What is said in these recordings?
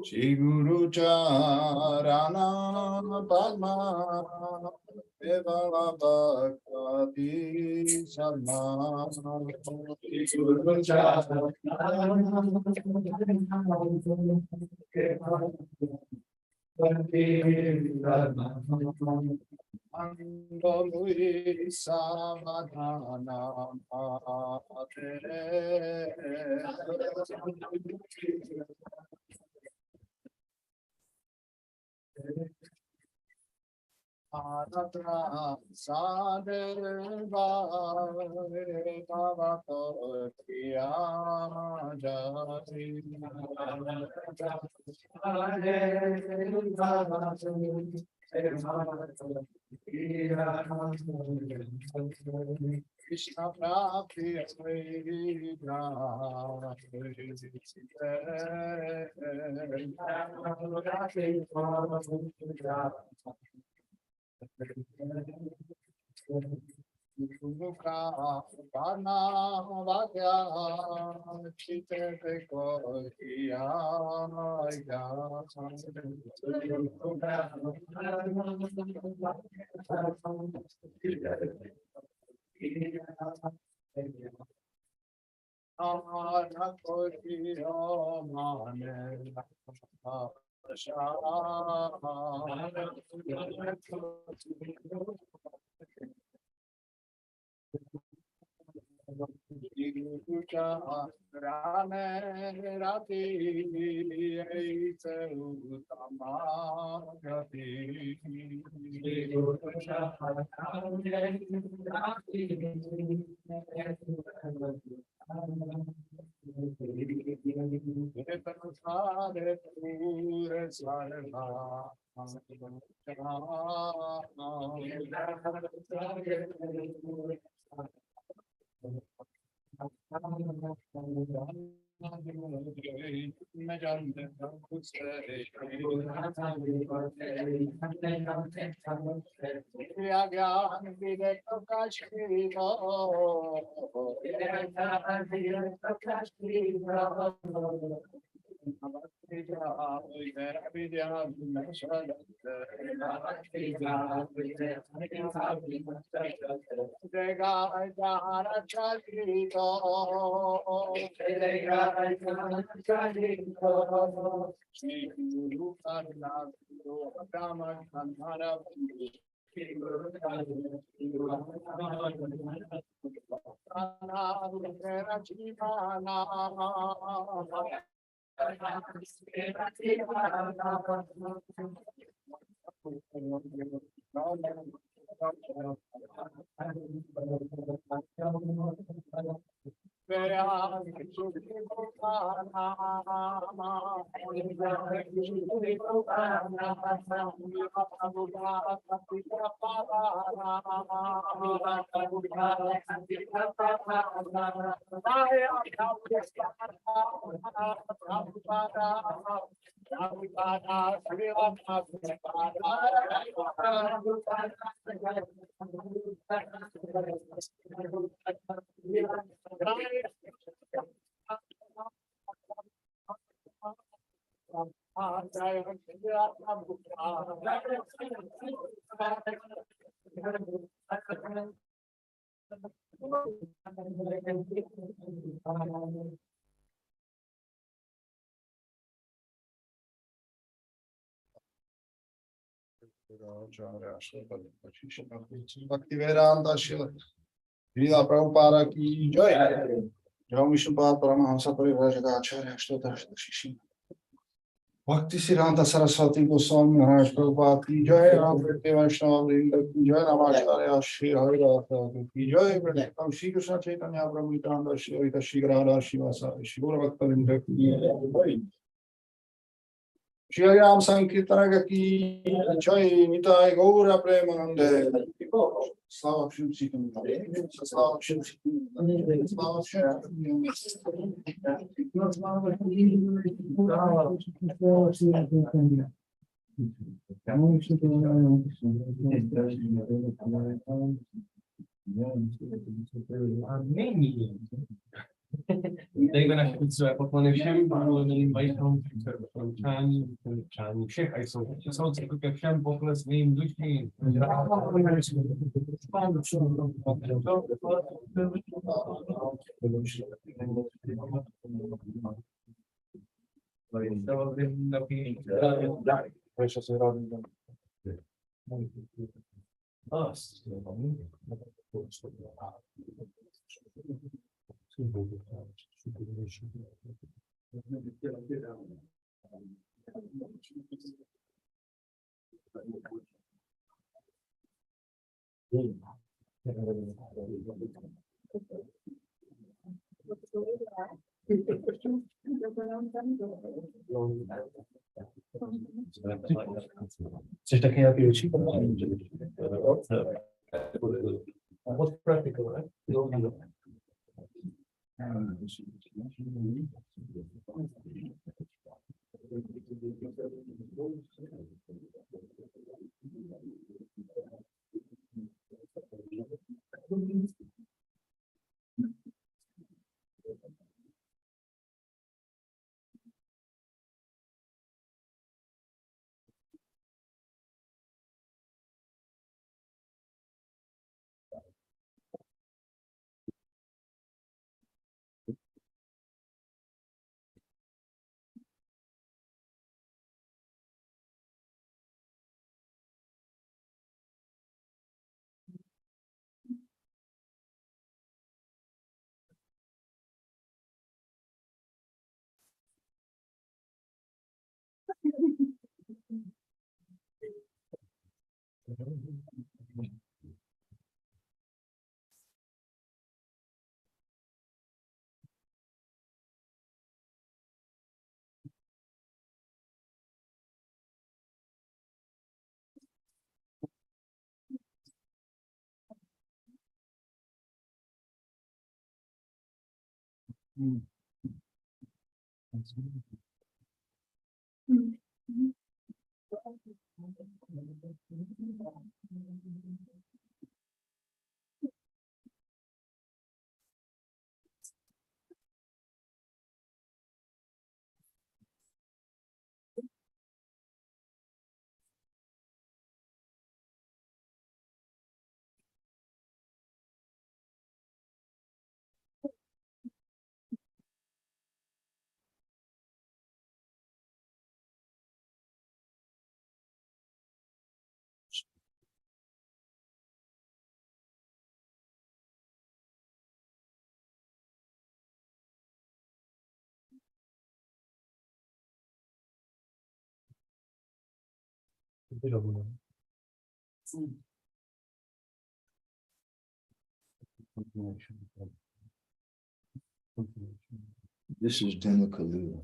Shri Guru Charana Padma Devala Bhakti Sarma Shri Guru Charana Andamui Savadhana Adatra Sadeva Bhavato Kriyajati Krishna Prabhu Mukha Vana Vakya Chitete Kohiya Amara Kohiya Mane Rame Rati Utamagati Sare Pure Sarva Bhaktivedanta Shila Srila Prabhupada ki Jai. Jai Vishnupada Paramahamsa Parivrajaga Acharya Ashtadhar Shishim. Bhakti Siddhanta Saraswati Goswami Maharaj Prabhupada ki jai, Ramkirti Vaishnava Vrinda ki jai, Namacharya Shri Haridasa ki jai, Shri Krishna Chaitanya Prabhu Nityananda Shri Advaita Shri Radha Shri Vasari Shri Gaura Bhakta Vrinda ki jai. Shri Ram Sankirtana ki jai, Nitai Gaura Premanande. Slava Shri Chitam. Slava Shri Chitam. Slava Shri. They're gonna have to pochłonę všem pánoveným vajšnům, přání všech, ať jsou cyklu ke všem poklesným duším. Chceš taky nějaký větší? Moc practical, ne? This is Dhenukasura.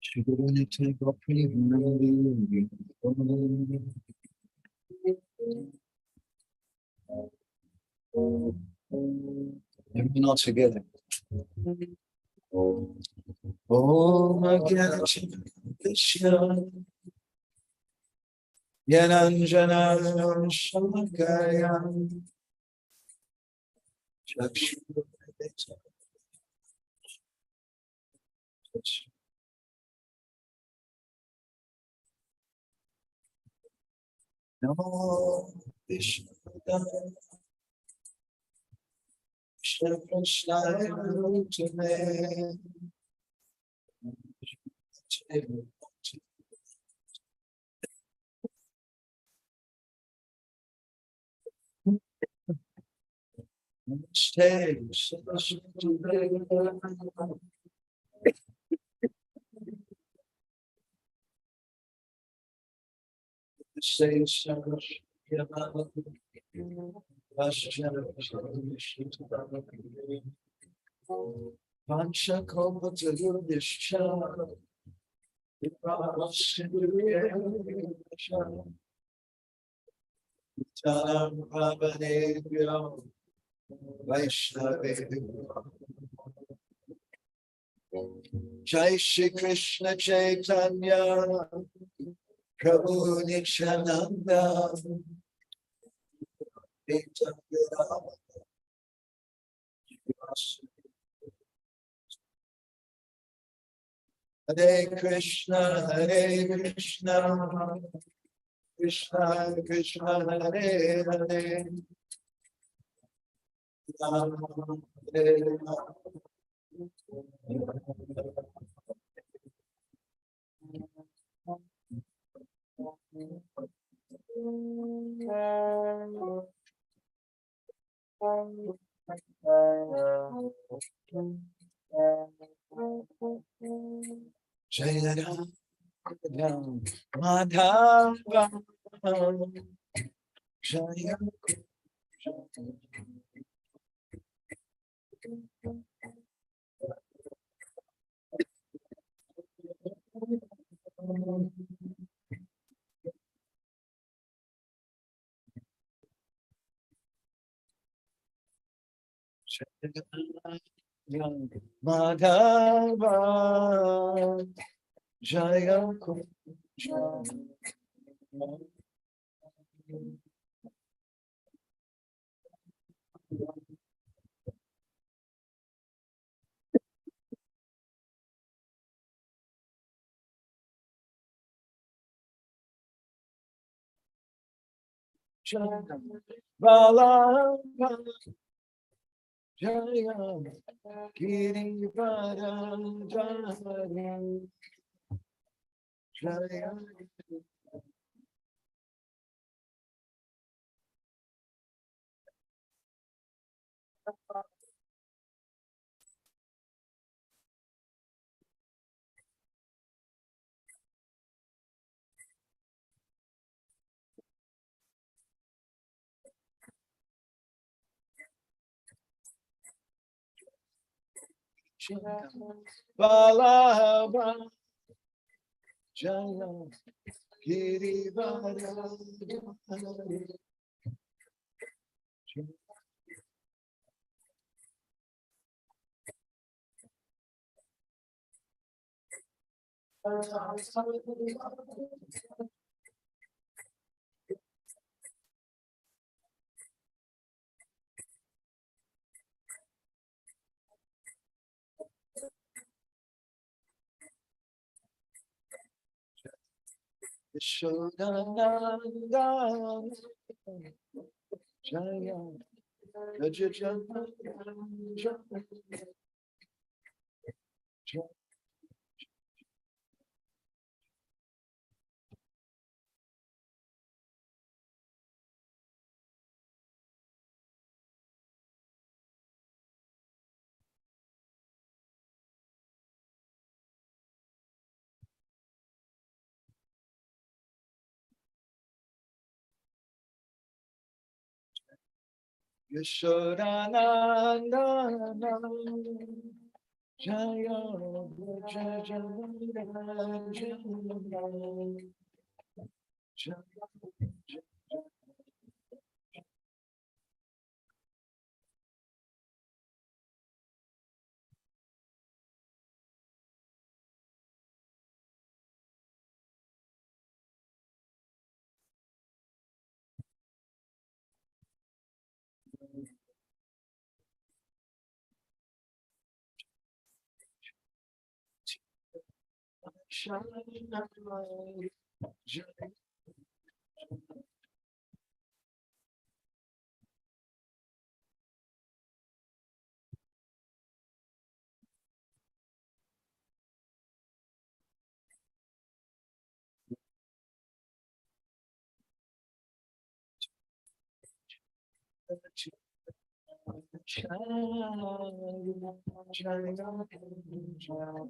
She's going to take off everyone all together. Oh my God, Yananjana Shamakaya Namo Vishnu Krishna Vansha Kopataludisha Vitam Pavanebhyo Vaishnavebhyo Jai Shri Krishna Chaitanya Prabhu Nityananda Hare Krishna Krishna Krishna Hare Hare Ram Hare Ram. Jaya Ram Madhava Jaya Madhava Jaya Balava Jaya Girivara Jaya Balava Jaya Girivara Shodananda Jaya Gajajana Yashodananda Jaya Jaya Jaya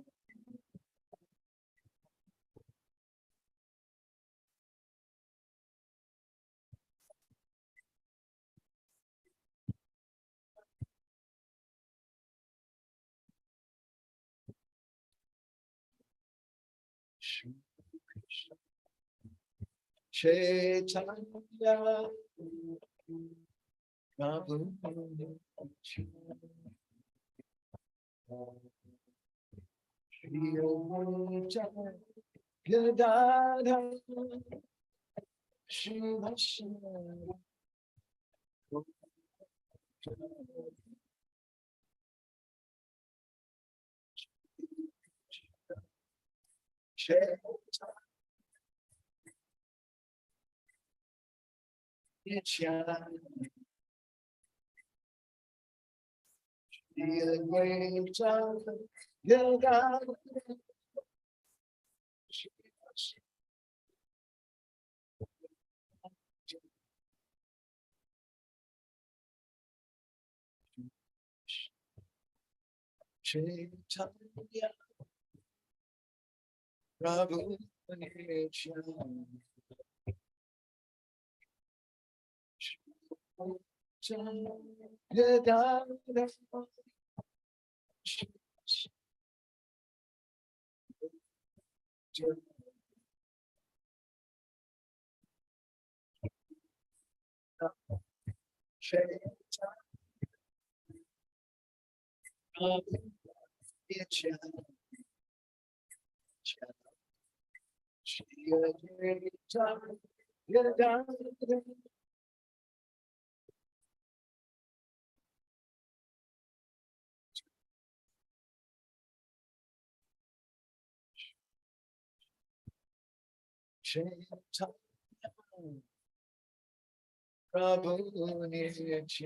Chaitanya Prabhu Gadadha Shiva Shiva Chaitanya Prabhu Prabhu Nitya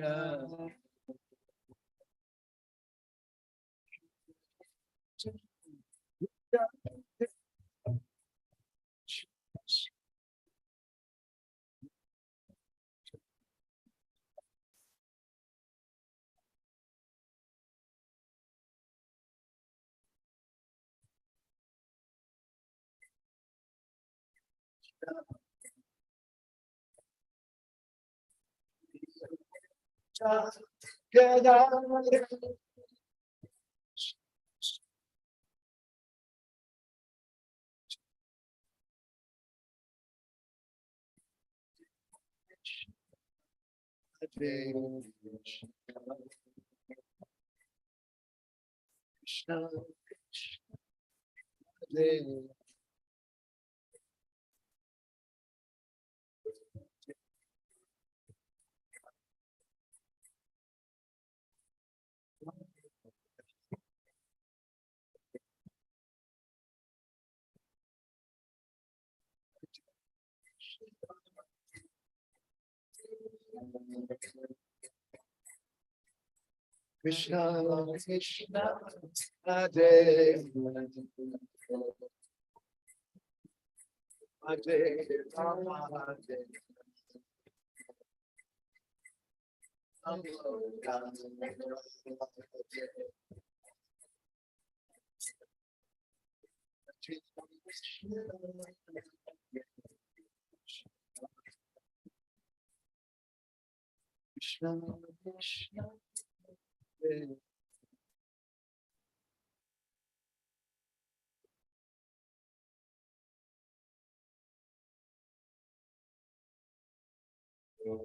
Krishna Krishna Krishna Hare Hare Rama Krishna Krishna Krishna,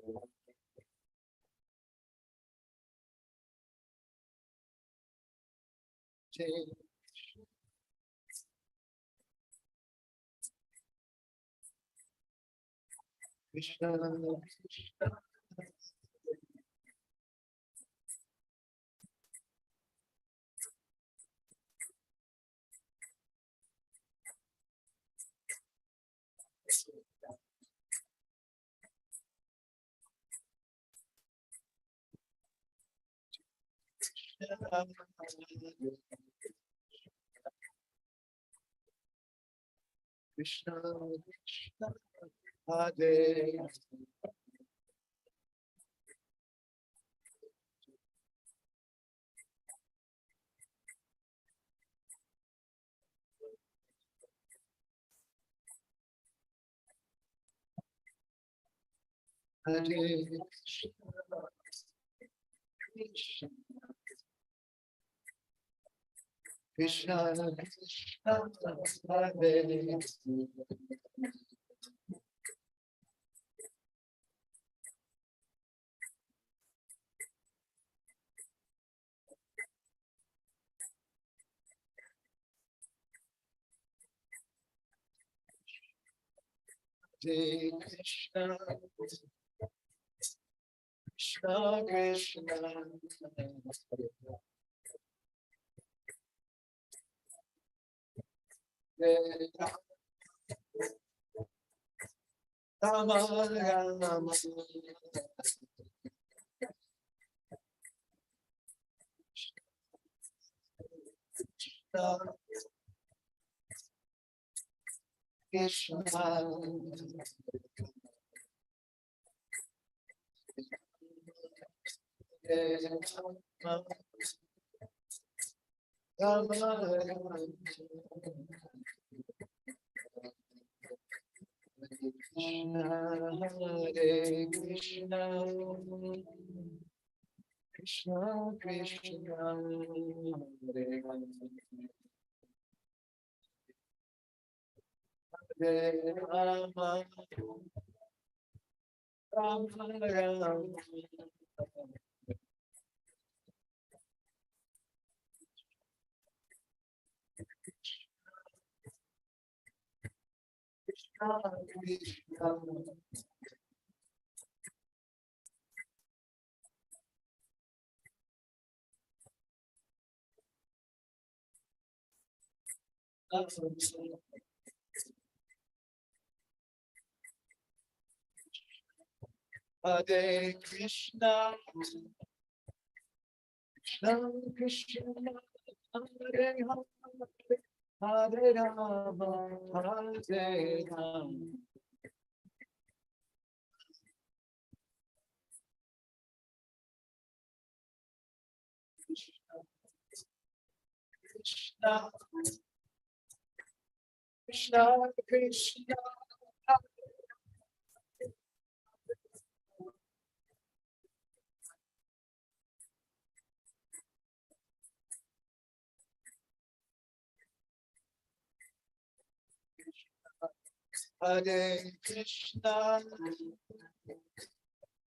Krishna, Krishna, Hare Hare Krishna, Krishna, Krishna, Krishna, Hare Hare Krishna, Krishna, Krishna, Hare Rama, Rama, Krishna, Rama, Rama, Krishna, Hare Krishna, Krishna, Krishna, Hare Hare Rama, Rama, Rama, Krishna, Krishna, Hare Krishna, Krishna, Krishna, Hare Hare, Hare Rama, Hare Rama, Krishna, Krishna, Krishna, Hare Krishna,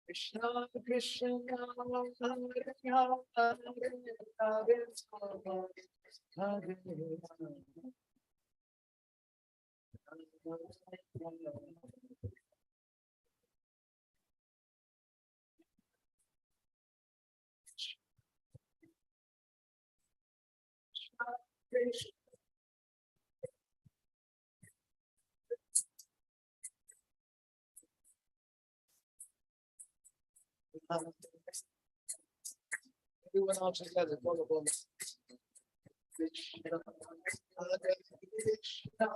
Krishna, Krishna, Hare Hare, Hare Rama, Hare Rama. Everyone else together, follow on. Krishna, Hare Krishna,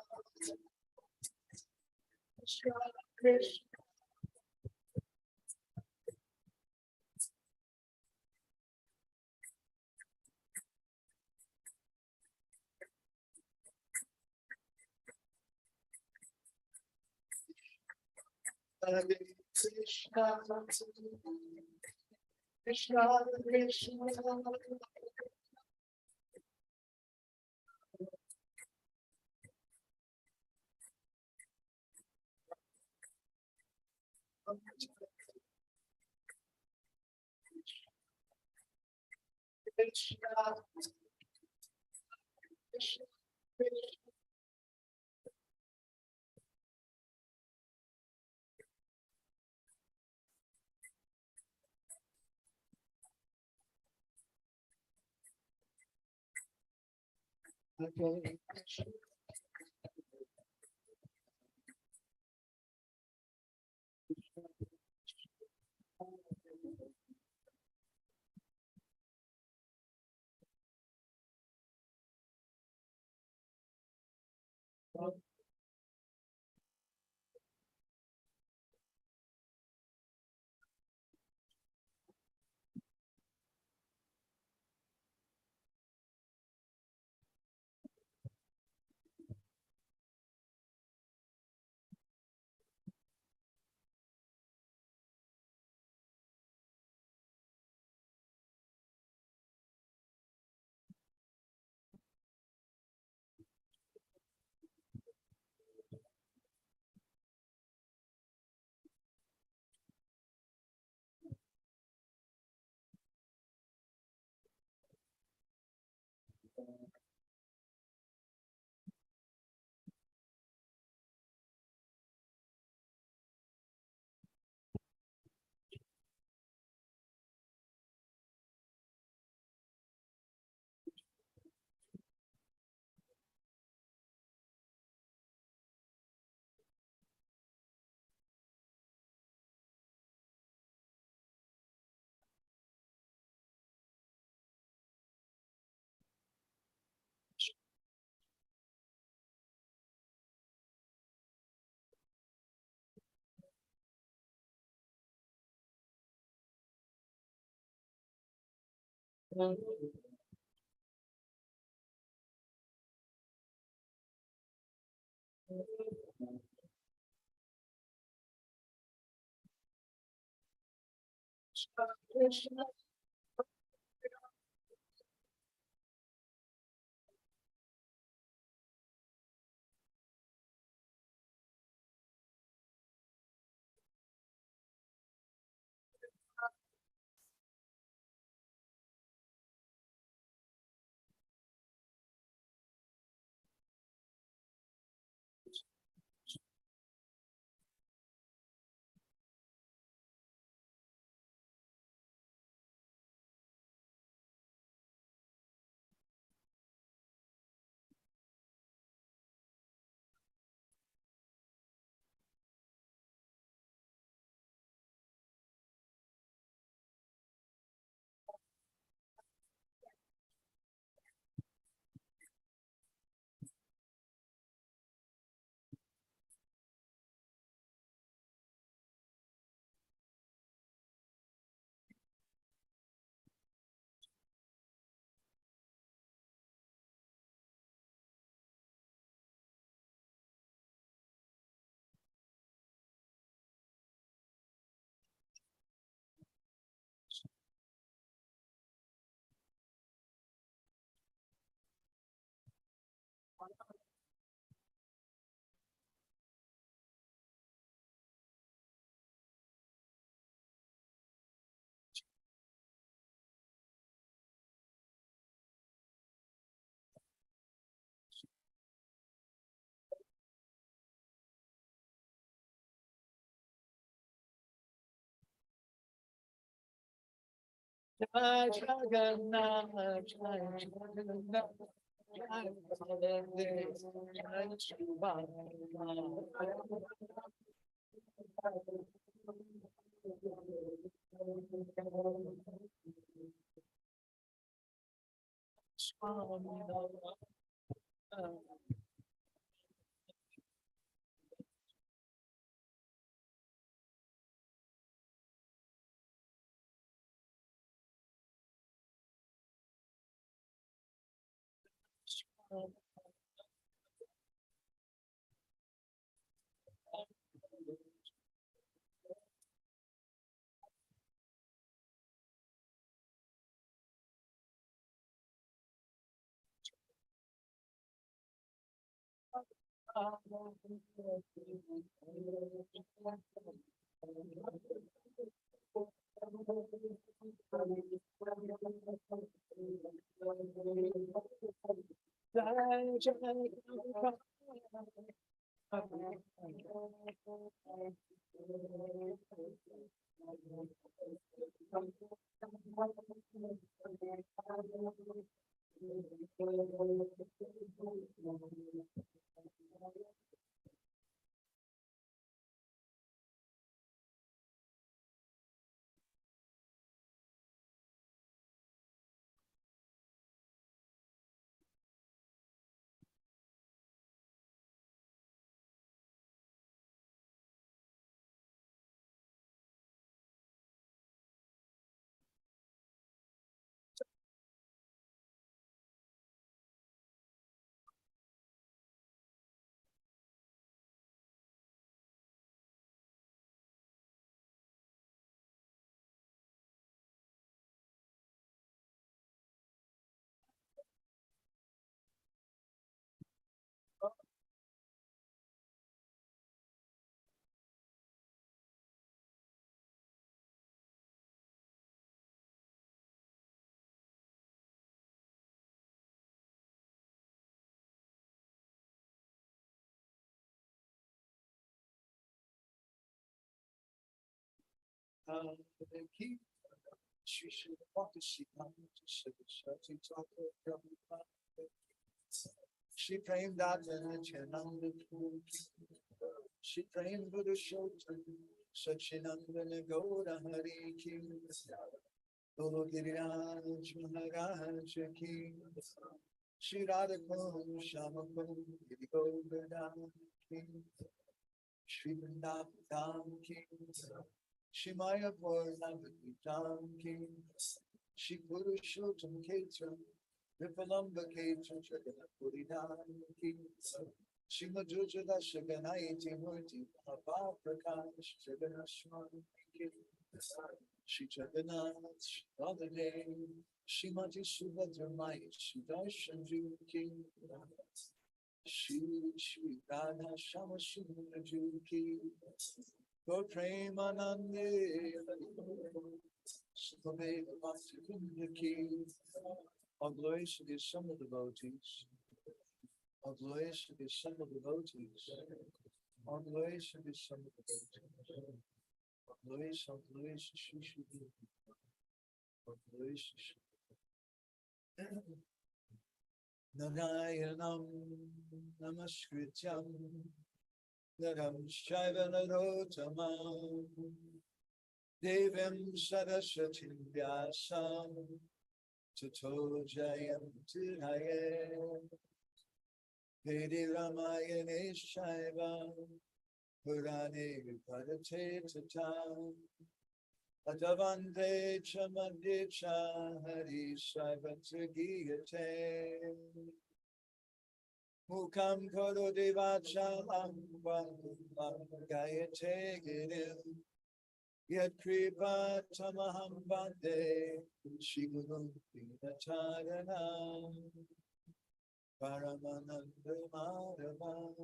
Krishna, Krishna, Hare Krishna, Krishna, Krishna, Krishna, Krishna, Krishna. Okay. Krishna, Jai Jagannath, Jai Jagannath, Jai Baladev, Jai Subhadra. She framed out the Chananda She framed Buddha Sachinandana Goda Hari King Guru Giriraj Maharaj King Shri Radhakun Shamakun Giri Govardhan King Shri Vrindavan King Shri Mayapur Navadvitam King Shri Purushottam Ketra Vipalamba Ketra Jagannath King Shri Madhuja Dashaganayati Murti Bhava Prakash Jagannath King Shri Jagannath Baladev Shrimati Subhadramaya Sudarshan King Shri Shri Radha Shama Sundara King Gaur Premanande Sukhaveda Bhakti Kunda King. All glory should be some of the devotees. All glory should be some of the devotees. All glory should be some of the devotees. All glory should be. All glory should be. Narayanam Namaskrityam Naram Shaiva Narottamam Devim Saraswati Vyasam Tato Jayanti Haye Vedi Ramayane Shaiva Purane Padate Tatam Adavande Chamandecha Hari Shaiva Giyate Mukam Koro Devacha Gayate Girim Yat Kripa Tamaham Bande Shiguru Vinacharana Paramananda Madhava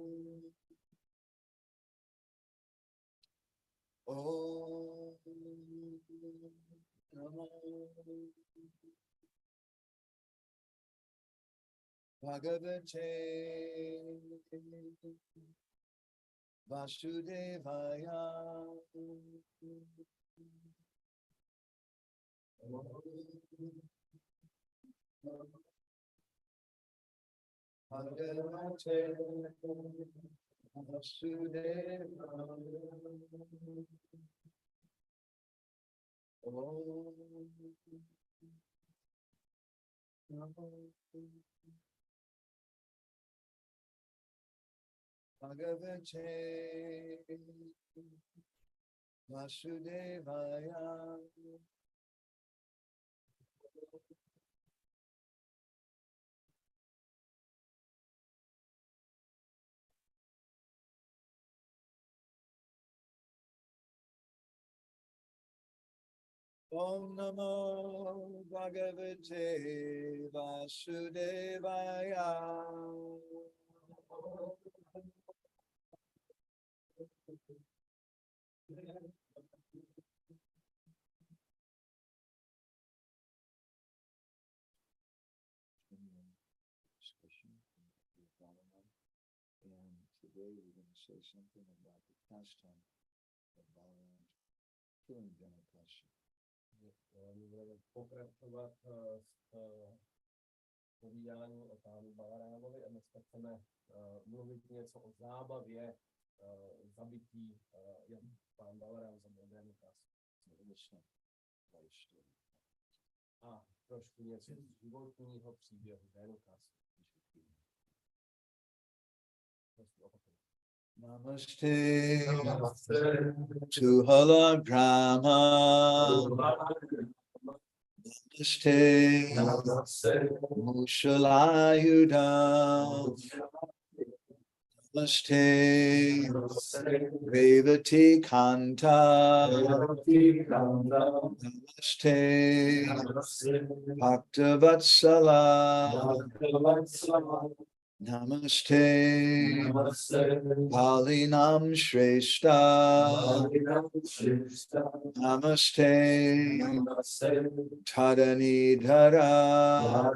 Om Namo Bhagavate Vasudevaya Bhagavate Vasudevaya Om Namo Bhagavate Vasudevaya Om Namo Bhagavate Vasudevaya today we're going to say something about the pastime of Balaram killing Dhenukasura. Budeme pokračovat povídání o pánu Balarámovi a dneska chceme mluvit něco o zábavě zabití, jak pán Balarám zabil Dhenukasuru. A trošku něco z životního příběhu Dhenukasura. Namaste, to Halagrama. Namaste, Mushalayuda. Namaste, Revati Kanta. Namaste, Bhaktavatsala. Namaste, Palinam Shrestha. Namaste, Tadanidhara.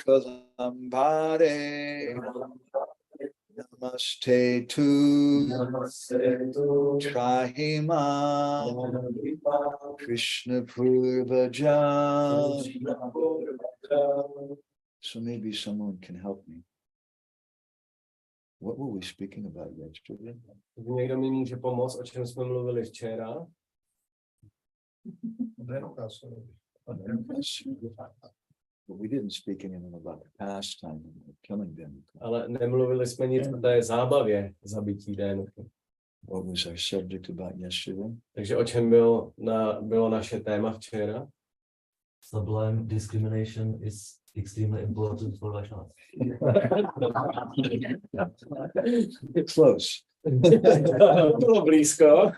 Kalambare. Namaste to Trahima. Krishna Purvaja. So maybe someone can help me. What were we speaking about yesterday? Někdo mi může pomoct, o čem jsme mluvili včera? But we didn't speak anything about the pastime of killing them. Ale nemluvili jsme nic o té zábavě zabití Dhénuky. What was our subject about yesterday? Takže o čem bylo naše téma včera? Sublime discrimination is extremely important for Vaishnavas. Close. Bylo blízko.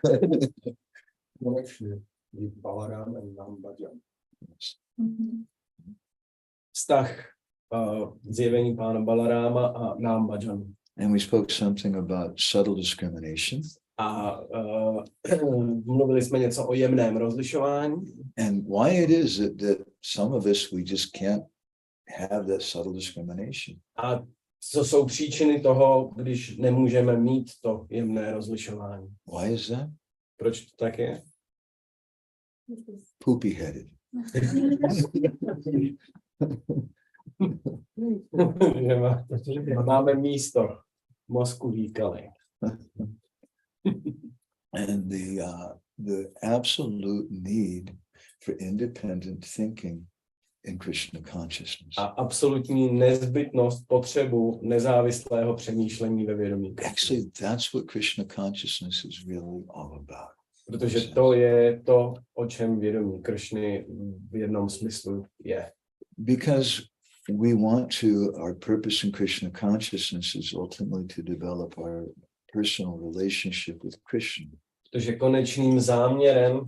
Vztah zjevení pána Balaráma a nám Bhajanu. And we spoke something about subtle discrimination. A mluvili jsme něco o jemném rozlišování. And why it is that some of us, we just can't have that subtle discrimination. A co jsou příčiny toho, když nemůžeme mít to jemné rozlišování? Why is that? Proč to tak je? Poopy headed. Máme místo mozku výkaly. And the absolute need for independent thinking in Krishna consciousness. A absolutní nezbytnost, potřebu nezávislého přemýšlení ve vědomí. Actually, that's what Krishna consciousness is really all about. Protože to je to, o čem vědomí Kršny v jednom smyslu je. Because we want to, our purpose in Krishna consciousness is ultimately to develop our personal relationship with Krishna. Protože konečným záměrem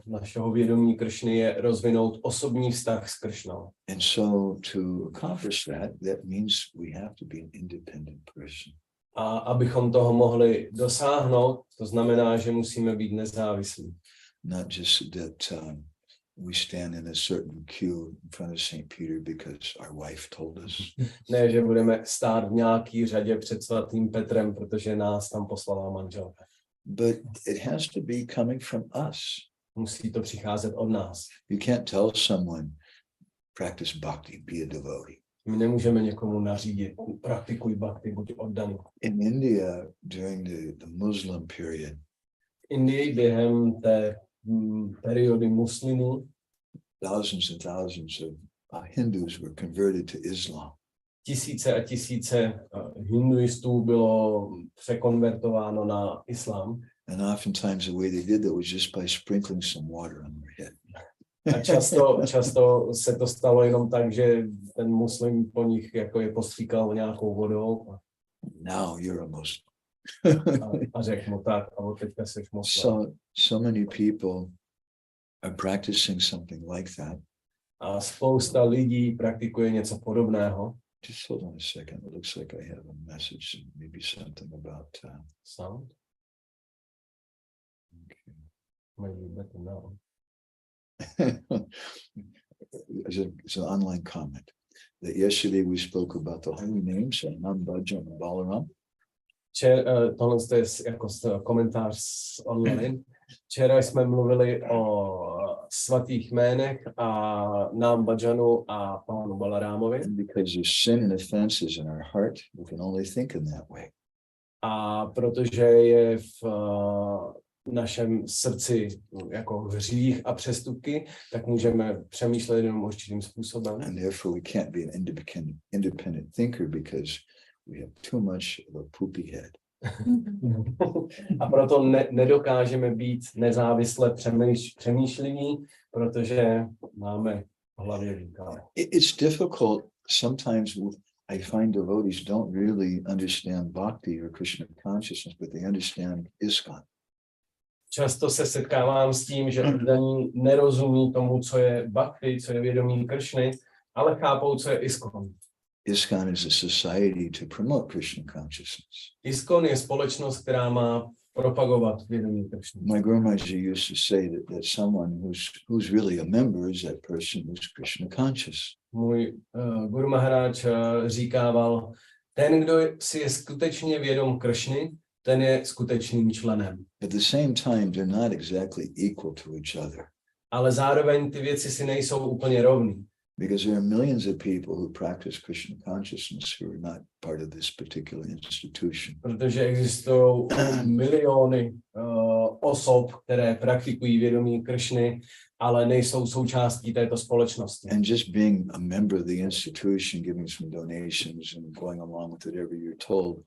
našeho vědomí Kršny je rozvinout osobní vztah s Kršnou. And so to accomplish that, that means we have to be an independent person. A abychom toho mohli dosáhnout, to znamená, že musíme být nezávislí. Not just that we stand in a certain queue in front of St. Peter because our wife told us. Ne, že budeme stát v nějaký řadě před svatým Petrem, protože nás tam poslala manželka. But it has to be coming from us. Musí to přicházet od nás. You can't tell someone, practice bhakti, be a devotee. My nemůžeme někomu nařídit, praktikuj bhakti, buď oddaný. In India, during the Muslim period, V Indii během té periody muslimů thousands and thousands of Hindus were converted to Islam. tisíce a tisíce hinduistů bylo překonvertováno na islám. And oftentimes the way they did that was just by sprinkling some water on their head. A často se to stalo jenom tak, že ten muslim po nich jako je postříkal nějakou vodou. Now you're a Muslim. A řekl mu tak, a teďka jsi muslim. So many people are practicing something like that. A spousta lidí praktikuje něco podobného. Just hold on a second. It looks like I have a message, maybe something about Sound? okay. Maybe better now. It's an online comment. that yesterday we spoke about the holy names of Nam, Bhajan, and Balaram. Tohle je jako komentář z online. Včera jsme mluvili o svatých jménech a Nám Bhajanu a Pánu Balarámovi. And because there's sin and offenses in our heart, we can only think in that way. A protože je v našem srdci jako hřích a přestupky, tak můžeme přemýšlet jenom určitým způsobem. And therefore we can't be an independent thinker because we have too much of a poopy head. A proto nedokážeme být nezávisle přemýšliví, protože máme v hlavě výkale. It's difficult sometimes. I find devotees don't really understand bhakti or Krishna consciousness, but they understand ISKCON. Často se setkávám s tím, že oddaní nerozumí tomu, co je bhakti, co je vědomí Kršny, ale chápou, co je ISKCON. ISKCON is a society to promote Krishna consciousness. ISKCON je společnost, která má propagovat vědomí Kršny. My Guru Maharaj used to say that someone who's really a member is that person who's Krishna conscious. Můj Guru Maharaj říkával, ten, kdo si je skutečně vědom Kršny, ten je skutečným členem. At the same time, they're not exactly equal to each other. Ale zároveň ty věci si nejsou úplně rovný. Because there are millions of people who practice Krishna consciousness who are not part of this particular institution. Protože existují miliony osob, které praktikují vědomí Kršny, ale nejsou součástí této společnosti. And just being a member of the institution, giving some donations and going along with whatever you're told,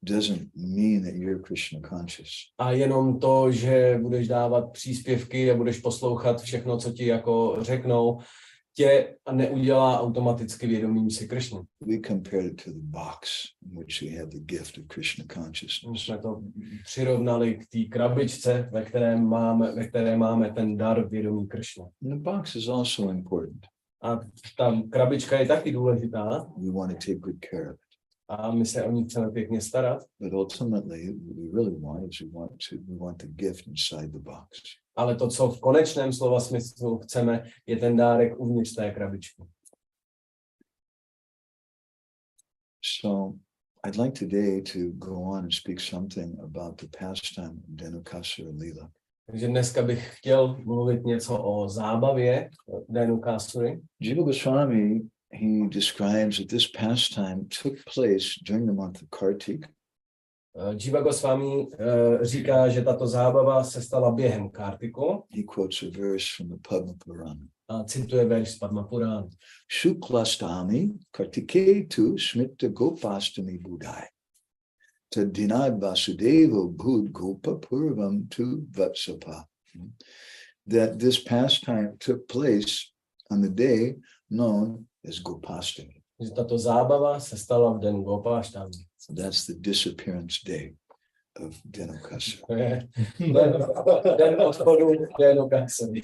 doesn't mean that you're Krishna conscious. A jenom to, že budeš dávat příspěvky a budeš poslouchat všechno, co ti jako řeknou, tě neudělá automaticky vědomím si Kršny. We compared it to the box in which we have the gift of Krishna consciousness. Jsme to přirovnali k té krabičce, ve které máme ten dar vědomí Kršny. And the box is also important. A ta krabička je taky důležitá. We want to take good care of it. A my se o ní chceme pěkně starat. But ultimately, what we really want is we want the gift inside the box. Ale to, co v konečném slova smyslu chceme, je ten dárek uvnitř té krabičky. So I'd like today to go on and speak something about the pastime of Dhenukasura Leela. Takže dneska bych chtěl mluvit něco o zábavě Dhenukasury. Jiva Goswami, he describes that this pastime took place during the month of Kartik. Jiva Goswami říká, že tato zábava se stala během Kartiku. He quotes a verse from the Padma Purana. A cituje verš z Padma Puránu. Shuklastami kartike tu smita gopastami budai. Tadinad vasudevo bhud gopa purvam tu vatsapa. That this pastime took place on the day known as Gopastami. Že tato zábava se stala v den Gopáštami. So that's the disappearance day of Dhenukasura. To je den odchodu Dhenukasury.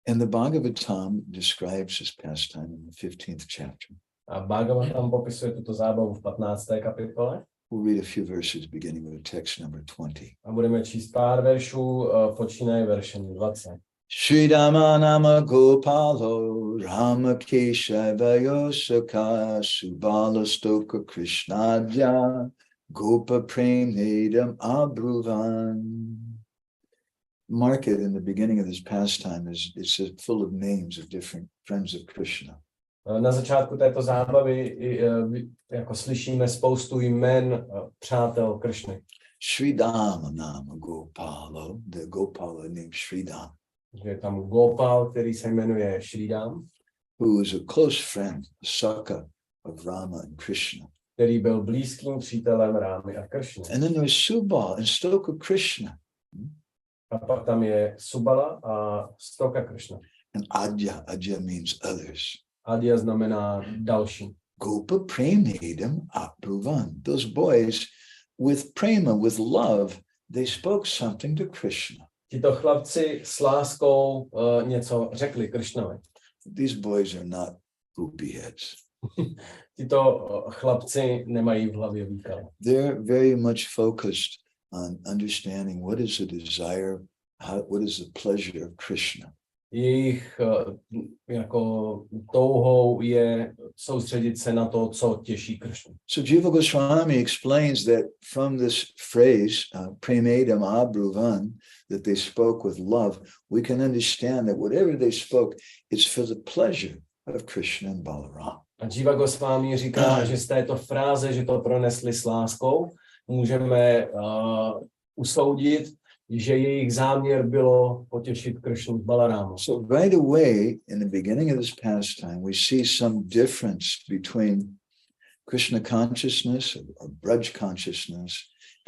And the Bhagavatam describes this pastime in the 15th chapter. A Bhagavatam popisuje tuto zábavu v 15. kapitole. We'll read a few verses beginning with text number 20. A budeme číst pár veršů, počínaje veršem 20. Shri Rama Nama Gopalo Rama Keshava Saka Subala Stoka Krishnadya Gopa Prem Nedam Abruvan. Mark it in the beginning of this pastime it's full of names of different friends of Krishna. Na začátku této zábavy jako slyšíme spoustu jmen přátel Kršny. Shri Dama Nama Gopalo, the Gopala named Shri Dama. Je tam Gopal, který se jmenuje Šrídám, who is a close friend, a Saka of Rama and Krishna. Který byl blízkým přítelem Rámy a Kršny. And then there's Subal and Stoka Krishna. A pak tam je Subala a Stoka Kršna. And Adya, Adya means others. Adya znamená další. Gopa Premnedam Apruvan. Those boys with prema, with love, they spoke something to Krishna. Tito chlapci s láskou něco řekli Kršnovi. These boys are not poopy heads. Tito chlapci nemají v hlavě výkal. They're very much focused on understanding what is the desire, what is the pleasure of Krishna. jejich jako touhou je soustředit se na to, co těší Kršnu. So Jiva Goswami explains that from this phrase, premedam abruvan, that they spoke with love, we can understand that whatever they spoke, it's for the pleasure of Krishna and Balaram. A Jiva Goswami říká, že z této fráze, že to pronesli s láskou, můžeme usoudit, že jejich záměr bylo potěšit Kršnu s Balarámem. So right away, in the beginning of this pastime, we see some difference between Krishna consciousness or Braj consciousness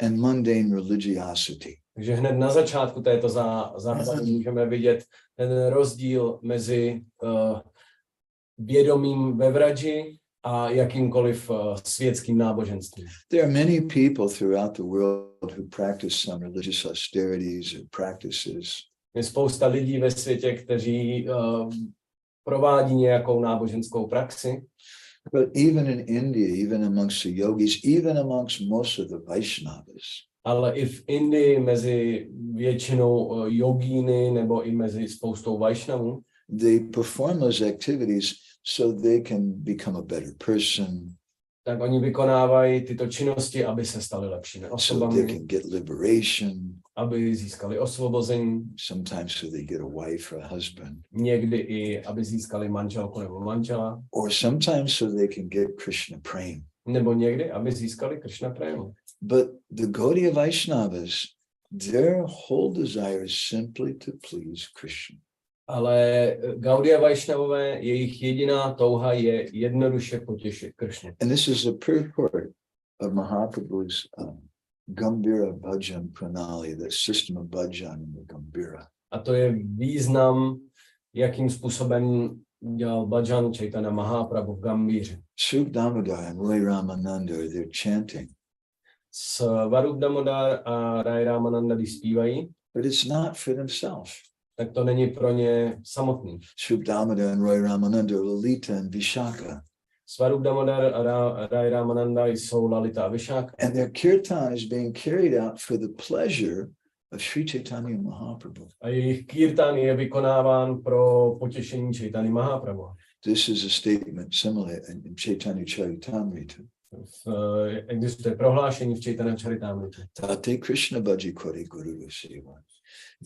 and mundane religiosity. Takže hned na začátku této západy můžeme vidět ten rozdíl mezi vědomím ve Vraji a jakýmkoliv světským náboženstvím. There are many people throughout the world who practice some religious austerities or practices. Je spousta lidí ve světě, kteří provádí nějakou náboženskou praxi. But even in India, even amongst the yogis, even amongst most of the Vaishnavas, Ale i v Indii mezi většinou jogíny nebo i mezi spoustou Vaishnavů, they perform those activities so they can become a better person, tak oni vykonávají tyto činnosti, aby se stali lepšími so they osobami, can get liberation, aby získali osvobození, sometimes so they get a wife or a husband, někdy i aby získali manželku nebo manžela, or sometimes so they can get Krishna prema. nebo někdy, aby získali Kršna prému. But the Gaudiya Vaishnavas, their whole desire is simply to please Krishna. Ale Gaudiya Vaishnavové, jejich jediná touha je jednoduše potěšit Kršnu. And this is the purport of Mahaprabhu's Gambhira Bhajan Pranali, the system of bhajan in the Gambhira. A to je význam, jakým způsobem dělal bhajan Chaitanya Mahaprabhu v Gambíře. Suk Damodar and Roy Ramananda, they're chanting. Svarup Damodar a Rai Ramananda, když zpívají, But it's not for themselves. tak to není pro ně samotný. Suk Damodar and Roy Ramananda, Lalita and Vishaka. Svarup Damodar a Rai Ramananda jsou Lalita a Vishaka. And their kirtan is being carried out for the pleasure of Sri Chaitanya Mahaprabhu. A jejich kirtan je vykonáván pro potěšení Chaitanya Mahaprabhu. This is a statement similar in Chaitanya Charitamrita. Existuje prohlášení v Chaitanya Charitamrita. Tate Krishna Bhaji Kore Guru Seva.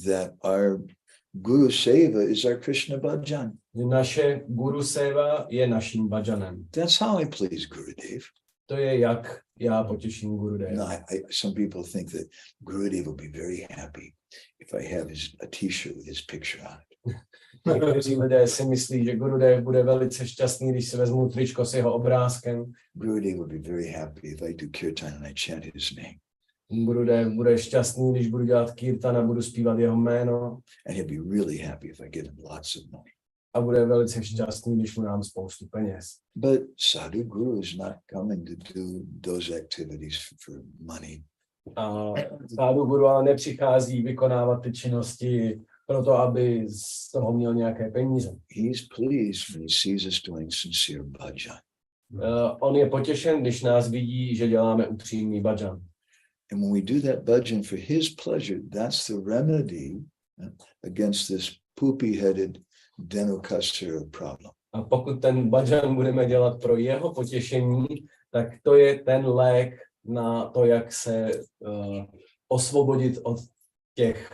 That our Guru Seva is our Krishna Bhajan. Naše Guru Seva je naším bhajanem. That's how I please Gurudev. To je, jak já potěším No, Gurudeva. some people think that Gurudev will be very happy if I have a t-shirt with his picture on it. Někteří lidé si myslí, že Gurudev bude velice šťastný, když si vezmu tričko s jeho obrázkem. Gurudev will be very happy if I do kirtan and I chant his name. Gurudev bude šťastný, když budu dělat kirtan a budu zpívat jeho jméno. And he'll be really happy if I get him lots of money. A bude velice šťastný, když mu dám spoustu peněz. But Sadhu Guru is not coming to do those activities for money. A Sadhu Guru ale nepřichází vykonávat ty činnosti proto, aby z toho měl nějaké peníze. He's pleased when he sees us doing sincere bhajan. On je potěšen, když nás vidí, že děláme upřímný bhajan. And when we do that bhajan for his pleasure, that's the remedy against this poopy-headed Dhenukasura problem. A pokud ten bhajan budeme dělat pro jeho potěšení, tak to je ten lék na to, jak se osvobodit od těch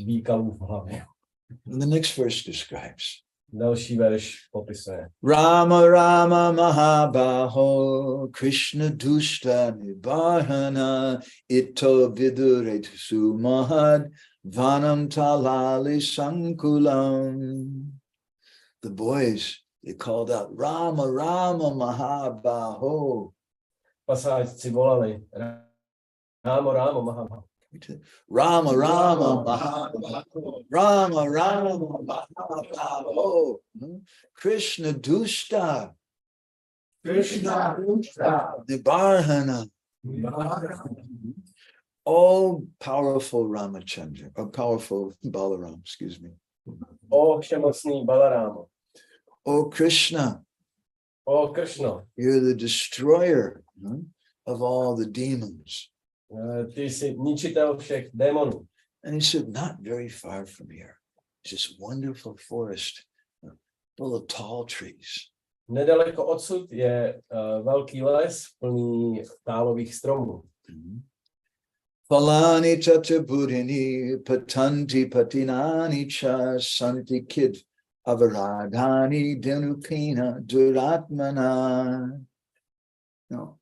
výkalů v hlavě. And the next verse describes Další verš popisuje. Rama Rama Mahabaho Krishna Dushta Nibarhana Ito Viduret Sumahad Vanam Talali Sankulam. The boys, they called out, Rama Rama Mahabaho. Pasáčci volali, Rámo, Rámo, Mahabaho. Rama Rama Mahabaho. Rama Rama Mahabaho. Krishna Dushta. Krishna Dushta. Nibarhana. All powerful Ramachandra, or powerful Balaram, excuse me. O všemocný Balarámo. Oh Krishna, O Kršno, you're the destroyer of all the demons. ty jsi ničitel všech démonů. And he said, not very far from here. It's this wonderful forest full of tall trees. Nedaleko odsud je velký les plný tálových stromů. Falani tataburini patanti patinani cha santi kid avaradhani dhenukina duratmana. No,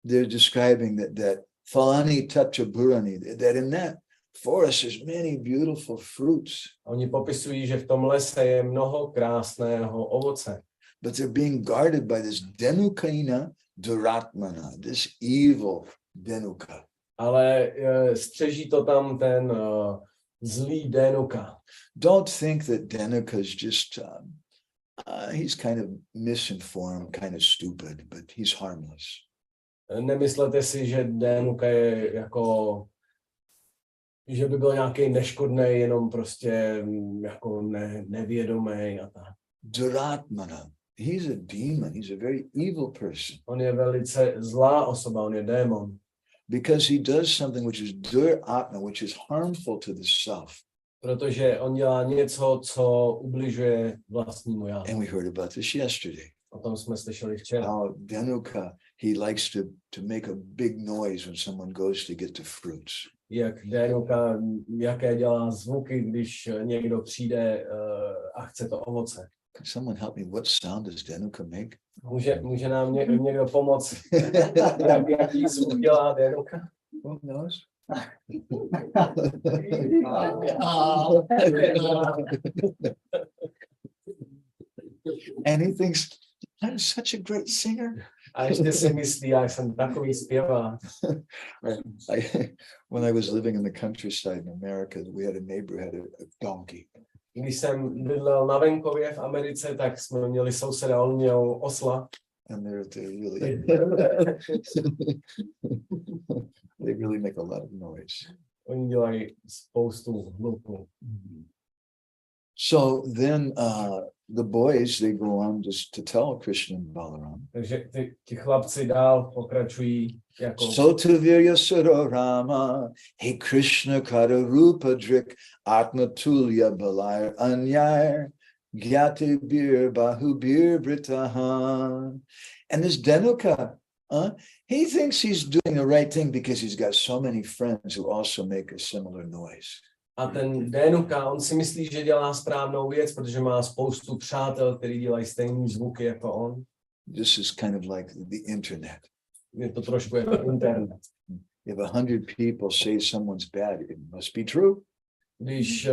they're describing that Falani tataburani, that in that forest there's many beautiful fruits. Oni popisují, že v tom lese je mnoho krásného ovoce. But they're being guarded by this Dhenukina duratmana, this evil Dhenuka. Ale střeží to tam ten zlý Dhenuka. Don't think that Dhenuka is just, he's kind of misinformed, kind of stupid, but he's harmless. Nemyslete si, že Dhenuka je jako, že by byl nějaký neškodný, jenom prostě jako nevědomý a tak. Duratmana, he's a demon, he's a very evil person. On je velice zlá osoba, on je démon. Because he does something which is duratma, which is harmful to the self. Protože on dělá něco, co ubližuje vlastnímu já. And we heard about this yesterday. O tom jsme slyšeli včera. How Dhenuka, he likes to make a big noise when someone goes to get the fruits. Jak Dhenuka, jaké dělá zvuky, když někdo přijde a chce to ovoce. Can someone help me? What sound does Dhenuka make? Může nám někdo pomoct, jaký zvuk dělá Dhenuka? Who knows? And he thinks, I'm such a great singer. A ještě si myslí, já jsem takový zpěvák. When I was living in the countryside in America, we had a neighbor who had a donkey. Když jsem bydlel na venkově v Americe, tak jsme měli souseda, on měl osla. And they really make a lot of noise. Oni dělají spoustu hluku. So then the boys, they go on just to tell Krishna and Balaram. Takže ti chlapci dál pokračují jako... Sotavirya Rama, hey Krishna Kararupa Drik, Atmatulya Balayar Anyar, Gyati Bir Bahu Bir Britahan. And this Dhenuka, he thinks he's doing the right thing because he's got so many friends who also make a similar noise. A ten Dhenuka, on si myslí, že dělá správnou věc, protože má spoustu přátel, kteří dělají stejný zvuky jako on. This is kind of like the internet. Je to trošku jako internet. If 100 people say someone's bad, it must be true. Když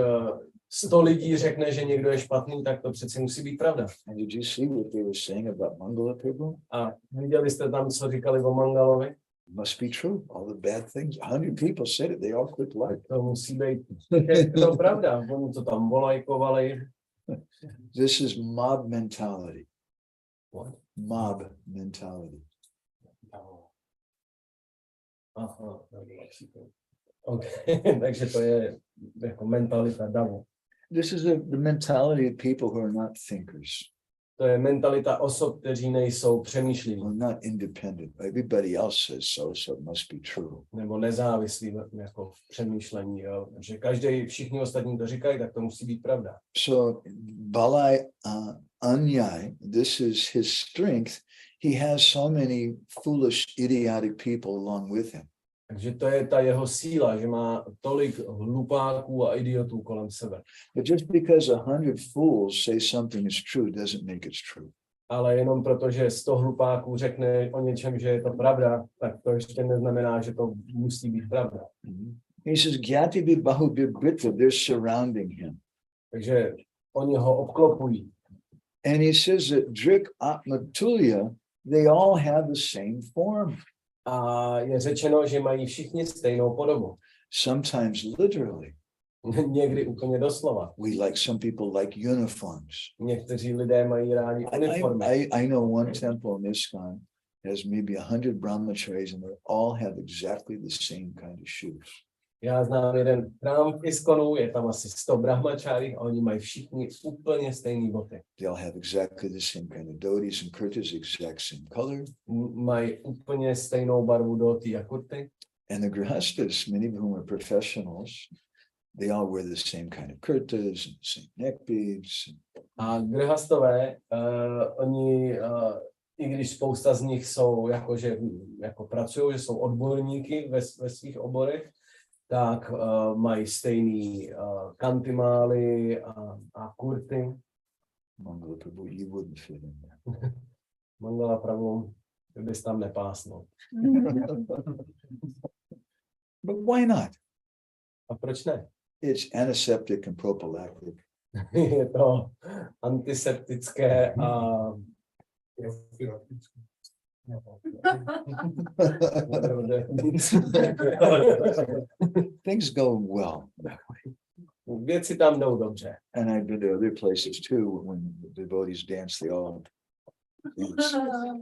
100 lidí řekne, že někdo je špatný, tak to přeci musí být pravda. And did you see what they were saying about Mangala Prabhu? A viděli jste tam, co říkali o Mangalovi? Must be true. All the bad things. 100 people said it. They all quit life. To musí být to pravda. Oni to tam volajkovali. This is mob mentality. What? Mob mentality. Aha, okay. Takže to je jako mentalita davu. This is the mentality of people who are not thinkers. To je mentalita osob, kteří nejsou přemýšliví. Who are not independent. Everybody else says so, so it must be true. Nebo nezávislí jako v přemýšlení. Jo? Že všichni ostatní to říkají, tak to musí být pravda. So Balai Anyai, this is his strength. He has so many foolish, idiotic people along with him. Takže to je ta jeho síla, že má tolik hlupáků a idiotů kolem sebe. But just because 100 fools say something is true doesn't make it true. Ale jenom protože 100 hlupáků řekne o něčem, že je to pravda, tak to ještě neznamená, že to musí být pravda. He says, Gyati bi bahu bi brita, they're surrounding him. Takže oni ho obklopují. And he says that Drik Atmatulya, they all have the same form. A je řečeno, že mají všichni stejnou podobu. Sometimes literally. Někdy úplně doslova. Some people like uniforms. Někteří lidé mají rádi uniformy. I know one temple in ISKCON has maybe 100 brahmacharis and they all have exactly the same kind of shoes. Já znám jeden chrám v ISKCONu, je tam asi 100 brahmačárí a oni mají všichni úplně stejný boty. They all have exactly the same kind of dhotis and kurtas, exact same color. Mají úplně stejnou barvu dhoty a kurty. And the grihastas, many of whom are professionals, they all wear the same kind of kurtas and same neck beads. A grihastové, oni, i když spousta z nich jsou jako pracují, že jsou odborníky ve svých oborech, tak mají stejný kantimály a kurty. Mangala Prabhu, you wouldn't fit in there. Mangala Prabhu, ty bys tam nepásnul. But why not? A proč ne? It's antiseptic and prophylactic. Je to antiseptické a Things go well that way. věci tam jdou dobře. And I've been to other places too, when the devotees dance, they all dance.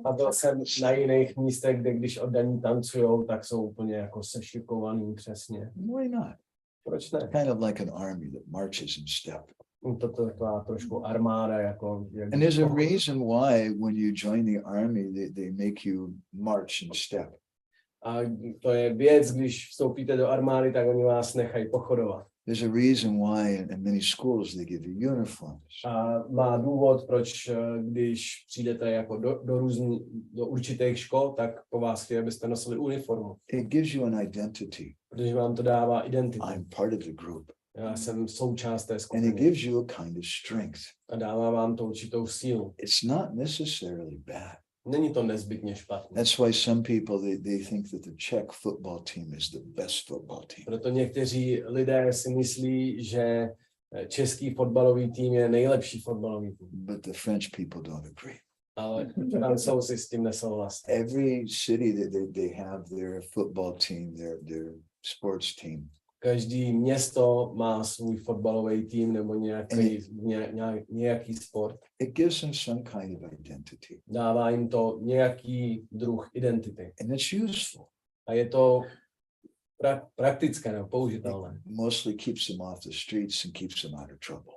A byl jsem na jiných místech, kde když oddaní tancujou, tak jsou úplně jako sešikovaný přesně. Why not? Proč ne? Kind of like an army that marches in step. To je taková trošku armáda, jako... And there's a reason why when you join the army, they make you march in step. A to je věc, když vstoupíte do armády, tak oni vás nechají pochodovat. There's a reason why in many schools they give you uniforms. A má důvod, proč když přijdete jako do určitých škol, tak po vás chtějí, abyste nosili uniformu. It gives you an identity. Protože vám to dává identitu. I'm part of the group. Já jsem součást té And skupiny. it gives you a kind of strength. A dává vám to určitou sílu. It's not necessarily bad. Není to nezbytně špatné. That's why some people, they think that the Czech football team is the best football team. Proto někteří lidé si myslí, že český fotbalový tým je nejlepší fotbalový tým. But the French people don't agree. Ale Francouzi s tím nesouhlasí. Every city they have their football team, their sports team. Každý město má svůj fotbalový tým nebo nějaký sport. It gives them some kind of identity. Dává jim to nějaký druh identity. And it's useful. A je to praktické nebo použitelné. It mostly keeps them off the streets and keeps them out of trouble.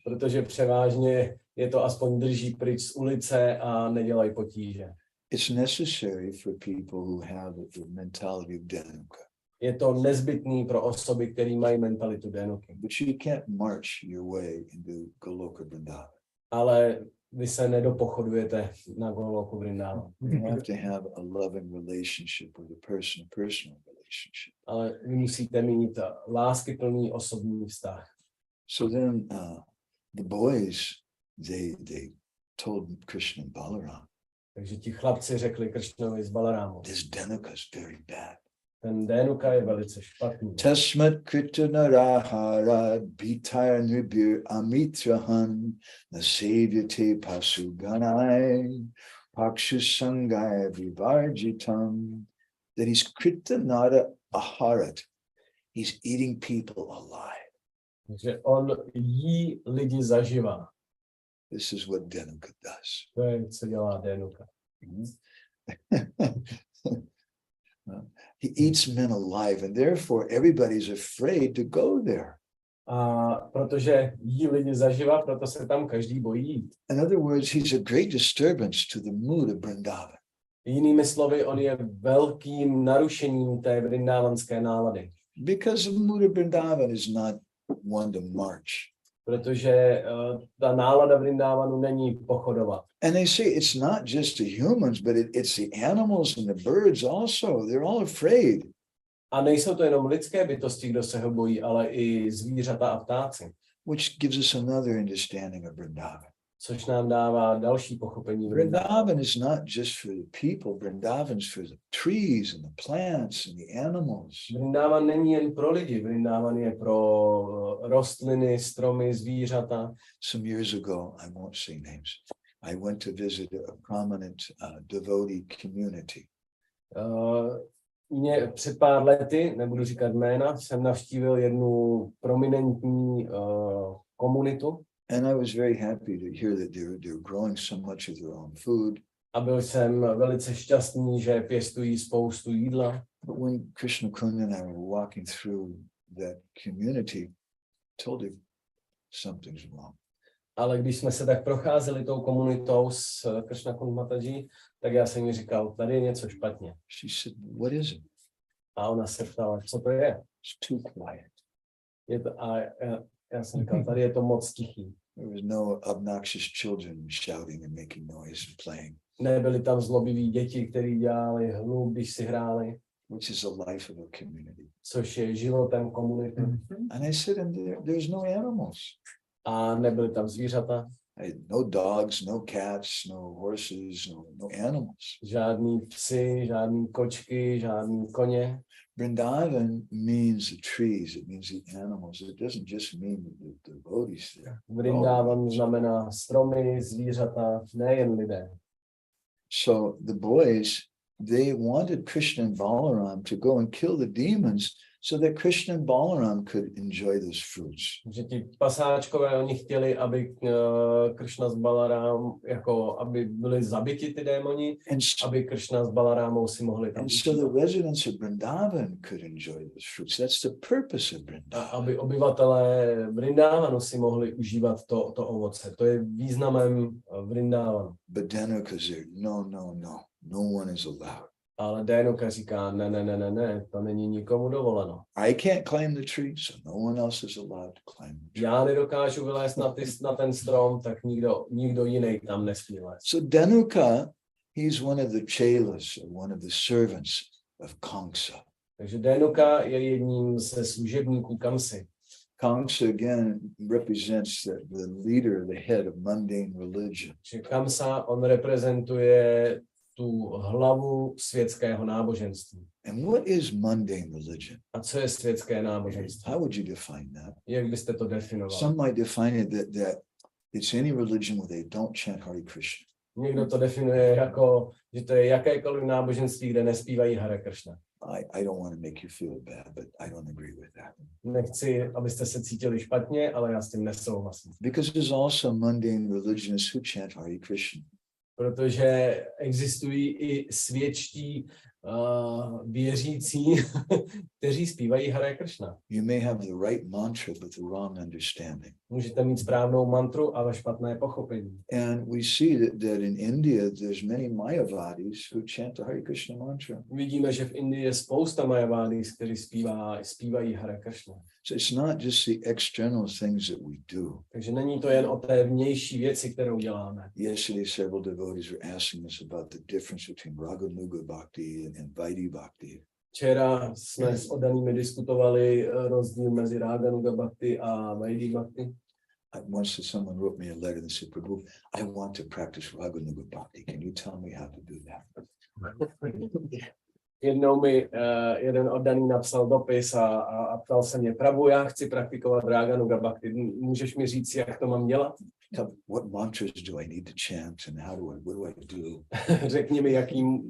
Protože převážně je to aspoň drží pryč z ulice a nedělají potíže. It's necessary for people who have the mentality of Dhenuka. Je to nezbytný pro osoby, které mají mentalitu Dhenuky. But you can't march your way into Goloka Vrindavan. Ale vy se nedopochodujete na Goloku Vrindavan. You have to have a loving relationship with a personal relationship. Ale vy musíte mít láskyplný osobní vztah. So then the boys, they told Krishna and Balaram, Takže ti chlapci řekli Kršnovi z Balarámu. this Dhenuka is very bad. Ten Dhenuka je velice špatný. Tasmat krita narahara bitar nibir amitrahan nasevyate pasuganai pakshu sangai vivarjitam. That he's krita nara aharat. He's eating people alive. Takže on jí lidi zaživa. This is what Dhenuka does. To je, co dělá Dhenuka. He eats men alive, and therefore everybody's afraid to go there. A protože jí lidi zaživa, proto se tam každý bojí jít. In other words, he's a great disturbance to the mood of Vrindavan. Jinými slovy, on je velkým narušením té vrindávanské nálady. Because the mood of Vrindavan is not one to march. Protože ta nálada Vrindávanu není pochodovat. And they say it's not just the humans, but it's the animals and the birds also. They're all afraid. A nejsou to jenom lidské bytosti, kdo se ho bojí, ale i zvířata a ptáci. Which gives us another understanding of Vrindavan. Což nám dává další pochopení Vrindavan is not just for the people. Vrindavan's for the trees and the plants and the animals. Vrindávan není jen pro lidi, Vrindávan je pro rostliny, stromy, zvířata. Some years ago, I won't say names, I went to visit a prominent devotee community. Před pár lety, nebudu říkat jména, jsem navštívil jednu prominentní komunitu. And I was very happy to hear that they're growing so much of their own food. A byl jsem velice šťastný, že pěstují spoustu jídla. But when Krishna Kunda and I were walking through that community, I told him something's wrong. Ale když jsme se tak procházeli tou komunitou s Krishna Kunda Mataji, tak já jsem mi říkal, tady je něco špatně. She said, what is it? A ona se ptala, co to je? It's too quiet. Je to, a já jsem říkal, tady je to moc tichý. There was no obnoxious children shouting and making noise and playing, Nebyly tam zlobiví děti, kteří dělali hluk, když si hráli, which is the life of a community. což je životem komunity. And I said, and there's no animals. A nebyly tam zvířata, No dogs, no cats, no horses, no animals. žádný psy, žádný kočky, žádný koně. Vrindavan means the trees, it means the animals. It doesn't just mean the devotees there. Vrindavan znamená stromy, zvířata, nejen lidé. So the boys, they wanted Krishna and Balaram to go and kill the demons so that Krishna and Balaram could enjoy those fruits. Že ti pasáčkové, oni chtěli, aby Kršna s Balarám, jako aby byli zabiti ty démoni, aby Kršna s Balarámou si mohli tam And so the residents of Vrindavan could enjoy those fruits. That's the purpose of a Vrindavan. aby obyvatelé Vrindávanu si mohli užívat to ovoce. To je významem Vrindávanu. But Dhenuka said, no one is allowed. Ale Dhenuka říká, ne, to není nikomu dovoleno. I can't climb the tree, so no one else is allowed to climb the tree. Já nedokážu vylézt na ten strom, tak nikdo jiný tam nesmí lézt. So Dhenuka, he's one of the chelas, or one of the servants of Kamsa. Takže Dhenuka je jedním ze služebníků Kamsy. Kamsa again represents the leader, the head of mundane religion. Že Kamsa, on reprezentuje tu hlavu světského náboženství. And what is mundane religion? A co je světské náboženství? How would you define that? Jak byste to definovali? Some might define it that it's any religion where they don't chant Hare Krishna. Někdo to definuje jako, že to je jakékoliv náboženství, kde nespívají Hare Krishna. I don't want to make you feel bad, but I don't agree with that. Nechci, abyste se cítili špatně, ale já s tím nesouhlasím. Because there's also mundane religionists who chant Hare Krishna. Protože existují i světští věřící, kteří zpívají Hare Krishna. You may have the right mantra, but the wrong understanding. Můžete mít správnou mantru, ale špatné pochopení. And we see that in India, there's many Mayavadis who chant the Hare Krishna mantra. Vidíme, že v Indii je spousta Mayavadis, kteří zpívají Hare Krishna. So it's not just the external things that we do. Takže není to jen o té vnější věci, kterou děláme. Yesterday, several devotees were asking us about the difference between Raganuga Bhakti and Vaidhi Bhakti. Včera jsme s oddanými diskutovali rozdíl mezi Raganuga Bhakti a Vaidhi Bhakti. Once someone wrote me a letter and said, Prabhu, I want to practice Raganuga Bhakti. Can you tell me how to do that? Jednou mi jeden oddaný napsal dopis a ptal se mě, Prabhu, já chci praktikovat Raganuga Bhakti. Můžeš mi říct, jak to mám dělat? What mantras do I need to chant and what do I do? Řekni mi,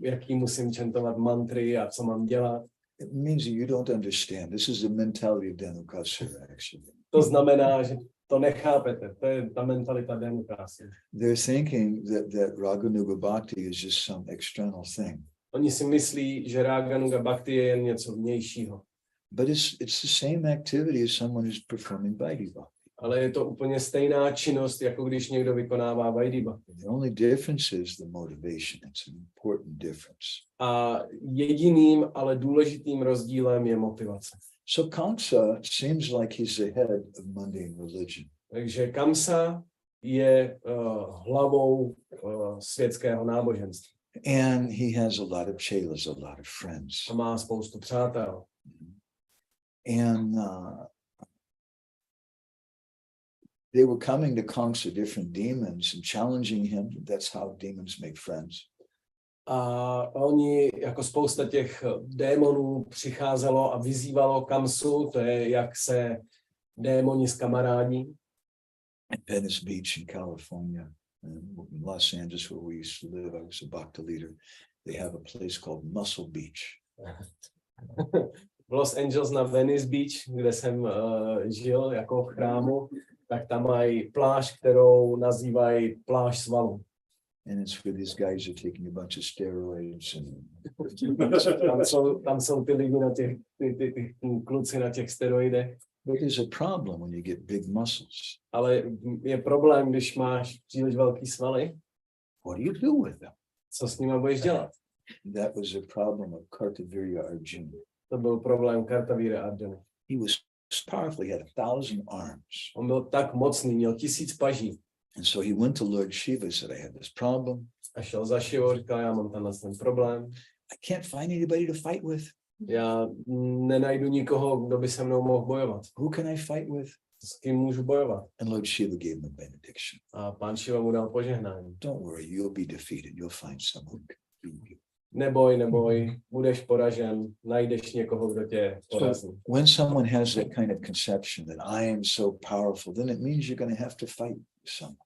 jaký musím čantovat mantry a co mám dělat. It means that you don't understand. This is the mentality of Dhenukasura, actually. To znamená, že to nechápete. To je ta mentalita Dhenukasura. They're thinking that Raganuga Bhakti is just some external thing. Oni si myslí, že Raganuga Bhakti je jen něco vnějšího. But it's the same activity as someone who's performing Vaidhi Bhakti. Ale je to úplně stejná činnost, jako když někdo vykonává Vaidhi Bhakti. The only difference is the motivation. It's an important difference. A jediným, ale důležitým rozdílem je motivace. So Kamsa seems like he's the head of mundane religion. Takže Kamsa je hlavou světského náboženství. And he has a lot of chelas, a lot of friends. A má spoustu přátel. And they were coming to Kamsa, different demons, and challenging him. That's how demons make friends. A oni, jako spousta těch démonů, přicházelo a vyzývalo Kamsu, to je, jak se démoni skamarádí. At Venice Beach in California, in Los Angeles, where we used to live, I was a Bhakta leader. They have a place called Muscle Beach. V Los Angeles na Venice Beach, kde jsem žil jako v chrámu, tak tam mají pláž, kterou nazývají pláž svalů. And it's where these guys are taking a bunch of steroids and tam jsou ty lidi na těch, ty kluci na těch steroidech. but there's a problem when you get big muscles. Ale je problém, když máš příliš velký svaly. What do you do with them? Co s nimi budeš dělat? That was a problem of Kartavirya Arjuna. To byl problém Kartavíra Arjuna. He was powerful. He had 1,000 arms. On byl tak mocný, měl 1000 paží. And so he went to Lord Shiva, said, I have this problem. A šel za Šivou, říkal, já mám ten problém. I can't find anybody to fight with. Já nenajdu nikoho, kdo by se mnou mohl bojovat. Who can I fight with? S kým můžu bojovat? And Lord Shiva gave him a benediction. A pán Šiva mu dal požehnání. Don't worry, you'll be defeated. You'll find someone who can beat you. Neboj, budeš poražen, najdeš někoho, kdo tě porazí. So when someone has that kind of conception that I am so powerful, then it means you're going to have to fight someone.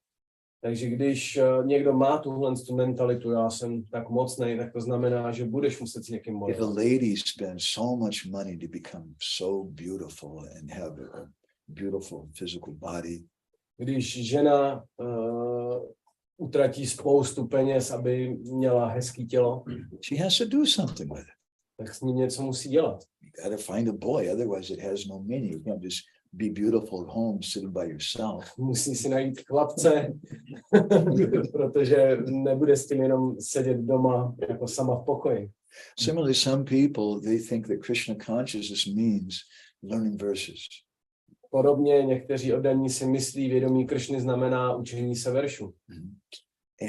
Takže když někdo má tuhle tu mentalitu, já jsem tak mocnej, tak to znamená, že budeš muset s někým If a bojovat. lady spends so much money to become so beautiful and have a beautiful physical body, Když žena utratí spoustu peněz, aby měla hezký tělo, she has to do something with it. tak s ním něco musí dělat. You got to find a boy, otherwise it has no meaning. You can't just be beautiful at home sitting by yourself. Musí si najít chlapce, protože nebude s tím jenom sedět doma jako sama v pokoji. Similarly, some people, they think that Krishna consciousness means learning verses. Podobně někteří oddaní si myslí, vědomí Kršny znamená učení se veršů.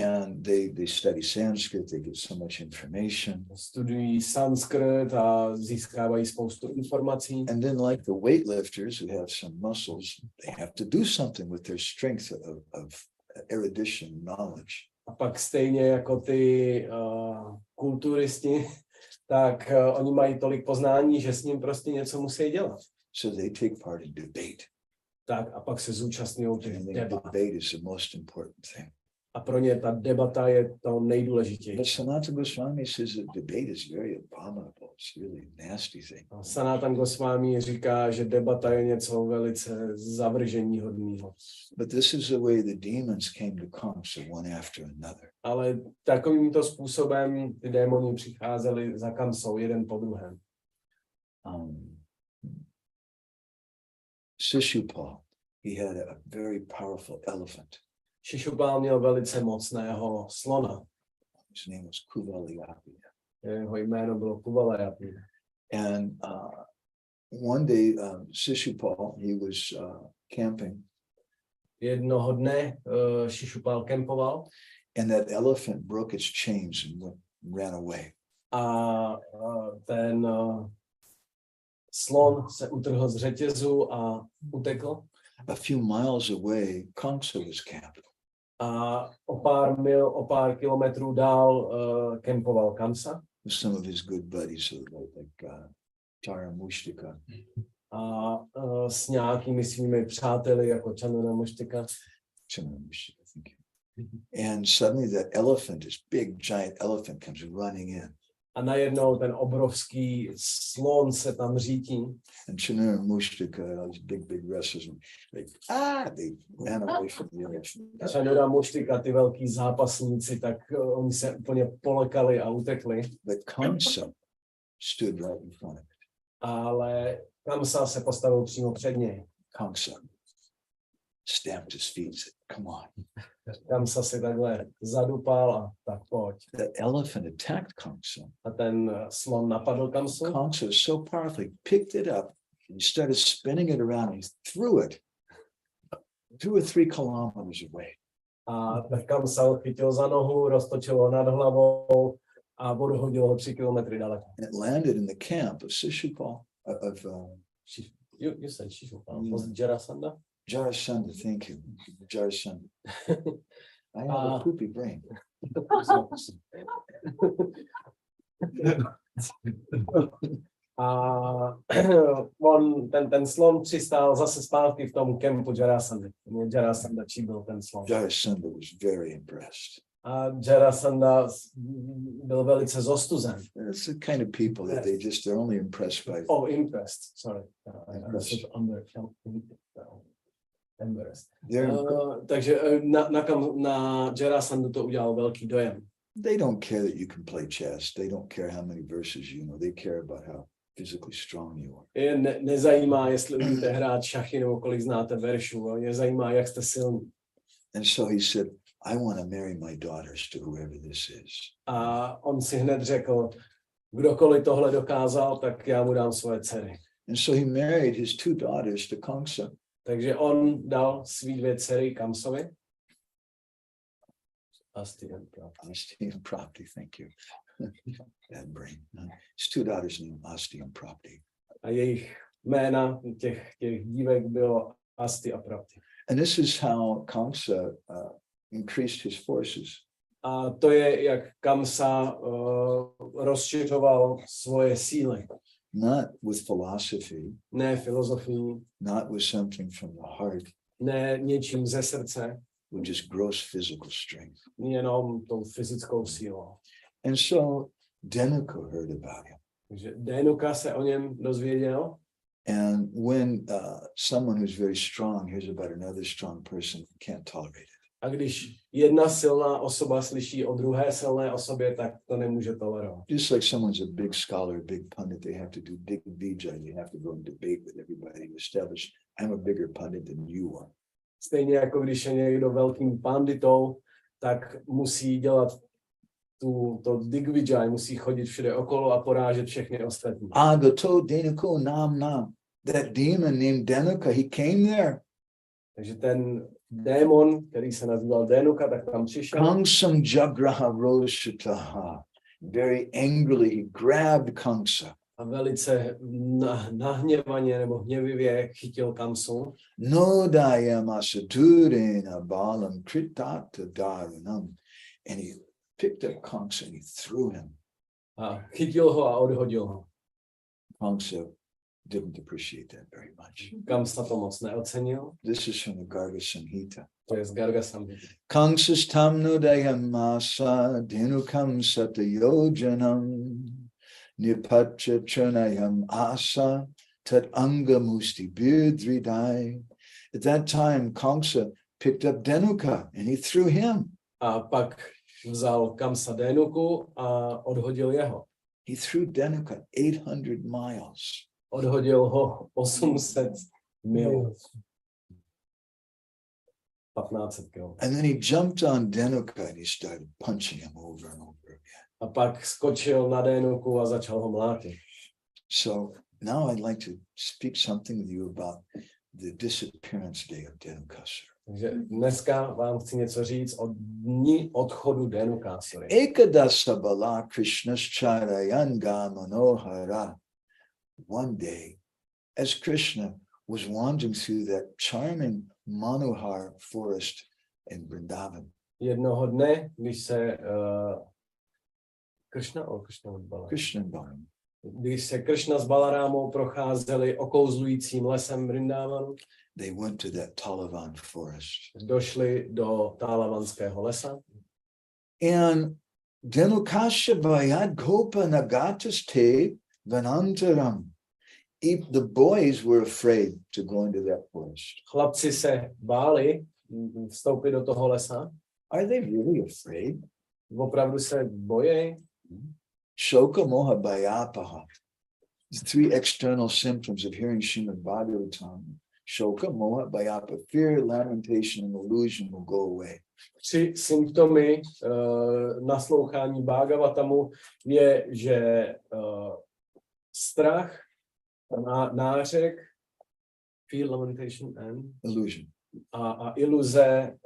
And they study Sanskrit, they get so much information. Studují sanskrt a získávají spoustu informací. And then like the weightlifters who have some muscles, they have to do something with their strength of erudition, knowledge. A pak stejně jako ty kulturisti, tak oni mají tolik poznání, že s ním prostě něco musí dělat. So they take part in debate. Tak a pak se zúčastňují těch And the debat. debate is the most important thing. A pro ně ta debata je to But nejdůležitější. Sanatana Goswami says that debate is very abominable. It's really a nasty thing. A Sanatan Goswami říká, že debata je něco velice zavrženíhodného. But this is the way the demons came to Kamsa one after another. Ale takovýmto způsobem ty démoni přicházeli za Kamsou jeden po druhém. Shishupal, he had a very powerful elephant. Šišupál měl velice mocného slona. His name was Kuvalyapi. Jeho jméno bylo Kuvalyapi. And one day, Shishupal, he was camping, Jednoho dne Šišupál kempoval and that elephant broke its chains and ran away. a ten slon se utrhl z řetězu a utekl. A few miles away, Kamsa was camped. A o pár kilometrů dál kempoval Kamsa. With some of his good buddies, like Tara Mushtika. A s nějakými svými přáteli, jako Chandana Muštika. Thank you. And suddenly that elephant, this big giant elephant, comes running in. A najednou ten obrovský slon se tam řítí. And Chandana Mushtika, these big wrestlers, they ran away from the elephant. Chandana Muštika, ty velký zápasníci, tak oni se úplně polekali a utekli. But Kamsa stood right in front of it. Ale Kamsa se postavil přímo před něj. Kamsa stamped his feet and said, come on. Kamsa si takhle zadupal a tak pojď. The elephant attacked Kamsa. A ten slon napadl Kamsu. Kamsa was so powerful, he picked it up and he started spinning it around. He threw it 2 or 3 kilometers away. A tak Kamsa ho chytil za nohu, roztočil ho nad hlavou a odhodil ho 3 kilometry daleko. And it landed in the camp of Shishupal, You said Shishupal. Was it Jarasandha? Jarasandha, thank you. Jarasandha. I have a poopy brain. A ten slon přistál zase zpátky v tom kempu Jarasandha. Jarasandha byl ten slon. Jarasandha was very impressed. A Jarasandha byl velice zostuzen. It's the kind of people that they're only impressed by. Oh, impressed, sorry. Embarrassed. Takže na Jarasandhu to udělal velký dojem. They don't care that you can play chess. They don't care how many verses you know. They care about how physically strong you are. Nezajímá, jestli umíte hrát šachy nebo kolik znáte veršů. Mě zajímá, jak jste silní. And so he said, I want to marry my daughters to whoever this is. A on si hned řekl, kdokoliv tohle dokázal, tak já mu dám svoje dcery. And so he married his 2 daughters to Kamsa. Takže on dal svý 2 dcery Kamsovi. Asti and Prapti. Asti and Prapti, thank you. Bad brain. His 2 daughters named Asti and Prapti. A jejich jména těch dívek bylo Asti a Prapti. And this is how Kamsa increased his forces. A to je, jak Kamsa rozšiřoval svoje síly. Not with philosophy, Ne filozofií, not with something from the heart, ne něčím ze srdce, with just gross physical strength. jenom tou fyzickou sílou. And so Dhenuka heard about him. Takže Dhenuka se o něm dozvěděl. And when someone who's very strong hears about another strong person, can't tolerate it. A když jedna silná osoba slyší o druhé silné osobě, tak to nemůže tolerovat. Just like someone's a big scholar, a big pundit, they have to do big vijay, they have to go and debate with everybody to establish, I'm a bigger pundit than you are. Stejně jako když je někdo velkým panditou, tak musí dělat to digvijay, musí chodit všude okolo a porážet všechny ostatní. Agato Dhenuko nam. That demon named Dhenuka, he came there. Takže ten démon, který se nazýval Dhenuka, tak tam přišel. Kamsam Jagraha Roshataha. Very angrily he grabbed Kamsa. A velice nahněvaně nebo hněvivě chytil Kamsu. Nodayam asadurena balam kritata daranam. And he picked up Kamsa and he threw him. A chytil ho a odhodil ho. Kamsa didn't appreciate that very much. Kamsa to moc neocenil. This is from the Garga Samhita. To je z Garga Samhita. Kamsas tamnodayam asa dhenukam satayojanam nipacha chanayam asa tat anga musti birdridai. At that time, Kamsa picked up Dhenuka and he threw him. A pak vzal Kamsa Dhenuku a odhodil jeho. He threw Dhenuka 800 miles. Odhodil ho 800 mil. 1500 km. And then he jumped on Dhenuka and he started punching him over and over again. A pak skočil na Dhenuku a začal ho mlátit. So now I'd like to speak something with you about the disappearance day of Dhenukasura. Takže dneska vám chci něco říct o dní odchodu Dhenukasury. Ekadasa bala Krishnaschaраyan manohara. One day, as Krishna was wandering through that charming Manohar forest in Vrindavan, Jednoho dne, když se Krishna Krishna and Balaram, když se Krishna s Balarámou procházeli okouzlujícím lesem Vrindavanu, they went to that Talavan forest. došli do Talavanského lesa. And Dhenukasura Gopa Nagataste Vanantaram. The boys were afraid to go into that forest. Chlapci se báli vstoupit do toho lesa. Are they really afraid? Opravdu se bojí. Shoka moha bhayapaha. The 3 external symptoms of hearing Srimad Bhagavatam. Shoka moha bhayapaha. Fear, lamentation, and illusion will go away. 3 symptomy naslouchání Bhagavatamu je, že strach, nářek, fear, lamentation and Illusion. a iluze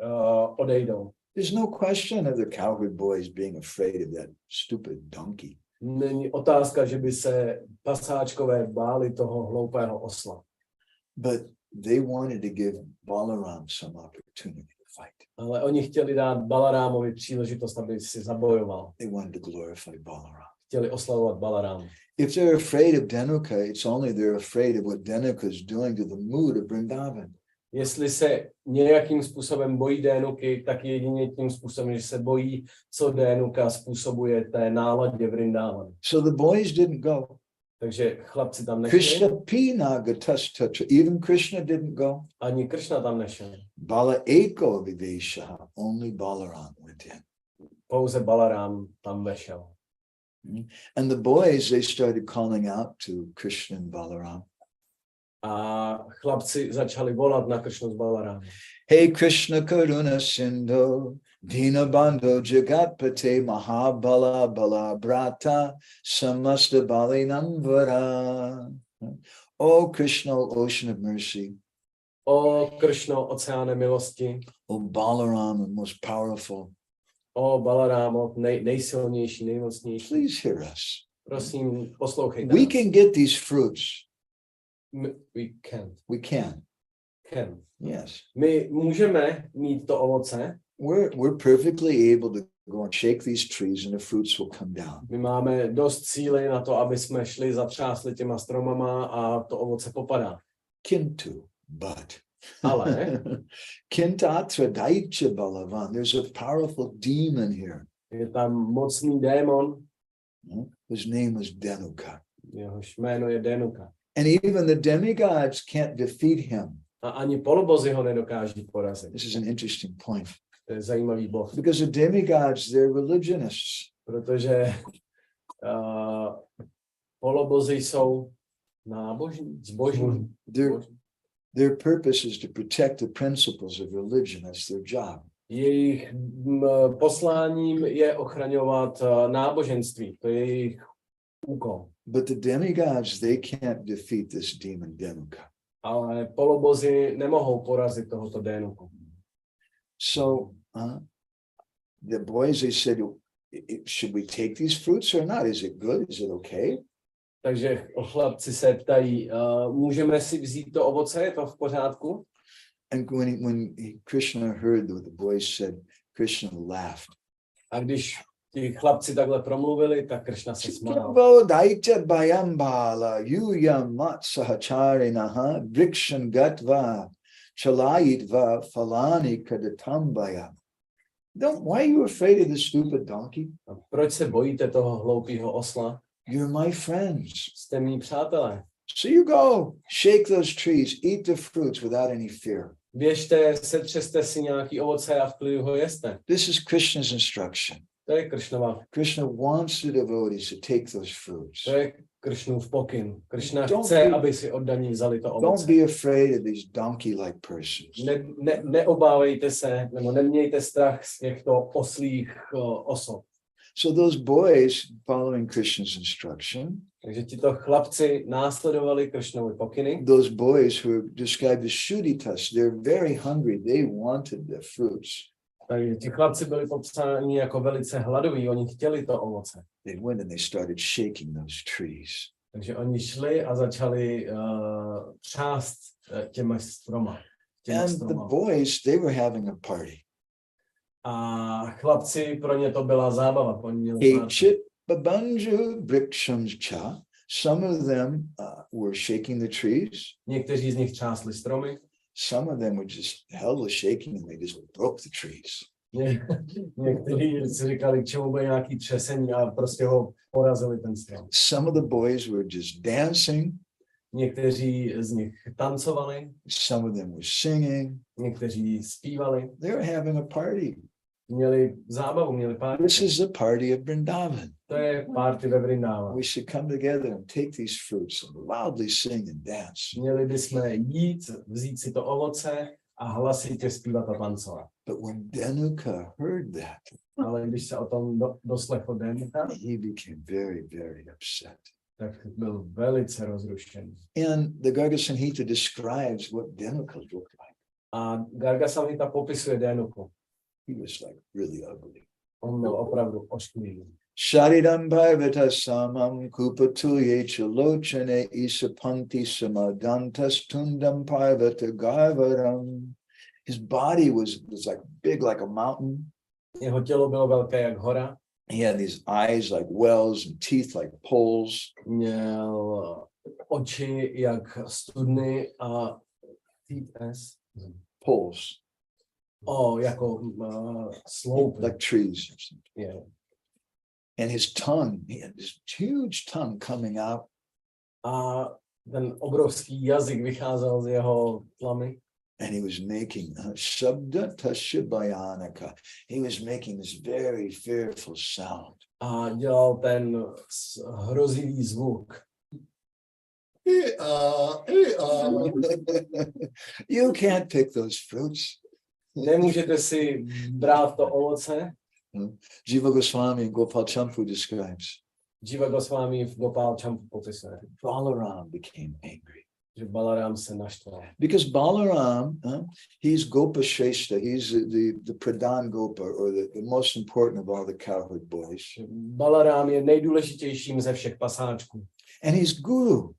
odejdou. There's no question of the cowherd boys being afraid of that stupid donkey. Není otázka, že by se pasáčkové báli toho hloupého osla. But they wanted to give Balaram some opportunity to fight. Ale oni chtěli dát Balarámovi příležitost, aby si zabojoval. They wanted to glorify Balaram. Chtěli oslavovat Balarámu. If they're afraid of Dhenuka, it's only they're afraid of what Dhenuka is doing to the mood of Vrindavan. Jestli se nějakým způsobem bojí Dhenuky, tak jedině tím způsobem, že se bojí, co Dhenuka způsobuje té náladě Vrindavanu. So the boys didn't go. Takže chlapci tam nešli. Krishna pina gatastatra. Even Krishna didn't go. Ani Krishna tam nešel. Bala eko vivesha. Only Balaram went in. Pouze Balarám tam vešel. And the boys, they started calling out to Krishna and Balaram. A chlapci začali volat na Krishnu s Balarámem. Hey Krishna Karuna Sindhu, Dinabandhu Jagatpate Mahabala Bala Brata Samasta Balinamvara. Oh Krishna, ocean of mercy. O Kršno, oceáne milosti. Oh Balaram, the most powerful. O Balarámo, nejsilnější, nejmocnější. Please hear us. Prosím, poslouchejte We nás. can get these fruits. We can. We can. Can. Yes. My můžeme mít to ovoce. We're perfectly able to go and shake these trees and the fruits will come down. My máme dost síly na to, aby jsme šli, zatřásli těma stromama a to ovoce popadá. Kintu, but. Ale Kintatra Daicha Balavan. There's a powerful demon here. je tam mocný démon, His name was Dhenuka. jehož jméno je Dhenuka. And even the demigods can't defeat him. A ani polobozy ho nedokáží porazit. This is an interesting point. To je zajímavý bod, Because the demigods, they're religionists. protože polobozy jsou zbožní. Their purpose is to protect the principles of religion. That's their job. Jejich posláním je ochraňovat náboženství. To je jejich úkol. But the demigods, they can't defeat this demon Dhenuka. Ale polobozy nemohou porazit tohoto Dhenuku. So the boys, they said, should we take these fruits or not? Is it good? Is it okay? Takže chlapci se ptají, můžeme si vzít to ovoce, je to v pořádku? And when Krishna heard what the boys said, Krishna laughed. A když ti chlapci takhle promluvili, tak Kršna se smál. Daitya Bayambala Yuyam Mat Sahacharinaha Vrikshan Gatva Chalayitva Falani Kadatambaya. Why are you afraid of this stupid donkey? A proč se bojíte toho hloupého osla? You're my friends. Jste mý přátelé. So you go, shake those trees, eat the fruits without any fear. Běžte, setřeste si nějaký ovoce a v klidu ho jeste. This is Krishna's instruction. To je Kršnova. Krishna wants the devotees to take those fruits. To je Kršnův pokyn. Kršna Don't chce, be- aby si oddaní vzali to Don't ovoce. be afraid of these donkey-like persons. Neobávejte se, nebo nemějte strach z těchto oslých osob. So those boys, following Krishna's instruction, Takže tito chlapci následovali Kršnovy pokyny. those boys who are described as shuditas, they're very hungry. They wanted the fruits. Takže ti chlapci byli popsáni jako velice hladoví, oni chtěli to ovoce. They went and they started shaking those trees. Takže oni šli a začali třást těma stroma. And the boys, they were having a party. A chlapci, pro ně to byla zábava. Oni měli párty. Kechit babanju brikshams cha. Some of them were shaking the trees. Někteří z nich třásli stromy. Some of them were just hell was shaking and they just broke the trees. Někteří si říkali, k čemu bude nějaký třesení a prostě ho porazili ten strom. Some of the boys were just dancing. Někteří z nich tancovali, Some of them were singing. někteří zpívali, They were having a party. měli zábavu, měli party. This is the party of Vrindavan. To je party ve Vrindávanu. We should come together and take these fruits and loudly sing and dance. Měli bychom jít, vzít si to ovoce a hlasitě zpívat a tancovat. But when Dhenuka heard that, Ale když se o tom doslechl Dhenuka, he became very, very upset. tak byl velice rozrušený. And the Garga Samhita describes what Dhenuka looked like. A Garga Samhita popisuje Dhenuku. He was like really ugly. On byl opravdu ošklivý. Sharidam bharvata samam kupatulye chalochane isapanti samadantas tundam parvata garvaram. His body was like big like a mountain. Jeho tělo bylo velké jak hora. He had these eyes like wells and teeth like poles. Měl oči jak studny a Poles. Jako sloupy. Like trees. Yeah. And his tongue, he had this huge tongue coming out. A ten obrovský jazyk vycházel z jeho tlamy. And he was making shabda tashibayanaka. He was making this very fearful sound. A dělal ten hrozivý zvuk. You can't pick those fruits. Nemůžete si brát to ovoce. Jiva Goswami and Gopal Champu describes. Jiva Goswami v Gopal Champu popisuje. Balaram became angry. že Balaram se naštval. Because Balaram, he's Gopa Shreshtha, he's the Pradhan Gopa, or the most important of all the cowherd boys. Balaram je nejdůležitějším ze všech pasáčků. And he's Guru.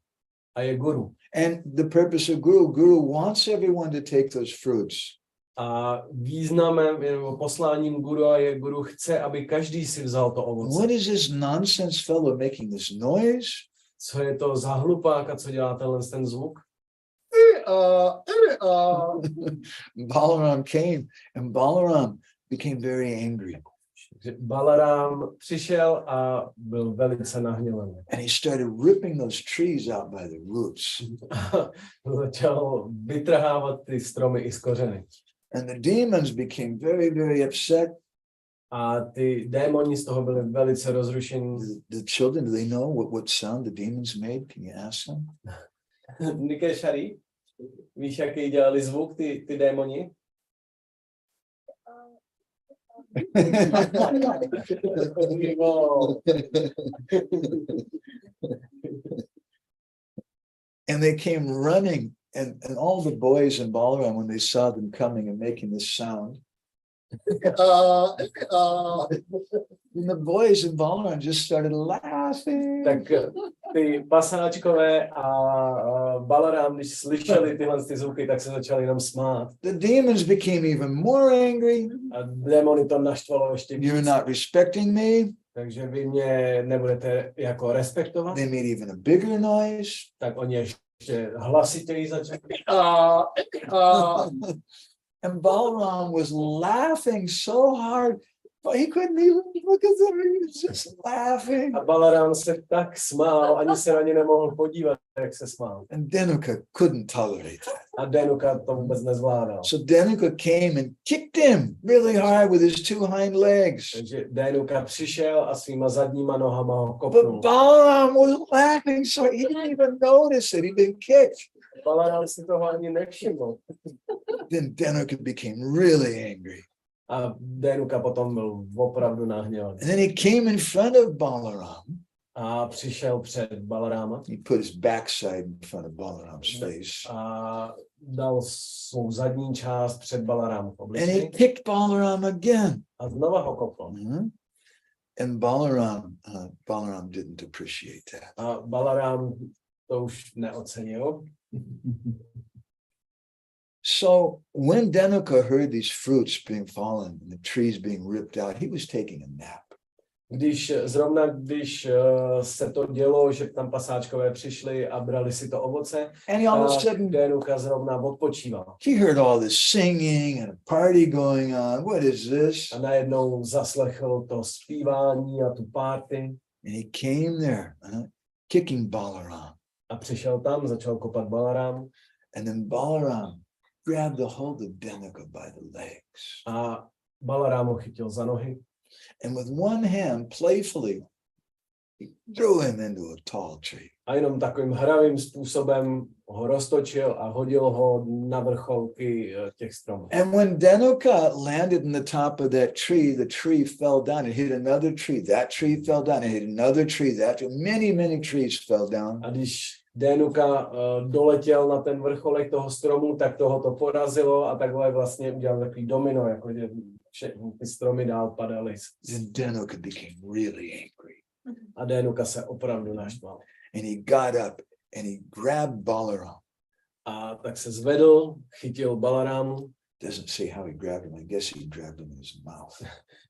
A je guru. And the purpose of Guru wants everyone to take those fruits. A významem, nebo posláním guru je guru chce, aby každý si vzal to ovoce. What is this nonsense fellow making this noise? Co je to za hlupáka, co dělá ten zvuk? Balaram came and Balaram became very angry. Balaram přišel a byl velice nahněvaný. And he started ripping those trees out by the roots. Začal vytrhávat ty stromy i z kořeny. And the demons became very, very upset. A ty démoni z toho byli velice rozrušení. The children, do they know what sound the demons made? Can you ask them? Nikešari, víš, jaký dělali zvuk ty démoni? And they came running, and all the boys in Balaram, when they saw them coming and making this sound, and the boys in Balaram just started laughing. Tak ty pasáčkové a Balaram, když slyšeli tyhle ty zvuky, tak se začali jenom smát. The demons became even more angry. A démony to naštvalo ještě víc. You're not respecting me. Takže vy mě nebudete jako respektovat. They made even a bigger noise. Tak oni ještě hlasitěji začali. And Balaram was laughing so hard, but he couldn't even look at them. He was just laughing. A Balaram se tak smál, ani se na ně nemohl podívat, jak se smál. And Dhenuka couldn't tolerate that. A Dhenuka to vůbec nezvládal. So Dhenuka came and kicked him really hard with his two hind legs. Takže Dhenuka přišel a svýma zadníma nohama ho kopnul. But Balaram was laughing, so he didn't even notice it. He'd been kicked. Balaram si toho ani nevšiml. Then Dhenuka became really angry. A Dhenuka potom byl opravdu nahněvaný. And then he came in front of Balaram. A přišel před Balarama. He put his backside in front of Balaram's face. A dal svou zadní část před Balaramův And he obličej. kicked Balaram again. A znova ho kopl. And Balaram didn't appreciate that. A Balaram to už neocenil. So when Dhenuka heard these fruits being fallen and the trees being ripped out, he was taking a nap. Když se to dělo, že tam pasáčkové přišli a brali si to ovoce, And he all of a sudden, Dhenuka zrovna odpočíval. he heard all this singing and a party going on. What is this? A najednou zaslechl to zpívání a tu party. And he came there, kicking Balaram. A přišel tam, začal kopat Balaram. And then Balaram grabbed the hold of Dhenuka by the legs. A Balaram ho chytil za nohy. And with one hand, playfully, he threw him into a tall tree. A jenom takovým hravým způsobem ho roztočil a hodil ho na vrcholky těch stromů. And when Dhenuka landed in the top of that tree, the tree fell down. It hit another tree. That tree fell down. It hit another tree. Many trees fell down. A když Dhenuka doletěl na ten vrcholek toho stromu, tak toho to porazilo a takhle vlastně udělal takový domino, jako že všechny ty stromy dál padaly. Then Dhenuka became really angry. A Dhenuka se opravdu naštval. And he got up and he grabbed Balaram. A tak se zvedl, chytil Balaramu. Doesn't say how he grabbed him. I guess he grabbed him in his mouth.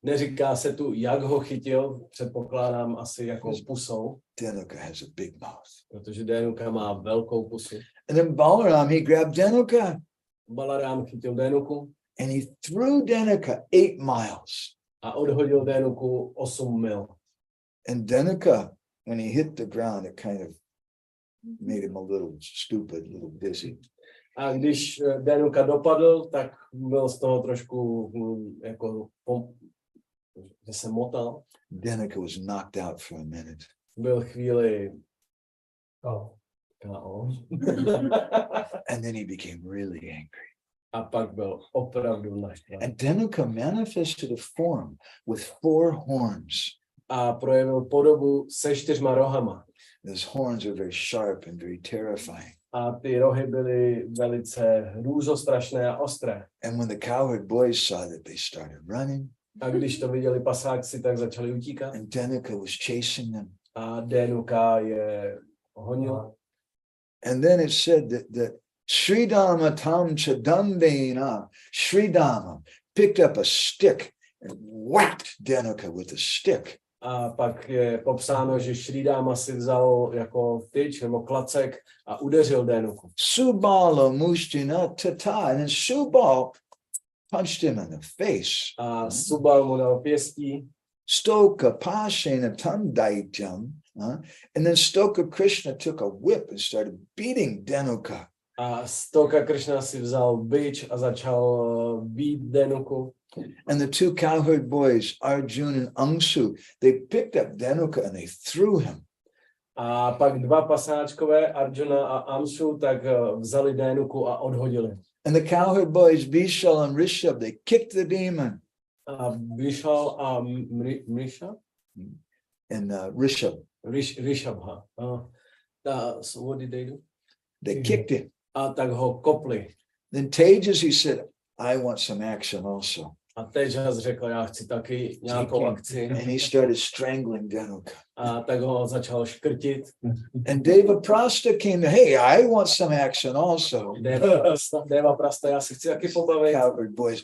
Neříká se tu, jak ho chytil, předpokládám asi jako pusou. Dhenuka has a big mouth. Protože Dhenuka má velkou pusu. And then Balaram, he grabbed Dhenuka. Balaram chytil Dhenuku. And he threw Dhenuka 8 miles. A odhodil Dhenuku 8 mil. And Dhenuka, when he hit the ground, it kind of made him a little stupid, a little dizzy. A když Dhenuka dopadl, tak byl z toho trošku jako, že se motal. Dhenuka was knocked out for a minute. Byl chvíli KO. And then he became really angry. A pak byl opravdu naštvaný. And Dhenuka manifested a form with 4 horns. A projevil podobu se 4 rohama. Those horns are very sharp and very terrifying. A ty rohy byly velice hrůzostrašné a ostré. And when the cowherd boys saw that, they started running. A když to viděli pasáci, tak začali utíkat. And Dhenuka was chasing them. A Dhenuka je honil. And then it said that Sridama tam chadandena, Sridama picked up a stick and whacked Dhenuka with a stick. A pak je popsáno, že Šrýdáma si vzal jako tyč nebo klacek a udeřil Dhenuku. Subala mushtina tata, and then Subal punched him in the face. A Subal mu dal pěstí. Stoka pashena tandaityam. And then Stoka Krishna took a whip and started beating Dhenuka. A Stoka Krishna si vzal bič a začal bít Dhenuku. And the two cowherd boys, Arjun and Angsu, they picked up Dhenuka and they threw him. A pak dva pasáčkové, Arjuna a Amsu, tak vzali Dhenuku a odhodili. And the cowherd boys, Vishal and Rishabh, they kicked the demon. A Vishal a Mrisha? And Rishabh, Rishabha. So what did they do? they kicked him. A tak ho kopli. Then Tejas, he said, I want some action also. A Tejas řekl, já chci taky nějakou akci. And he started strangling Dhenuka. A tak ho začal škrtit. And Deva Prasta came, hey, I want some action also. Deva Prasta, já si chci taky pobavit. Cowherd boys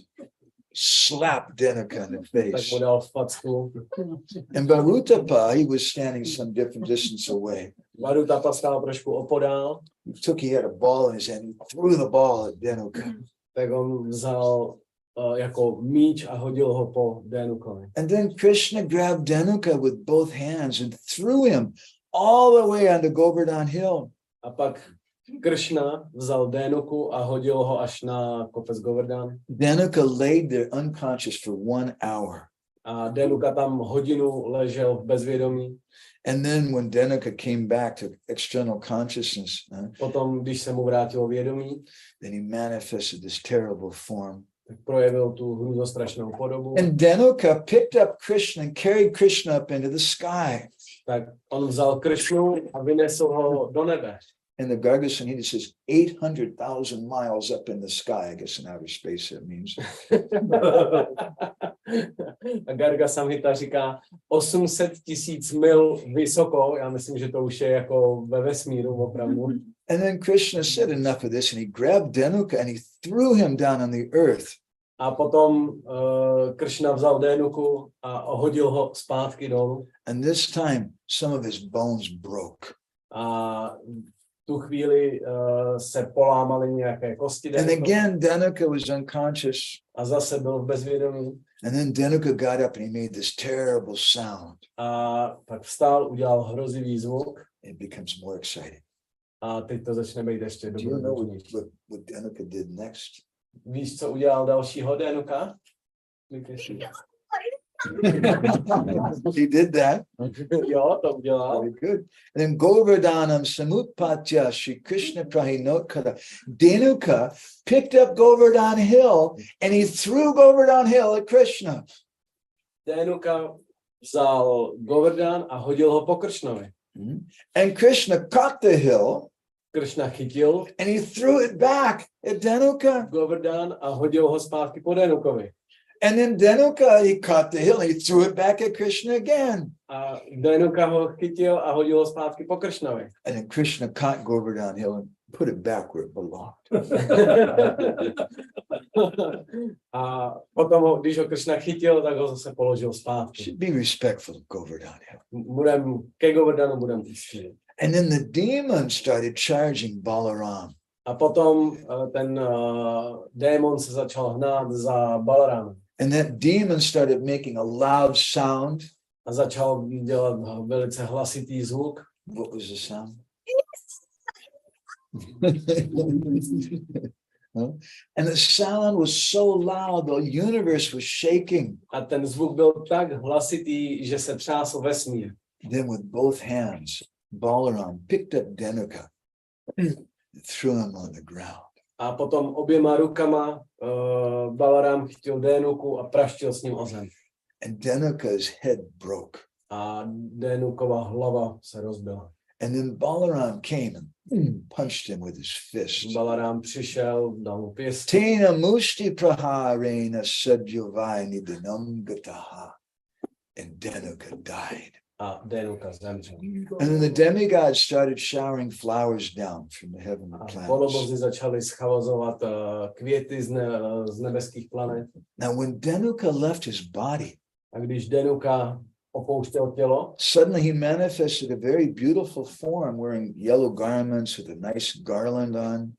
slapped Dhenuka in the Tak face. mu dal facku. And Barutapa, he was standing some different distance away. Varutapa stál trošku opodál. He had a ball in his hand, he threw the ball at Dhenuka. Tak on vzal jako míč a hodil ho po Dhenukovi. And then Krishna grabbed Dhenuka with both hands and threw him all the way onto Govardhan Hill. A pak Krishna vzal Dhenuku a hodil ho až na kopec Govardhan. Dhenuka laid there unconscious for 1 hour. A Dhenuka tam hodinu ležel v bezvědomí. And then when Dhenuka came back to external consciousness, Potom, když se mu vrátilo vědomí, then he manifested this terrible form. tak projevil tu hrůzostrašnou podobu. And Dhenuka picked up Krishna and carried Krishna up into the sky. Tak on vzal Krishnu a vynesl ho do nebe. And the Garga Samhita says 800,000 miles up in the sky. I guess in outer space that means. A Garga Samhita říká 800 000 mil vysoko. Já myslím, že to už je jako ve vesmíru opravdu. And then Krishna said enough of this and he grabbed Dhenuka and he threw him down on the earth. A potom Krishna vzal Dhenuku a hodil ho zpátky dolů. And this time some of his bones broke. A tu chvíli se polámaly nějaké kosti. And Dhenuka. again Dhenuka was unconscious. A zase byl v bezvědomí. And then Dhenuka got up and he made this terrible sound. A pak vstál, udělal hrozivý zvuk. It becomes more exciting. A teď to začne být ještě Do you know dobrodružnější. what Dhenuka did next? Víš, co udělal dalšího Dhenuka? He did that. Jo, to udělal. Very good. And then Govardhanam Samutpatya Shri Krishna Prahinokara. Dhenuka picked up Govardhan Hill and he threw Govardhan Hill at Krishna. Dhenuka vzal Govardhan a hodil ho po Kršnovi. And Krishna caught the hill Kršna chytil and he threw it back at Dhenuka. Govardhan a hodil ho zpátky po Dhenukovi. And then Dhenuka, he caught the hill and he threw it back at Krishna again. A Dhenuka ho chytil a hodil ho zpátky po Kršnovi. And then Krishna caught Govardhan Hill and put it back where it belonged. A potom, když ho Kršna chytil, tak ho zase položil zpátky. Should be respectful of Govardhan Hill. Ke Govardhanu budem píštět. And then the demon started charging Balaram. A potom ten démon se začal hnát za Balaramem. And that demon started making a loud sound. A začal dělat velice hlasitý zvuk. What was the sound? And the sound was so loud, the universe was shaking. A ten zvuk byl tak hlasitý, že se třásl vesmír. Then with both hands, Balaram picked up Dhenuka and threw him on the ground. A potom oběma rukama Balaram chytil Dhenuku a praštil s ním o zem. And Dhenuka's head broke. A Dhenukova hlava se rozbila. And then Balaram came and punched him with his fist. Balarám přišel, dal mu pěstí. Tena musti praharena sadyavai nidanam gataha. And Dhenuka died. A Dhenuka zemřel. And then the demigods started showering flowers down from the heavenly A planets. polobozy začaly schavazovat květy z nebeských planet. Now, when Dhenuka left his body, A když Dhenuka opouštěl tělo, suddenly he manifested a very beautiful form wearing yellow garments with a nice garland on.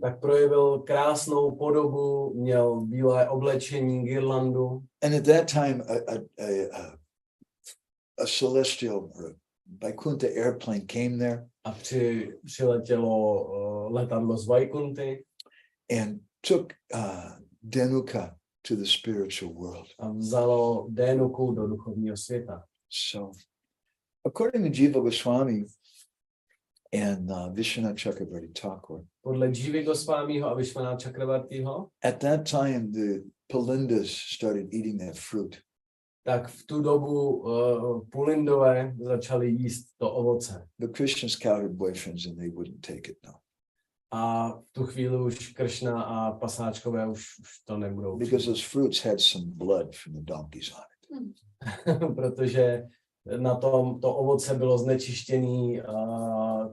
Tak projevil krásnou podobu, měl bílé oblečení, girlandu. And at that time, a celestial Vaikuntha airplane came there A přiletělo letadlo z Vaikunty and took Dhenuka to the spiritual world. a vzalo Dhenuku do duchovního světa. So, according to Jiva Goswami and Vishwanath Chakravarti Thakur, Podle Jivy Gosvámího a Vishwanath Chakravartiho, at that time the Palindas started eating that fruit. tak v tu dobu Pulindové začali jíst to ovoce. The Krishnas counted boyfriends and they wouldn't take it, no. A v tu chvíli už Kršna a pasáčkové už to nebudou. Because those fruits had some blood from the donkeys on it. Protože na tom to ovoce bylo znečištěný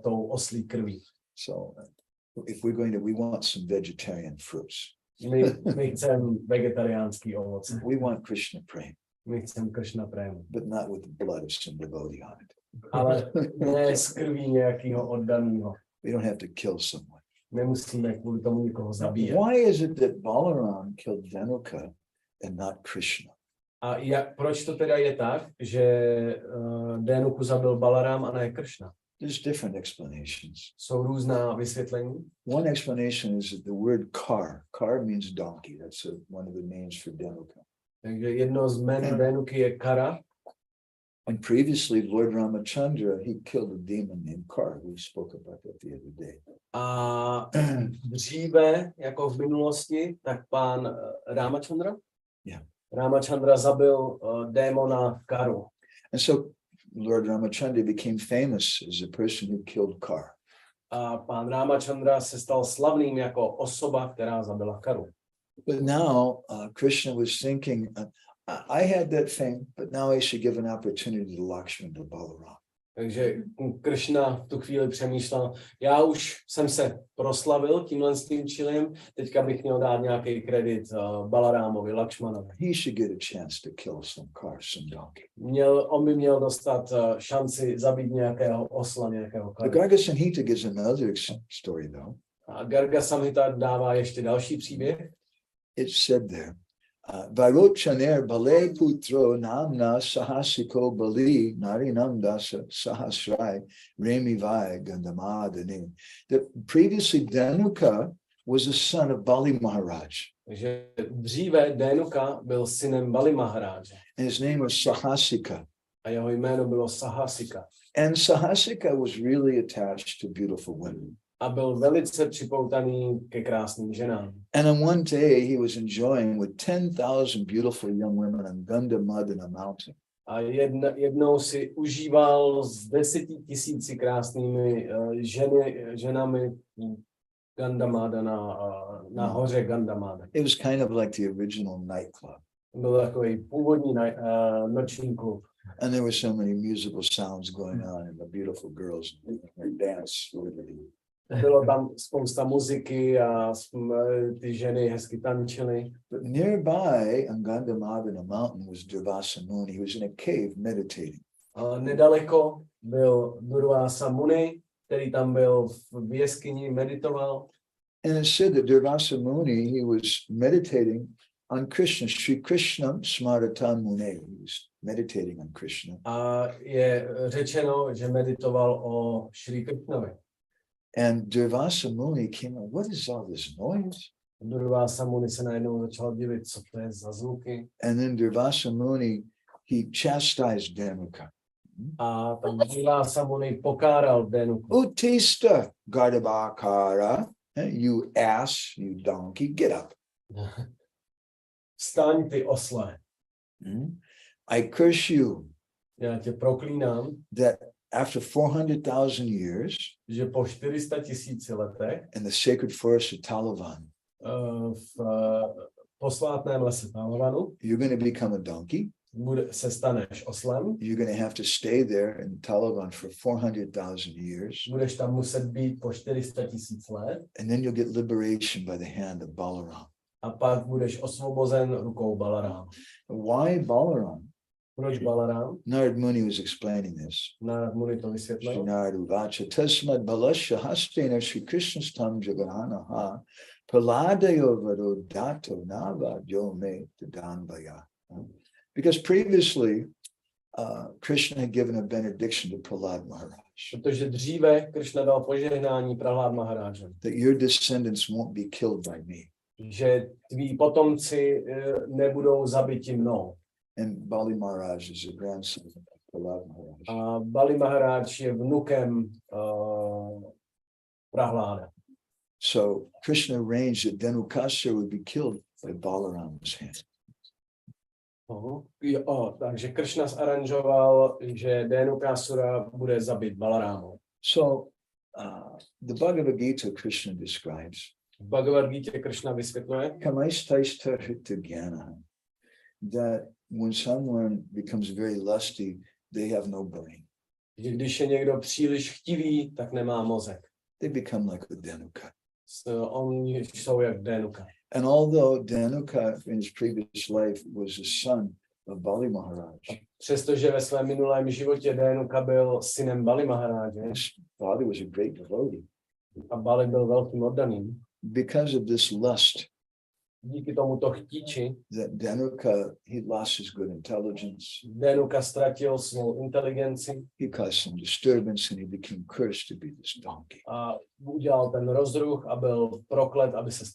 tou oslí krví. So if we're going to, we want some vegetarian fruits. My chceme vegetariánský ovoce. We want Krishna prema, My chceme Kršna prému. but not with the blood of some devotee on it. Ale ne z krví nějakého oddaného. We don't have to kill someone. Nemusíme kvůli tomu nikoho zabíjet. Why is it that Balaram killed Dhenuka and not Krishna? A proč to teda je tak, že Dhenuku zabil Balaram a ne Kršna? There's different explanations. Jsou různá vysvětlení. One explanation is that the word car means donkey. That's one of the names for Dhenuka. Takže jedno z jmen Dhenuky je Kara. And previously, Lord Ramachandra, he killed a demon named Kar. We spoke about that the other day. A dříve, jako v minulosti, tak pán Ramachandra? Yeah. Ramachandra zabil démona Karu. And so Lord Ramachandra became famous as a person who killed Kar. A pán Ramachandra se stal slavným jako osoba, která zabila Karu. But now Krishna was thinking, I had that fame, but now I should give an opportunity to Lakshmana to Balaram. Takže Kršna v tu chvíli přemýšlel, já už jsem se proslavil tímhle s tím čilem, teďka bych měl dát nějaký kredit Balarámovi, Lakšmanovi. He should get a chance to kill some car, some donkey. On by měl dostat šanci zabít nějakého osla, nějakého The karu. Garga Samhita gives another story though. A Garga Samhita dává ještě další příběh. It's said there, Vairochaner Bale Putro Namna Sahasiko Bali Narinam Dasa Sahasrai Remi Vai Gandamadani. That previously Dhenuka was the son of Bali Maharaj. Takže dříve Dhenuka byl synem Bali Maharáže. And his name was Sahasika. A jeho jméno bylo Sahasika. And Sahasika was really attached to beautiful women. A byl velice připoutaný ke krásným ženám. And on one day he was enjoying with 10,000 beautiful young women on Gandamadana mountain. A jednou si užíval s 10 000 krásnými ženami Gandamadana na hoře Gandamadana. It was kind of like the original nightclub. Byl takový původní noční klub. And there were so many musical sounds going on and the beautiful girls dance. Bylo tam spousta muziky a ty ženy hezky tančily. But nearby on Gandamadana mountain was Durvasa Muni. He was in a cave meditating. A nedaleko byl Durvasa Muni, který tam byl v jeskyni, meditoval. And it said that Durvasa Muni, he was meditating on Krishna, Sri Krishna Smarata Muni. He was meditating on Krishna. A je řečeno, že meditoval o Šri Kršnovi. And Durvasa Muni came up, what is all this noise? Durvasa Muni se najednou začal divit, co to je za zvuky. And then Durvasa Muni, he chastised Dhenuka. A tam Durvasa Muni pokáral Dhenuku. Utista Gardabakara, you ass, you donkey, get up. Vstaň, ty osle. I curse you Já tě proklínám, that after 400,000 years že po 400 000 letech in the sacred forest of Talavan, v posvátném lese Talavanu you're going to become a donkey. se staneš oslem, You're going to have to stay there in Talavan for 400,000 years. budeš tam muset být po 400 000 let And then you'll get liberation by the hand of Balaram. a pak budeš osvobozen rukou Balaráma. Why Balaram? Proč Balarám? Narad Muni was explaining this. Narad Muni to vysvětlil. Narad Uvacha Tasmad Balasya Hastena Sri Krishna Jagahanaha Paladayo Vado Dato Nava Jome Danvaya. Because previously Krishna had given a benediction to Prahlad Maharaj. Protože dříve Krishna dal požehnání Prahlad Maharážem. That your descendants won't be killed by me. Že tví potomci nebudou zabiti mnou. And Bali Maharaj is a grandson of Prahlad Maharaj. A Bali Maharaj je vnukem Prahláda. So Krishna arranged that Dhenukasura would be killed by Balaram's hand. Takže Krishna zaranžoval, že Dhenukasura bude zabit Balarámou. So the Bhagavad Gita Krishna describes V Bhagavad Gita Krishna vysvětluje, that when someone becomes very lusty, they have no brain. že když je někdo příliš chtivý, tak nemá mozek. They become like a Dhenuka. Oni jsou jak Dhenuka. And although Dhenuka in his previous life was a son of Bali Maharaj, Přestože ve svém minulém životě Dhenuka byl synem Bali Maharáže his father was a great devotee. a Bali byl velkým oddaným, Because of this lust, díky tomuto chtíči that Dhenuka, he lost his good intelligence. Dhenuka ztratil svou inteligenci He caused some disturbance and he became cursed to be this donkey. a udělal ten rozruch a byl proklet, aby se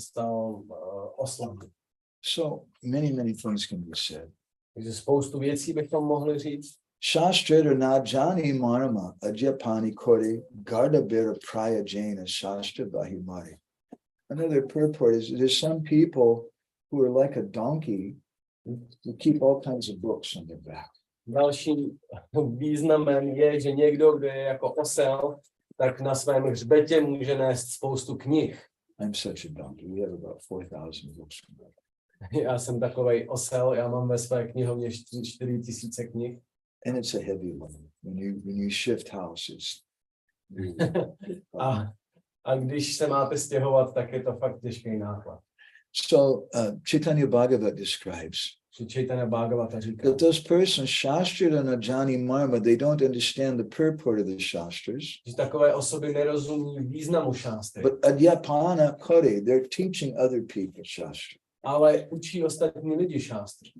stal oslem. So many things can be said. Takže spoustu věcí bychom mohli říct. Shastrata Najani Marama Ajapani Kori Gardabira Praya Jaina Shastra Bahimari. Another purport is there's some people who are like a donkey who keep all kinds of books on their back. Dalším významem je, že někdo, kdo je jako osel, tak na svém hřbetě může nést spoustu knih. I'm such a donkey. We have about 4,000 books. Já jsem takovej osel, já mám ve své knihovně 4,000 knih. And it's a heavy load. When you shift houses. A když se máte stěhovat, tak je to fakt těžký náklad. So Chaitanya Bhagavat describes Chaitanya Bhagavata říká, that those persons, Shastrata Najani Marma, they don't understand the purport of the Shastras. že takové osoby nerozumí významu šástry, But Adyapana Kare, they're teaching other people Shastra. ale učí ostatní lidi šástry.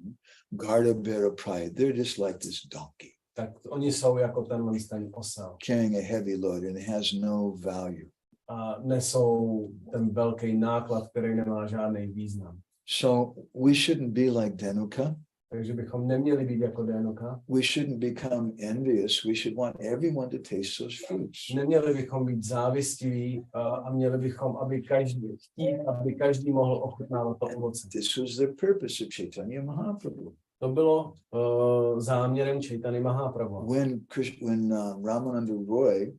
Gardabira Pride, they're just like this donkey, Tak oni jsou jako ten osel carrying a heavy load and it has no value. a nesou ten velký náklad, který nemá žádný význam. So we shouldn't be like Dhenuka. Takže bychom neměli být jako Dhenuka. We shouldn't become envious. We should want everyone to taste those fruits. Neměli bychom být závistiví a měli bychom, aby každý mohl ochutnávat to ovoce. This was the purpose of Chaitanya Mahaprabhu. To bylo záměrem Chaitanya Mahaprabhu. When Ramananda Roy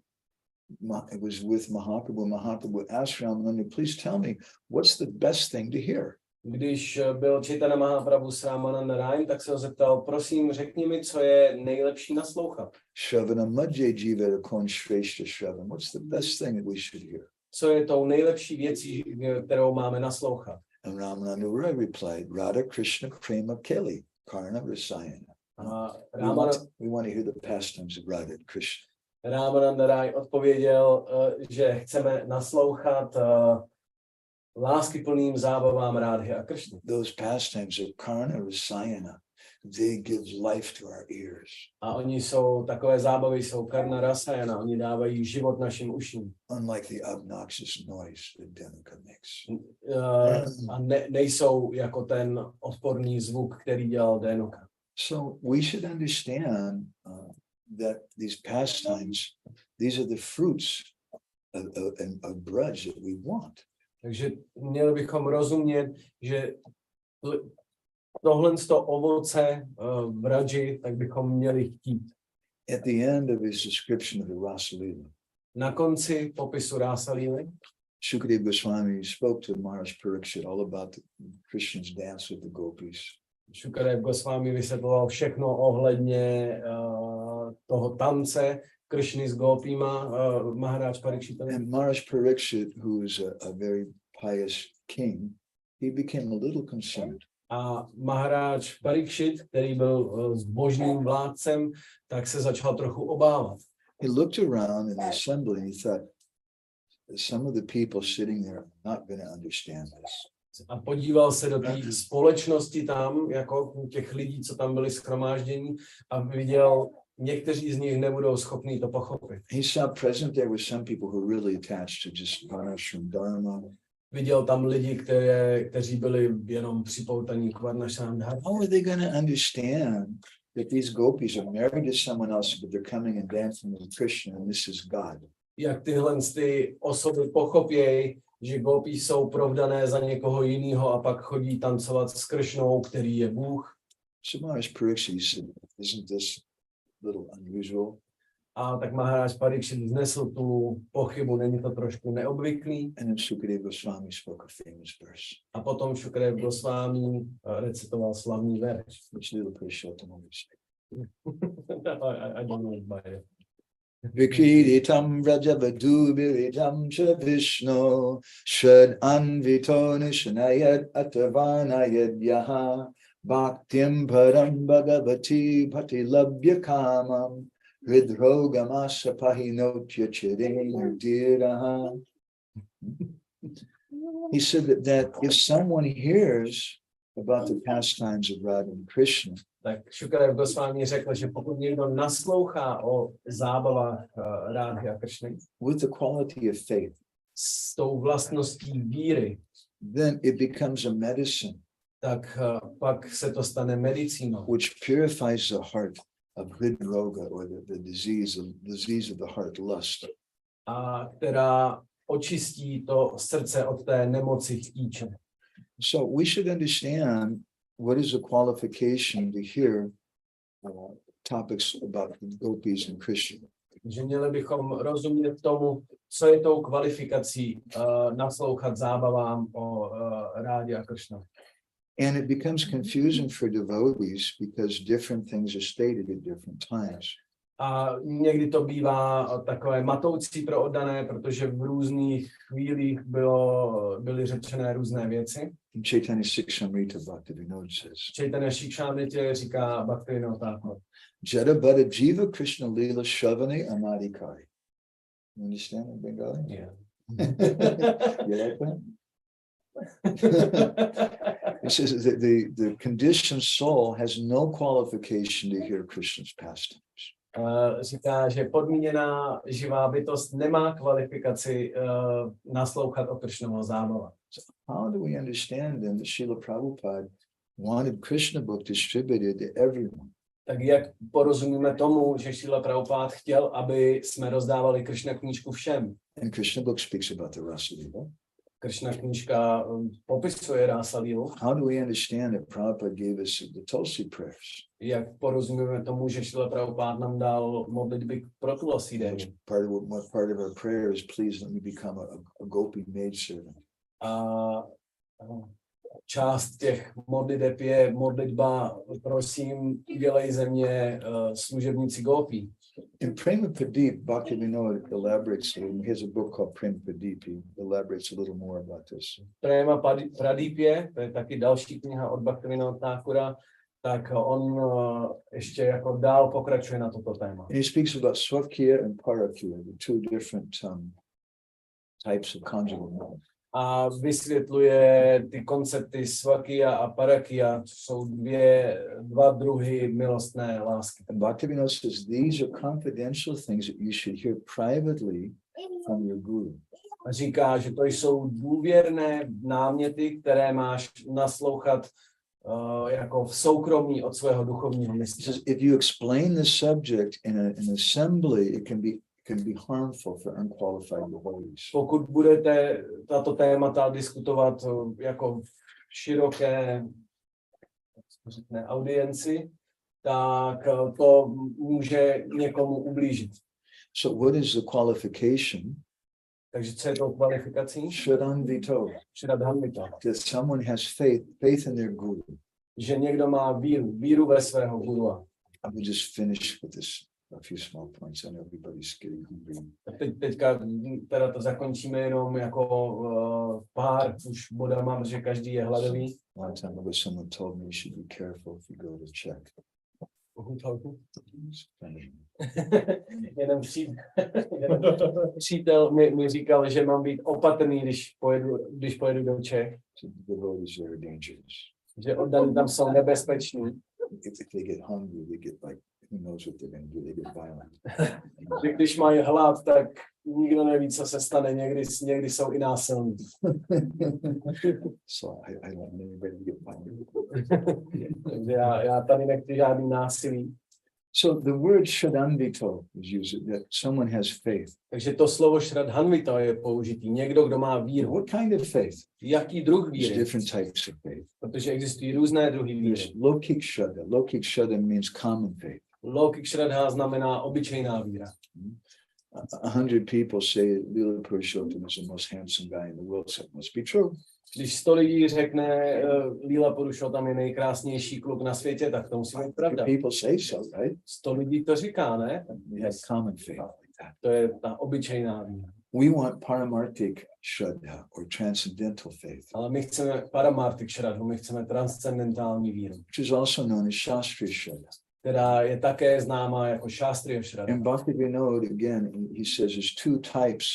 was with Mahaprabhu, Mahaprabhu asked Ramananda, please tell me, what's the best thing to hear? Když byl Chaitanya Mahaprabhu s Ramananda Rajem, tak se ho zeptal, prosím, řekni mi, co je nejlepší naslouchat. Shravana Madhya Jivara Kon Shrestha Shravan. What's the best thing that we should hear? Co je tou nejlepší věcí, kterou máme naslouchat? And Ramananda Roy replied, Radha Krishna Prema Keli, Karna Rasayana. We want to hear the pastimes of Radha Krishna. Ramananda Raj odpověděl, že chceme naslouchat láskyplným zábavám Rádhy a Kršny. Those pastimes are Karna Rasayana. They give life to our ears. A oni jsou, takové zábavy jsou Karna Rasayana, oni dávají život našim uším. Unlike the obnoxious noise that Dhenuka makes. A nejsou jako ten odporný zvuk, který dělal Dhenuka. So we should understand that these pastimes, these are the fruits of braj that we want. Takže měli bychom rozumět, že tohle ovoce v Raji, tak bychom měli chtít. At the end of his description of the Rasa Leela, Na konci popisu Rása Líly Shukadeva Goswami spoke to Maharaj Pariksit all about Krishna's dance with the gopis. Šukadev Goswami vysvětloval všechno ohledně toho tance Krishny s gopíma, Maharaj Pariksit. And Maharaj Pariksit, who is a very pious king, he became a little concerned. A Maharaj Pariksit, který byl zbožným vládcem, tak se začal trochu obávat. He looked around in the assembly and he thought, some of the people sitting there are not going to understand this. A podíval se do té společnosti tam, jako těch lidí, co tam byli shromáždění, a viděl, někteří z nich nebudou schopní to pochopit. He saw present there were some people who were really attached to just Varnashram Dharma. Viděl tam lidi, kteří byli jenom připoutaní k Varnashram Dharma. How are they going to understand that these gopis are married to someone else, but they're coming and dancing with Krishna, and this is God? Jak tyhle ty osoby pochopějí, že gopí jsou provdané za někoho jiného a pak chodí tancovat s Kršnou, který je Bůh. So Maharaj Pariksit said, isn't this a little unusual? A tak Maharaj Pariksit vznesl tu pochybu, není to trošku neobvyklý. And then Shukadeva Goswami spoke a famous verse, A potom Šukadev Goswami recitoval slavný verš. which Lila Purushottam always said. I don't know by it. Vikriditam Rajavadu Viridam Cha Vishnu Shad Anvito Nishanayad Atavanayad Yaha Bhaktim Param Bhagavati Bhati Labhya Kamam Hridrogamasa Pahinotya Chidin. He said that if someone hears about the pastimes of Radha and Krishna, Tak Šukadev Goswami řekl, že pokud někdo naslouchá o zábavách Rádhy a Kršny with the quality of faith, s tou vlastností víry, then it becomes a medicine tak pak se to stane medicínou, which purifies the heart of hridroga, or the disease of the heart, lust. a která očistí to srdce od té nemoci chtíče. So we should understand what is a qualification to hear topics about the gopis and Krishna. Že měli bychom rozumět tomu, co je tou kvalifikací naslouchat zábavám o Rádě a Kršna. And it becomes confusing for devotees because different things are stated at different times. A někdy to bývá takové matoucí pro oddané, protože v různých chvílích byly řečené různé věci. Chaitanya Siksamrita Bhaktivinoda says, Chaitanya Shikshamrita říká Bhaktivinoda Thakur. Jada Bada Jiva Krishna Leela Shavani Anadikari. You understand in Bengali? Yeah. You like that? It says that the conditioned soul has no qualification to hear Krishna's pastimes. Říká, že podmíněná živá bytost nemá kvalifikaci naslouchat o Kršnovo zábava. So how do we understand then that Srila Prabhupada wanted Krishna book distributed to everyone? Tak jak porozumíme tomu, že Srila Prabhupada chtěl, aby jsme rozdávali Kršna knížku všem? And Krishna book speaks about the Rasa Leela. Kršna knížka popisuje Rasa Lílu. How do we understand that Prabhupada gave us the Tulsi prayers? Jak porozumíme tomu, že Srila Prabhupada nám dal modlitby pro Tulasi Devi? Part of our prayer is, please let me become a gopi maidservant. A část těch modliteb je modlitba, prosím, udělej ze mě služebníci gopí. In Prema Pradeep, Bhaktivinoda elaborates, he has a book called Prema Pradeep, he elaborates a little more about this. Prema Pradipě, to je taky další kniha od Bhaktivinoda Thakura, tak on ještě jako dál pokračuje na toto téma. And he speaks about Swakya and Parakya, the two different types of conjugal love. A vysvětluje ty koncepty Svakia a Parakia, co jsou dva druhy milostné lásky. And Bhaktivinoda says these are confidential things that you should hear privately from your guru. A říká, že to jsou důvěrné náměty, které máš naslouchat jako v soukromí od svého duchovního mistra. If you explain the subject in an assembly, it can be harmful for unqualified devotees. Pokud budete tato témata diskutovat jako v široké audienci, tak to může někomu ublížit. So what is the qualification? Takže co je to kvalifikací? Shraddhanvito. Shraddhanvita. That someone has faith in their guru. Že někdo má víru ve svého gurua. I will just finish with this a few small points. I know everybody's getting hungry. Teďka teda to zakončíme jenom jako pár už bodama, protože každý je hladový. One time ago, someone told me you should be careful if you go to Czech. Jeden přítel mi říkal, že mám být opatrný, když pojedu do Čech. The road is very dangerous. Že oddali tam jsou nebezpeční. If they get hungry, they get like, who knows what they're going to do, they get violent. Že když mají hlad, tak nikdo neví, co se stane, někdy jsou i násilní. So I don't want anybody to get violent. Takže já tady nechci žádný násilí. So the word Shraddhanvito is used, that someone has faith. Takže to slovo Shraddhanvita je použitý. Někdo, kdo má víru. What kind of faith? Jaký druh There's víry? different types of faith. Protože existují různé druhy There's víry. Lokik Shraddha. Lokik Shraddha means common faith. Lokik Shraddha znamená obyčejná víra. 100 people say Lila Purushottam is the most handsome guy in the world, so it must be true. Když 100 lidí řekne Lila Purushottam je nejkrásnější kluk na světě, tak to musí být pravda. People say so, right? 100 lidí to říká, ne? We have common faith like that. To je ta obyčejná víra. We want paramartik Shraddha or transcendental faith, Ale my chceme paramartik Shraddhu, my chceme transcendentální víru, which is also known as Shastriya Shraddha. která je také známá jako Shastriya Shraddha. And Bhaktivinoda, again, he says there's two types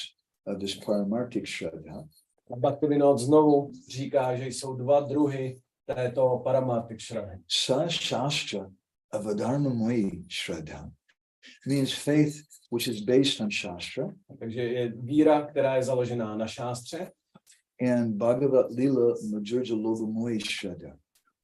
of this paramartik Shraddha. A Bhaktivinoda znovu říká, že jsou dva druhy této paramartik Shraddhy. Sa Shastra Avadharmamoyi Shraddha means faith which is based on Shastra. Takže je víra, která je založená na šástře, And Bhagavat Lila Madhurya Lobamoyi Shraddha,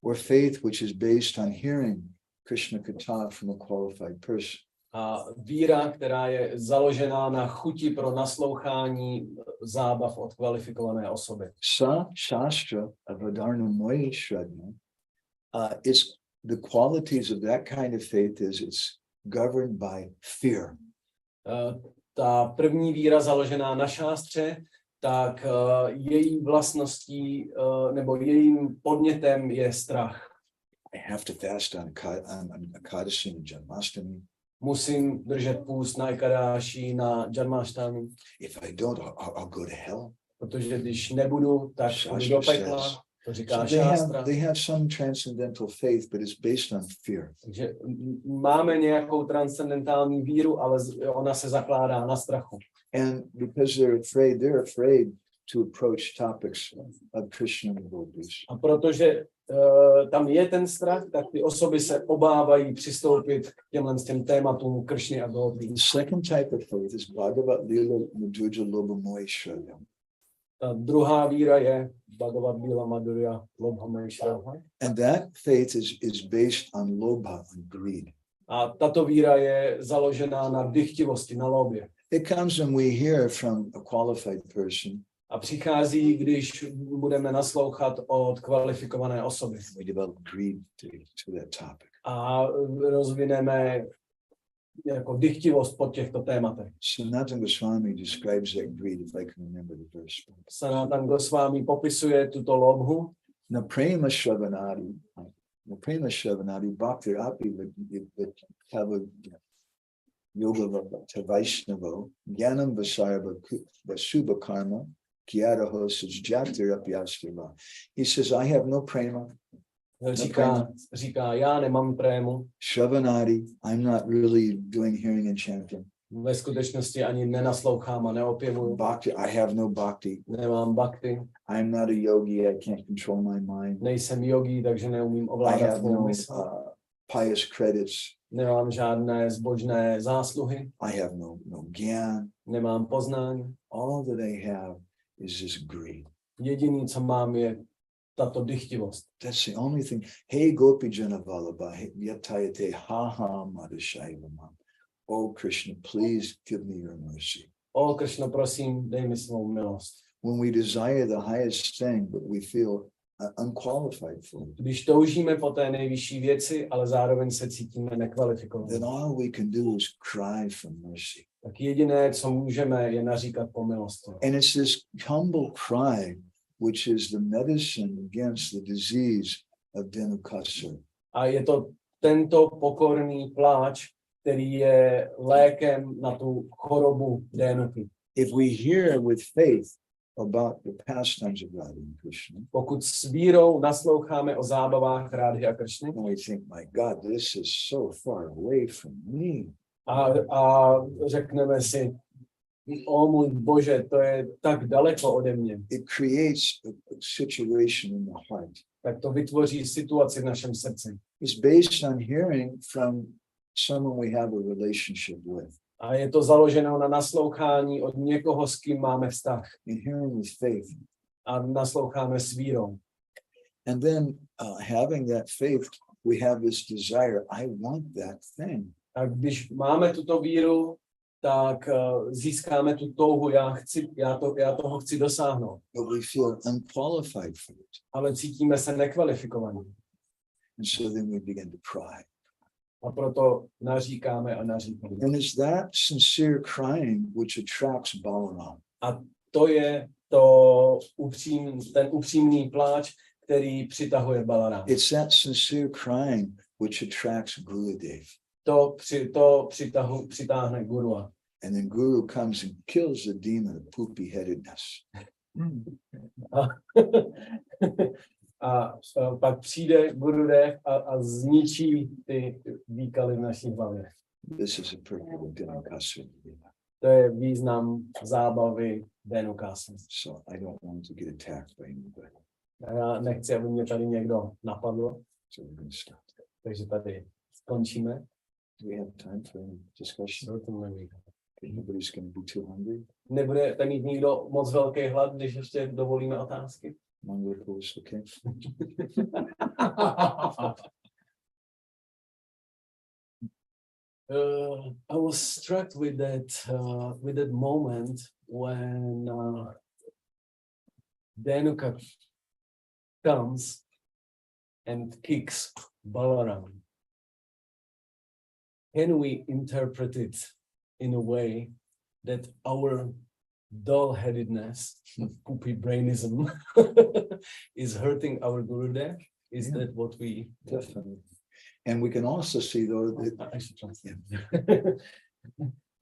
or faith which is based on hearing Krishna Katha from a qualified person. a víra, která je založená na chuti pro naslouchání zábav od kvalifikované osoby. Sa Shastra Avadharmamoyi Shraddha, it's the qualities of that kind of faith is it's governed by fear. Ta první víra založená na šástře, tak její vlastností nebo jejím podnětem je strach. I have to fast on Ekadasi and Janmashtami. Musím držet půst na Ekadáši, na Janmashtami, If I don't, I'll go to hell. protože když nebudu, tak půjdu do pekla. To říká So šástra. they have some transcendental faith, but it's based on fear. Takže máme nějakou transcendentální víru, ale ona se zakládá na strachu. And because they're afraid to approach topics of Krishna and devotees. A protože tam je ten strach, tak ty osoby se obávají přistoupit k těm tématům Kršny a Gaudy. The second type of faith is Bhagavat Lila Madhurya Lobamoyi Shraddha. Ta druhá víra je Bhagavat Lila Madhurya Lobamoyi Shraddha. And that faith is based on lobha, on greed. A tato víra je založená na dychtivosti, na lobě. It comes when we hear from a qualified person. A přichází, když budeme naslouchat od kvalifikované osoby. We develop greed to that topic. A rozvineme jako dychtivost pod těchto tématech. Sanatana Goswami describes that greed, if I can remember the verse. Sanatana Goswami popisuje tuto lobhu. Na prema shravanadi bhakti api tava yoga vaishnavo jnanam vasarva vasubha karma kyaraho sajjatir apyastiva. He says, I have no prema. Říká, já nemám prému. Shravanadi, I'm not really doing hearing and chanting. Ve skutečnosti ani nenaslouchám a neopěvuju. Bhakti, I have no bhakti. Nemám bhakti. I'm not a yogi, I can't control my mind. Nejsem yogi, takže neumím I ovládat have svou no mysl. pious credits. Nemám žádné zbožné zásluhy. I have no gyan. Nemám poznání. All that I have is this greed. Jediný, co mám, je tato dychtivost. That's the only thing. Hey Gopi Jana Vallabha, yatayate ha madhushaivamam. Oh Krishna, please give me your mercy. O Krishno, prosím, dej mi svou milost. When we desire the highest thing, but we feel unqualified for it, Když toužíme po té nejvyšší věci, ale zároveň se cítíme nekvalifikovaní, then all we can do is cry for mercy. tak jediné, co můžeme, je naříkat po milosti. And it's this humble cry which is the medicine against the disease of Dhenukasura. A je to tento pokorný pláč, který je lékem na tu chorobu Dhenuky. If we hear with faith about the pastimes of Radha and Krishna, Pokud s vírou nasloucháme o zábavách Rádhy a Kršny and we think, my God, this is so far away from me. a řekneme si, o můj Bože, to je tak daleko ode mě, It creates a situation in the heart. tak to vytvoří situaci v našem srdci. It's based on hearing from someone we have a relationship with, A je to založeno na naslouchání od někoho, s kým máme vztah. and hearing with faith. A nasloucháme s vírou. And then having that faith, we have this desire, I want that thing. A když máme tuto víru, tak získáme tu touhu, já toho chci dosáhnout. But we feel unqualified for it. Ale cítíme se nekvalifikovaní. And so then we begin to cry. A proto naříkáme a naříkáme. And it's that sincere crying which attracts Balaram. A to je ten upřímný pláč, který přitahuje Balaram. It's that sincere crying which attracts Gurudev. To přitáhne Gurua. And then Guru comes and kills the demon of poopy-headedness. A pak přijde Gurudev a zničí ty výkaly v naší hlavě. This is a purpose of Dhenukasura. To je význam zábavy Dhenukasura. So I don't want to get attacked by anybody. A já nechci, aby mě tady někdo napadl, So we're going to stop there. takže tady skončíme. Do we have time for any discussion? Nobody's going to be too hungry. Nebudete mít nikdo moc velký hlad, když ještě dovolíme otázky? Mongol is okay. I was struck with that moment when Dhenuka comes and kicks Balaram. Can we interpret it in a way that our dull-headedness, poopy brainism, is hurting our Gurudev? Is that what we... Definitely. And we can also see, though, that I should translate.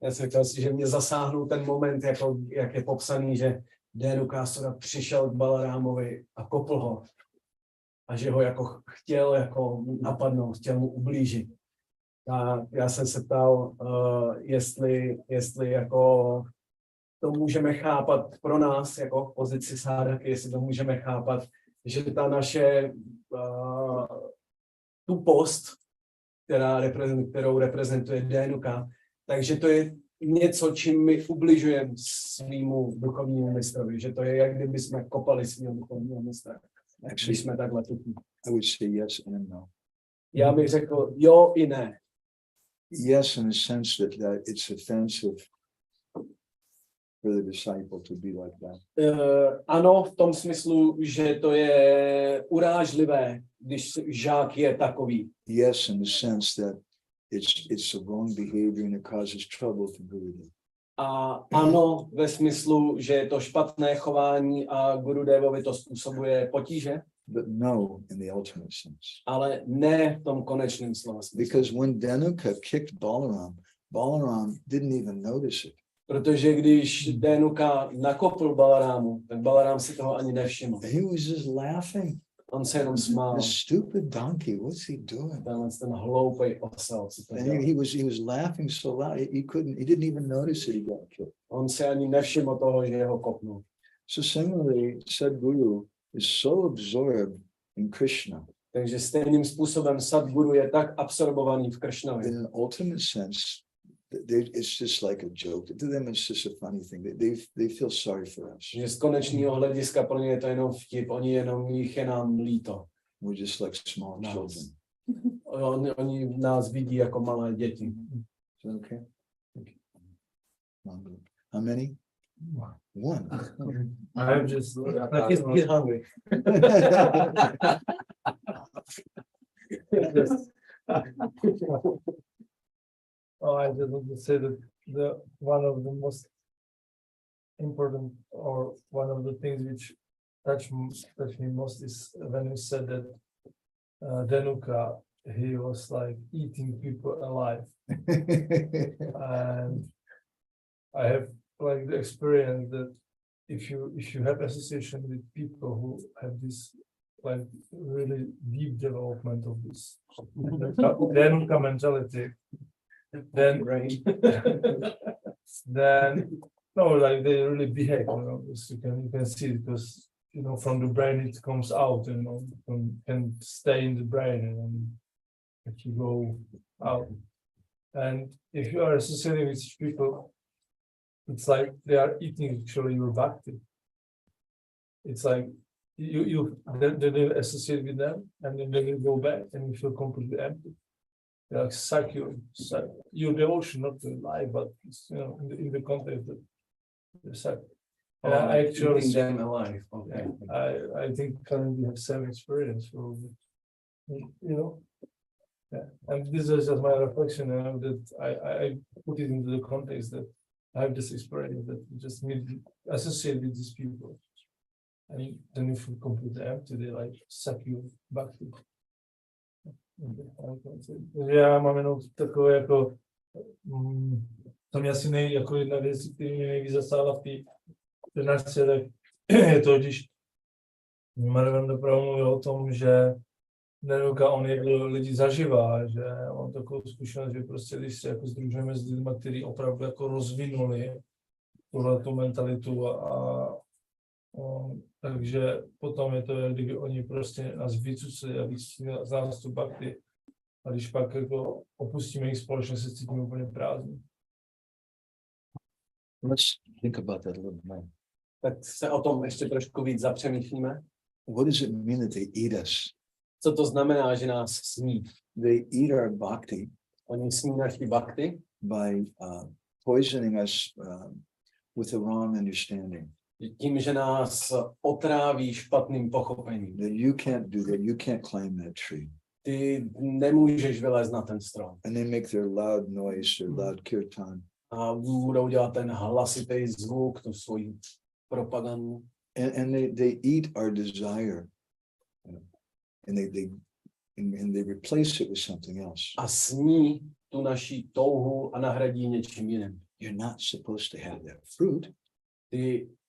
Já jsem říkal si, že mě zasáhnul ten moment, jako, jak je popsaný, že Dhenukasura přišel k Balarámovi a kopl ho. A že ho jako chtěl jako napadnout, chtěl mu ublížit. A já jsem se ptal, jestli jako to můžeme chápat pro nás, jako v pozici sádaky, jestli to můžeme chápat, že ta naše tupost, kterou reprezentuje Dhenuka, takže to je něco, čím my ubližujeme svýmu duchovnímu mistrovi, že to je, jak kdyby jsme kopali svýho duchovního mistra. Actually, jsme takhle tupí. I would say yes and no. Já bych řekl jo i ne. Yes, in the sense that it's offensive for the disciple to be like that. Ano, v tom smyslu, že to je urážlivé, když žák je takový. Yes, in the sense that it's a wrong behavior and it causes trouble to Gurudev. A ano, ve smyslu, že je to špatné chování a Gurudevovi to způsobuje potíže. But no in the ultimate sense. Ale ne v tom konečném slova smyslu. Because when Dhenuka kicked Balaram, Balaram didn't even notice it. Protože když Dhenuka nakopl Balarámu, tak Balarám si toho ani nevšiml. He was just laughing. On se jenom smál. This stupid donkey, what's he doing? Ten hloupej osel, co to dělá. And he was laughing so loud, he didn't even notice that he got killed. On se ani nevšiml toho, že ho kopnul. So similarly, Sadhguru is so absorbed in Krishna. Takže stejným způsobem Sadhguru je tak absorbovaný v Kršnovi. In an ultimate sense, it's just like a joke. To them, it's just a funny thing. They feel sorry for us. Že z konečného hlediska pro ně je to jenom vtip, jich je nám líto. We're just like small children. Oni nás vidí jako malé děti. Is that okay? How many? One. I'm just He's hungry. Oh, I just want to say that the one of the most important, or one of the things which touched me most is when you said that Dhenuka, he was like eating people alive, and I have like the experience that if you have association with people who have this like really deep development of this Dhenuka mentality, then then no, like they really behave, because you can see it, because from the brain it comes out, can stay in the brain, and if you go out, and if you are associating with people, it's like they are eating actually your bhakti. It's like they associate with them, and then they will go back, and you feel completely empty. They like suck your devotion, not the life, but in the context that they suck. And I actually eating them alive. Okay. I think currently have same experience, yeah. And this is just my reflection, that I put it into the context that I have this experience that you just need to associate with these people, and then you feel completely empty. They like suck you back to. Já mám jenom takové jako, to mě asi jako jedna věc, který mě nejvíc zasáhla v té přednášce, tak je to, když Madhavendra Prabhu mluvil o tom, že Dhenuka, on jedl lidi zažívá, že on takovou zkušenost, že prostě když se jako sdružujeme s lidmi, kteří opravdu jako rozvinuli tuhletu mentalitu takže potom je to, kdyby oni prostě nás vycucili a vycucili z nás tu bhakti, a když pak jako opustíme jejich společnost, se cítíme úplně prázdní. Let's think about that a little more. Tak se o tom ještě trošku víc zapřemýšlíme. What does it mean that they eat us? Co to znamená, že nás sní? They eat our bhakti Oni sní naši bhakti by poisoning us with the wrong understanding. tím, že nás otráví špatným pochopením. That you can't do that. You can't climb that tree. Ty nemůžeš vylézt na ten strom. And they make their loud noise, their loud kirtan. A budou dělat ten hlasitý zvuk, tu svoji propagandu. And they eat our desire. And they replace it with something else. A sní tu naši touhu a nahradí něčím jiným. You're not supposed to have that fruit.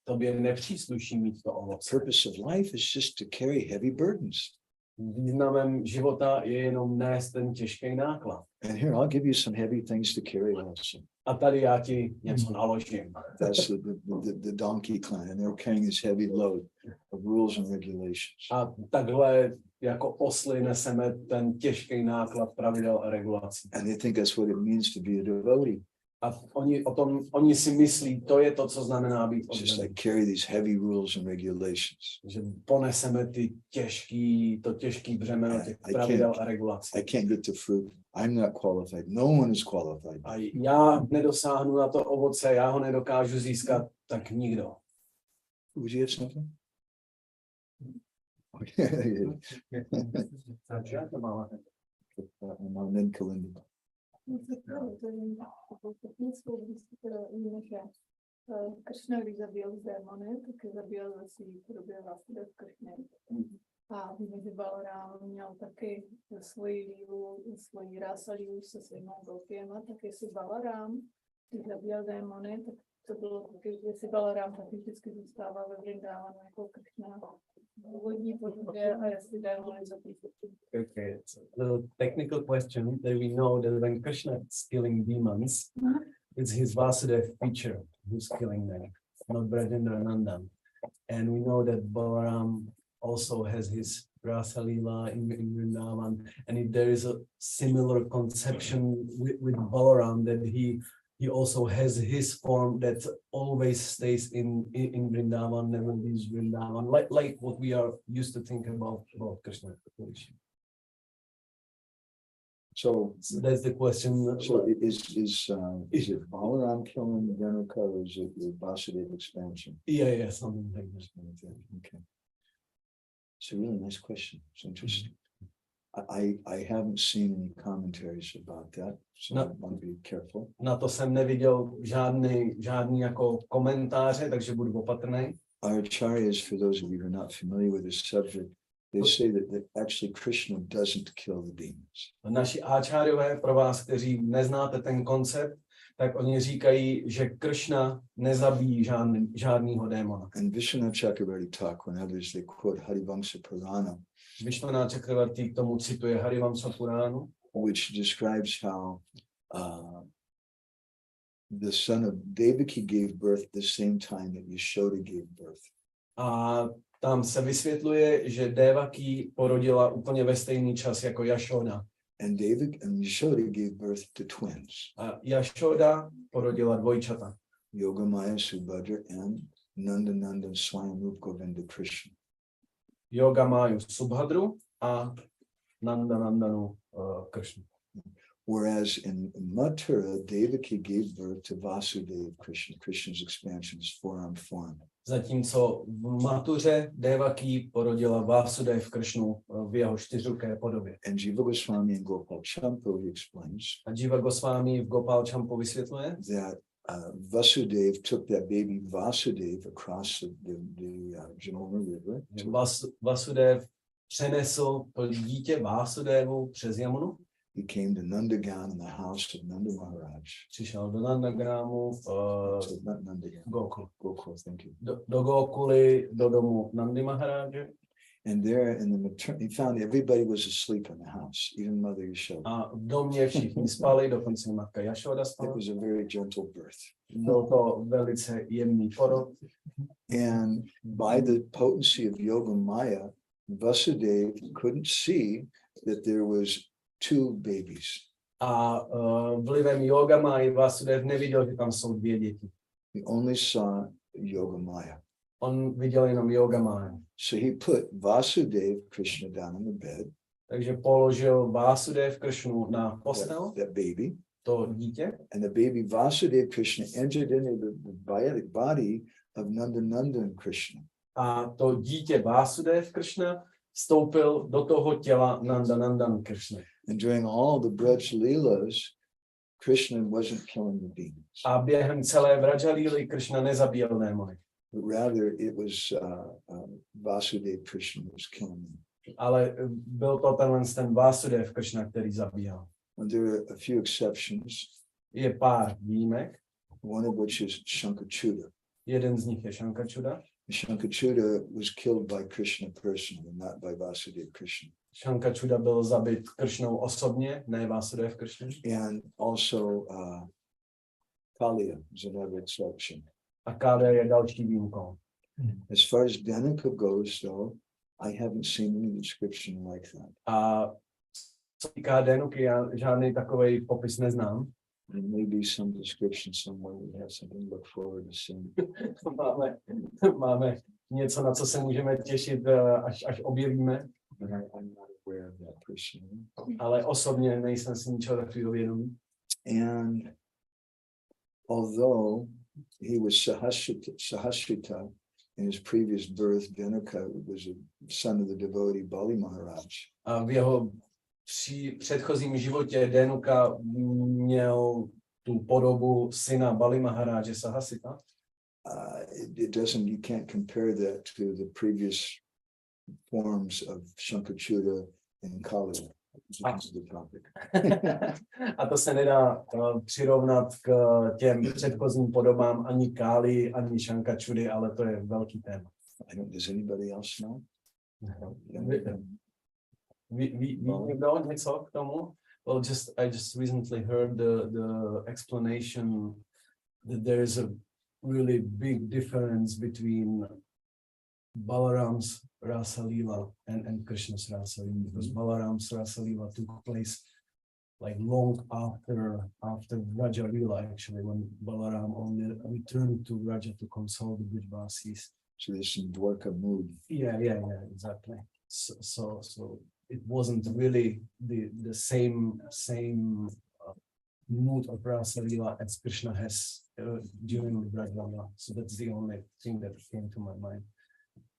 Tobě nepřísluší mít to ovoce. Purpose of life is just to carry heavy burdens. Významem života je jenom nést ten těžký náklad. And here, I'll give you some heavy things to carry also. A tady já ti něco naložím. That's the donkey clan, and they're carrying this heavy load of rules and regulations. A takhle jako osly neseme ten těžký náklad pravidel a regulací. And they think that's what it means to be a devotee. A oni si myslí, to je to, co znamená být Just oddaný. like carry these heavy rules and regulations. Že poneseme to těžký břemeno těch pravidel a regulací. I can't get the fruit. I'm not qualified. No one is qualified. A já nedosáhnu na to ovoce, já ho nedokážu získat, tak nikdo. Would you have something? Kršna, když zabíjel démony, tak zabíjel ve své podobě vlastně Kršny. A víme, že Balarám měl taky svoji rása lívu se svýma golpěma, tak jestli Balarám, když zabíjel démony, tak to bylo taky, jestli Balarám taky vždycky zůstával ve Vrindávanu jako Kršna v vodní podobě a jestli démony zabíjel. Okay, it's a little technical question that we know that when Krishna is killing demons, it's his Vasudev feature who's killing them, not Brajendra Nandan. And we know that Balaram also has his Rasa Leela in Vrindavan. And if there is a similar conception with Balaram, that he also has his form that always stays in Vrindavan, never leaves Vrindavan, like what we are used to think about Krishna. So, That's the question. so is it Balaram killing Dhanuka or is it the Vasudeva expansion? Yeah, something like that. Okay. It's a really nice question. It's interesting. I haven't seen any commentaries about that, so No. I want to be careful. Na to jsem neviděl žádný jako komentáře, takže budu opatrný. Our acharyas, for those of you who are not familiar with this subject, they say that actually Krishna doesn't kill the demons. Naši áčáriové, pro vás, kteří neznáte ten koncept, tak oni říkají, že Kršna nezabíjí žádnýho démona. And Vishwanath Chakravarti Thakur and others, they quote Harivamsa Purana, Vishwanath Chakravarti k tomu cituje Harivamsa Puránu, which describes how the son of Devaki gave birth at the same time that Yashoda gave birth. a tam se vysvětluje, že Devaki porodila úplně ve stejný čas jako Yashoda. And Yashoda gave birth to twins, A Yashoda porodila dvojčata. Yogamaya Subhadra and Nandanandan Swayamrup Govinda Krishna. Yogamáju Subhadru a Nandanandanu Kršnu. Whereas in Mathura, Devaki gave birth to Vasudeva Krishna. Krishna's expansion is form. Zatímco v Matuře Devaki porodila Vásudev Kršnu v jeho čtyřruké podobě. And Jiva Goswami and Gopal Champa, he explains A Jiva Goswami v Gopal Champu vysvětluje, that Vasudev took that baby Vasudev across the Jamuna River. že Vasudev přenesl to dítě Vásudevu přes Jamunu, He came to Nandagan in the house of Nanda Maharaj. přišel do Nandagrámu, Not Nandagan. Gokul. Gokul, thank you. Do Gokuly, do domu Nandy Maharáže. And there in the he found everybody was asleep in the house, even Mother Yashoda. A v domě všichni spali, dokonce matka Jašoda It spala. was a very gentle birth. Byl to velice jemný porod. And by the potency of Yoga Maya, Vasudev couldn't see that there was two babies. A vlivem Yoga Maya Vasudev neviděl, že tam jsou dvě děti. He only saw Yoga Maya. On viděl jenom Yoga Maya. So he put Vasudev Krishna down on the bed, Takže položil Vásudev Kršnu na postel, that baby, to dítě, and the baby Vasudev Krishna entered into the body of Nandanandan Krishna. a to dítě Vásudev Kršna vstoupil do toho těla Nandanandan Kršny. And during all the Braj Leelas, Krishna wasn't killing the demons, A během celé Vrajalíly Kršna nezabíjel démony, but rather it was Vasudev Krishna was killing them. ale byl to ten Vásudev Kršna, který zabíjal. And there are a few exceptions, Je pár výjimek, one of which is Shankachuda. jeden z nich je Shankachuda. Shankachuda was killed by Krishna personally, not by Vasudev Krishna. Shankachuda byl zabit Kršnou osobně, ne Vásudev Kršna. And also Kaliya is another exception. A Kália je další výjimkou. As far as Dhanuka goes, though, I haven't seen any description like that. A co týká Dhenuky, já žádný takový popis neznám. There may be some description somewhere. We have something to look forward to seeing. máme něco, na co se můžeme těšit, až objevíme. But I'm not aware of that personally. Ale osobně nejsem si ničeho takového vědomý. And although he was Sahasrita in his previous birth, Dhanuka was a son of the devotee Bali Maharaj. A v jeho předchozím životě Dhenuka měl tu podobu syna Bali Maharáže Sahasita. You can't compare that to the previous forms of Shankachuda and Kaliya. A to se nedá přirovnat k těm předchozím podobám ani Káli, ani Shankachudy, ale to je velký téma. Does anybody else know? Ví někdo něco k tomu? Well, I just recently heard the explanation that there is a really big difference between Balaram's Rasa Leela and Krishna's Rasa Leela, because Balaram's Rasa Leela took place like long after Raja Leela, actually, when Balaram only returned to Raja to console the Brijvasis. So there's some Dwarka mood. Yeah, exactly. So it wasn't really the same mood of Rasa Leela as Krishna has during the Brajlana. So that's the only thing that came to my mind.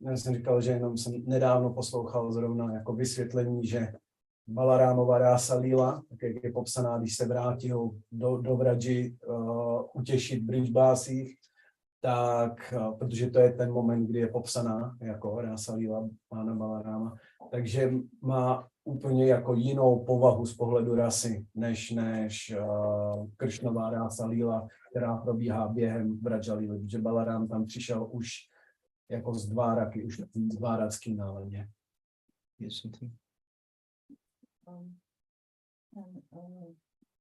Já jsem říkal, že jenom jsem nedávno poslouchal zrovna jako vysvětlení, že Balarámova Rasa Leela, tak jak je popsaná, když se vrátil do Vraji utěšit Brijbásích, tak, protože to je ten moment, kdy je popsaná jako Rasa Leela pána Balaráma, takže má úplně jako jinou povahu z pohledu rasy, než Kršnová Rasa Leela, která probíhá během Vraja Leely, protože Balarám tam přišel už jako z Dváraky, už v dváracký náladě. Yes, something.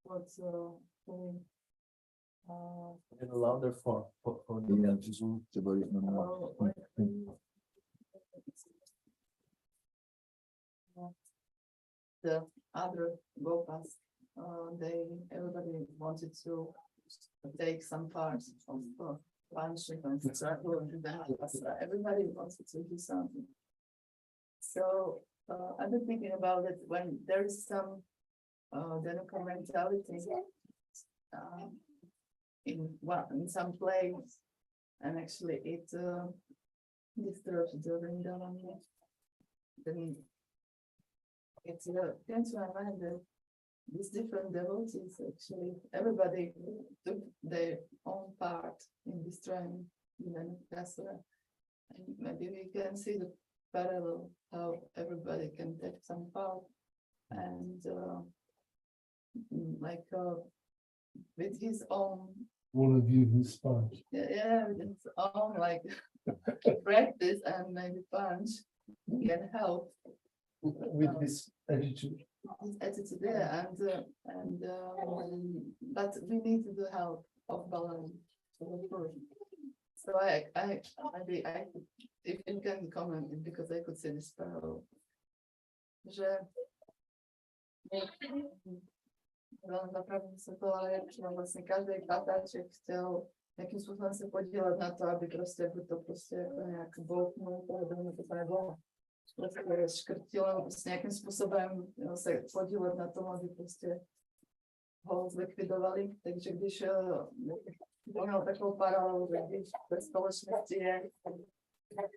What's In a louder for Yeah, just about it. the other gopas, everybody wanted to take some parts of Panchik and everybody wanted to do something. So I've been thinking about it when there is some Dhenuka mentality in some place, and actually it disturbs the Vrindavan. Then it's came to my mind that these different devotees actually everybody took their own part in destroying Dhenukasura, and maybe we can see the parallel how everybody can take some part and with his own Wanna give his part. with his own practice and maybe punch can help With his attitude. his attitude there and but we need the help of Balaram. So I maybe I could, if you can comment, because I could say this parallel. Že napravím se to, ale jak vlastně každý patáček chtěl jakým způsobem se podílet na to, aby prostě to prostě jako nějak bouknul, to nebo prostě škrtilo, prostě nějakým způsobem se podílet na tom, aby prostě ho zlikvidovali. Takže když měl takovou paralelu, že když ve společnosti je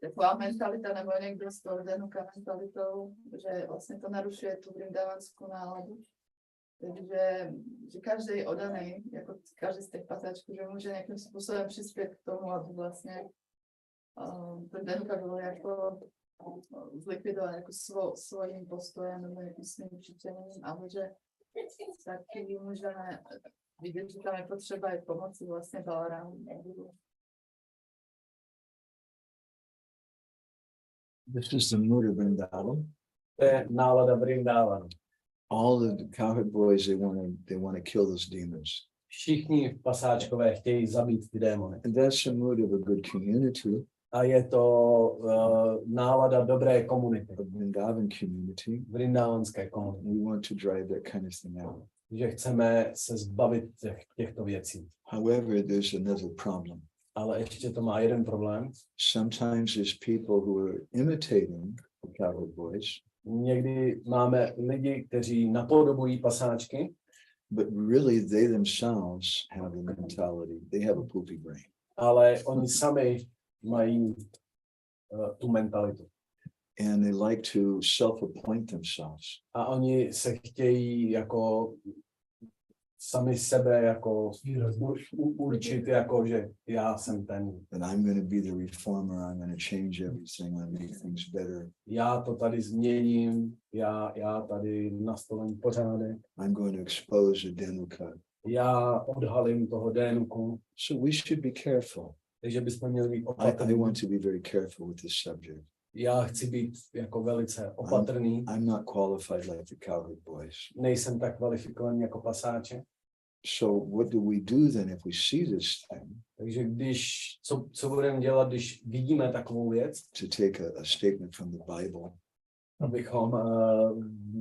taková mentalita nebo někdo s tou Dhenuka mentalitou, že vlastně to narušuje tu vrindavanskou náladu. Takže že každý oddaný, jako každý z těch pasáčků, že může nějakým způsobem přispět k tomu, aby vlastně ten Dhenuka byl jako zlikvidovat jako svým postojem nebo nějakým svým přičením, ale že taky můžeme vidět, že tam je potřeba i pomoci vlastně Balarámu. This is the mood of Vrindavan. To je nálada Vrindavanu. All the cowherd boys, they want to kill those demons. Všichni pasáčkové chtějí zabít ty démony. And that's the mood of a good community. A je to nálada dobré komunity. A Vrindavan community. Vrindavanské komunity. We want to drive that kind of thing out. Že chceme se zbavit těchto věcí. However, there's another problem. Ale ještě to má jeden problém. Sometimes there's people who are imitating the cowherd boys. Někdy máme lidi, kteří napodobují pasáčky, but really they themselves have a mentality. They have a poopy brain. Ale oni sami mají tu mentalitu. And they like to self-appoint themselves. A oni se chtějí jako sami sebe jako určit, jako že já jsem ten. And I'm going to be the reformer. I'm going to change everything. I'm going to make things better. Já to tady změním, já tady nastolím pořádek. I'm going to expose the Dhenuka. Já odhalím toho Dhenuku. So we should be careful. Takže bychom měli být I opatrní. want to be very careful with this subject. Já chci být jako velice opatrný. I'm not qualified like the cowherd boys. Nejsem tak kvalifikovaný jako pasáče. So what do we do then if we see this thing? Takže co budeme dělat, když vidíme takovou věc? To take a statement from the Bible. Abychom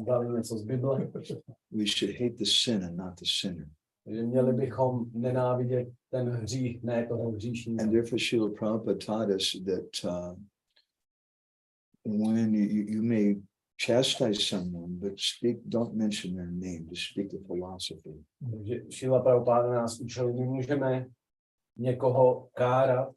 dali něco z Bible. We should hate the sin and not the sinner. Takže měli bychom nenávidět ten hřích, ne toho hříšníka. And therefore Srila Prabhupada taught us that when you may chastise someone, but don't mention their name, just speak the philosophy. Takže Šrila Prabhupáda nás učil, my můžeme někoho kárat,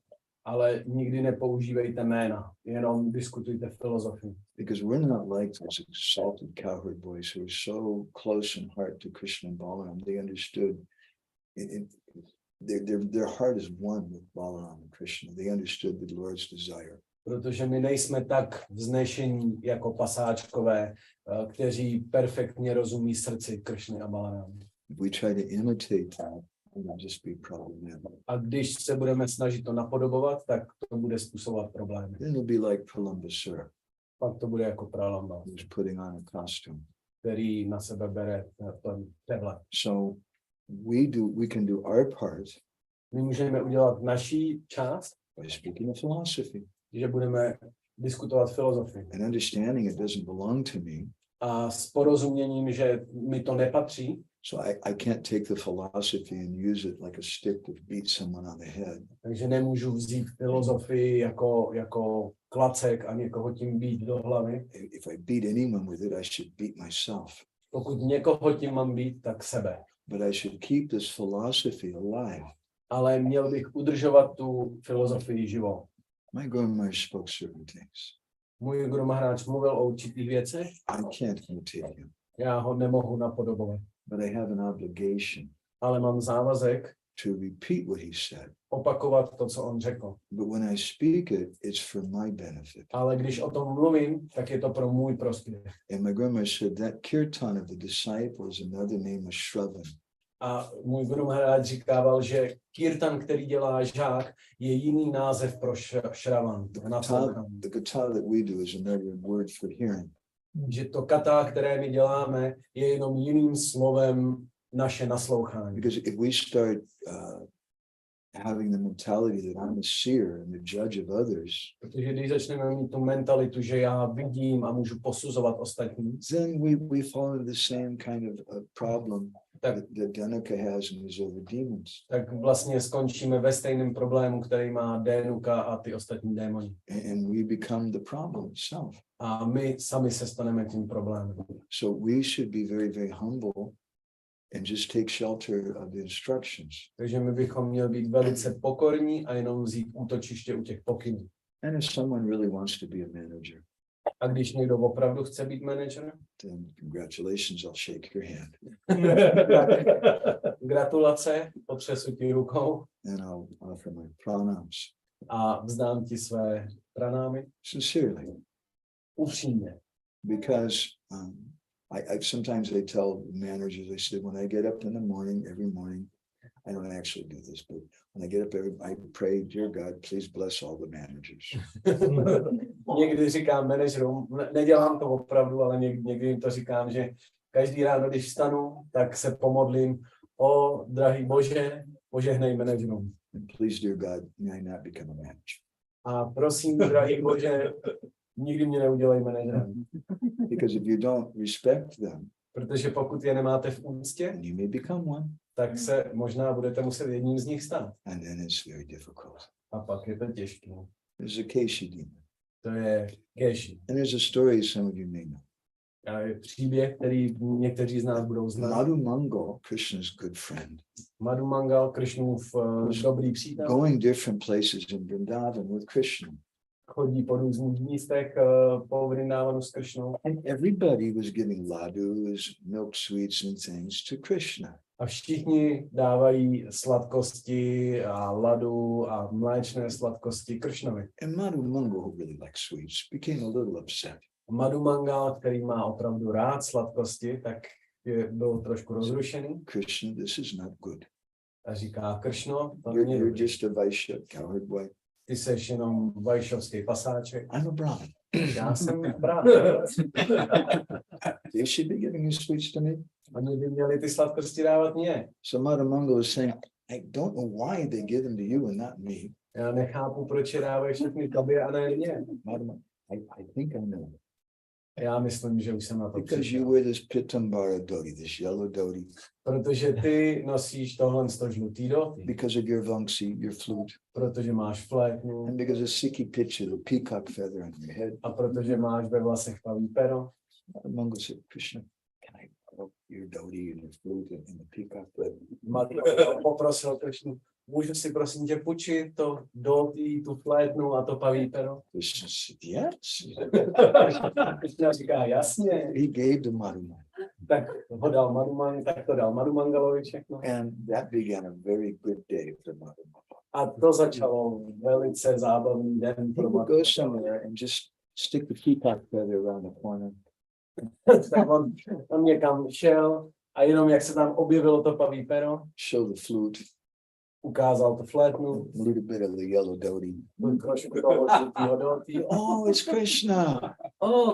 ale nikdy nepoužívejte jména, jenom diskutujte filozofii. Because we're not like those exalted cowherd boys who are so close in heart to Krishna and Balaram. They understood, their heart is one with Balaram and Krishna. They understood the Lord's desire. Protože my nejsme tak vznešení jako pasáčkové, kteří perfektně rozumí srdci Kršny a Balarama. If we try to imitate that, it will just be problematic. A když se budeme snažit to napodobovat, tak to bude způsobovat problémy. Then it'll be like Pralambasura, Pak to bude jako Pralamba, who's putting on a costume. který na sebe bere ten převlek. So we can do our part My můžeme udělat naší část, by speaking of philosophy že budeme diskutovat filozofii. and understanding it doesn't belong to me. A s porozuměním, že mi to nepatří, So I can't take the philosophy and use it like a stick to beat someone on the head. takže nemůžu vzít filozofii jako klacek a někoho tím bít do hlavy. If I beat anyone with it, I should beat myself. Pokud někoho tím mám být, tak sebe. But I should keep this philosophy alive. Ale měl bych udržovat tu filozofii živou. My Guru Maharaj spoke certain things. Můj Guru Maharaj mluvil o určitých věcech, I can't imitate him, já ho nemohu napodobovat. but I have an obligation Ale mám závazek to repeat what he said. opakovat to, co on řekl. But when I speak it, it's for my benefit. Ale když o tom mluvím, tak je to pro můj prospěch. And my Guru Maharaj said that kirtan of the disciples, another name was Shravan. A můj Guru Maharaj říkával, že kirtan, který dělá žák, je jiný název pro šravan. The kata that we do is another word for hearing. Že to kata, které my děláme, je jenom jiným slovem naše naslouchání. Because if we start having the mentality that I'm a seer and the judge of others, Protože když začneme mít tu mentalitu, že já vidím a můžu posuzovat ostatní, then we fall into the same kind of problem that Dhenuka has in his other demons. tak vlastně skončíme ve stejném problému, který má Dhenuka a ty ostatní démoni. And we become the problem itself. A my sami se staneme tím problémem. So we should be very, very humble and just take shelter of the instructions. Takže my bychom měli být velice pokorní a jenom vzít útočiště u těch pokynů. And if someone really wants to be a manager, A když někdo opravdu chce být manažer, then congratulations, I'll shake your hand gratulace, potřesu ti rukou and I'll offer my pranams a vzdám ti své pranámy sincerely. upřímně. Because I sometimes they tell managers, they say, when I get up in the morning, every morning, I don't actually do this, but when I get up, I pray, dear God, please bless all the managers. Někdy říkám manažerům, nedělám to opravdu, ale někdy jim to říkám, že každý ráno, když vstanu, tak se pomodlím, o drahý Bože, požehnej manažerům. And please, dear God, may I not become a manager. A prosím, drahý Bože, nikdy mě neudělej manažerem. Because if you don't respect them, Protože pokud je nemáte v úctě, then you may become one. tak se možná budete muset jedním z nich stát. And then it's very difficult. A pak je to těžké. There's a Keshi demon. To je Keshi. And there's a story some of you may know. A je příběh, který někteří z nás budou znát. Madhu Mangal, Krishna's good friend, Madhu Mangal, Krishnův dobrý přítel, going different places in Vrindavan with Krishna. chodí po různých místech po Vrindavanu s Krishnou. And everybody was giving ladus, milk sweets and things to Krishna. A všichni dávají sladkosti a ladu a mléčné sladkosti Krishnovi. And Madhu Mangal, who really likes sweets, became a little upset. Madhu Mangal, který má opravdu rád sladkosti, tak byl trošku rozrušený Krishna, this is not good. a říká, Krishno, to není You're dobrý. just a Vaishya, cowherd boy. Ty seš jenom vajšovský pasáček. I'm a Brahmin. Já jsem brán. They should be giving you sweets to me. Oni by měli ty sladkosti dávat mě. So Madhu Mangal is saying, I don't know why they give them to you and not me. Já nechápu, proč je dávají všechny tobě a ne mě. Madhu Mangal, I think I know. Já myslím, že už jsem na to Because you přišel. wear this pitambara dhoti, this yellow dhoti. Protože ty nosíš tohle žlutý doty. Because of your vangsi, your flute. Protože máš fléknu And because of Sikhi picture, the peacock feather on your head. a protože máš ve vlasech pavý pero. Mango said, Krishna, can I borrow your dhoti and your flute and the peacock feather? Madhumanga poprosil Krishnu, můžu si prosím tě půjčit to dotý, tu flétnu a to paví pero? Krishna said, yes. Krishna říká, jasně. He gave to Madhumanga. Tak ho dal Madhumanga, tak to dal Madhumangalovi všechno. And that began a very good day for Madhumanga. A to začalo velice zábavný den He pro would go Madhumanga. somewhere and just stick the peacock feather around the corner. Tak on někam šel a jenom jak se tam objevilo to paví pero, Show the flute, ukázal to flétnu, a little bit of the yellow dhoti. trošku toho žlutýho dotý. Oh, it's Krishna.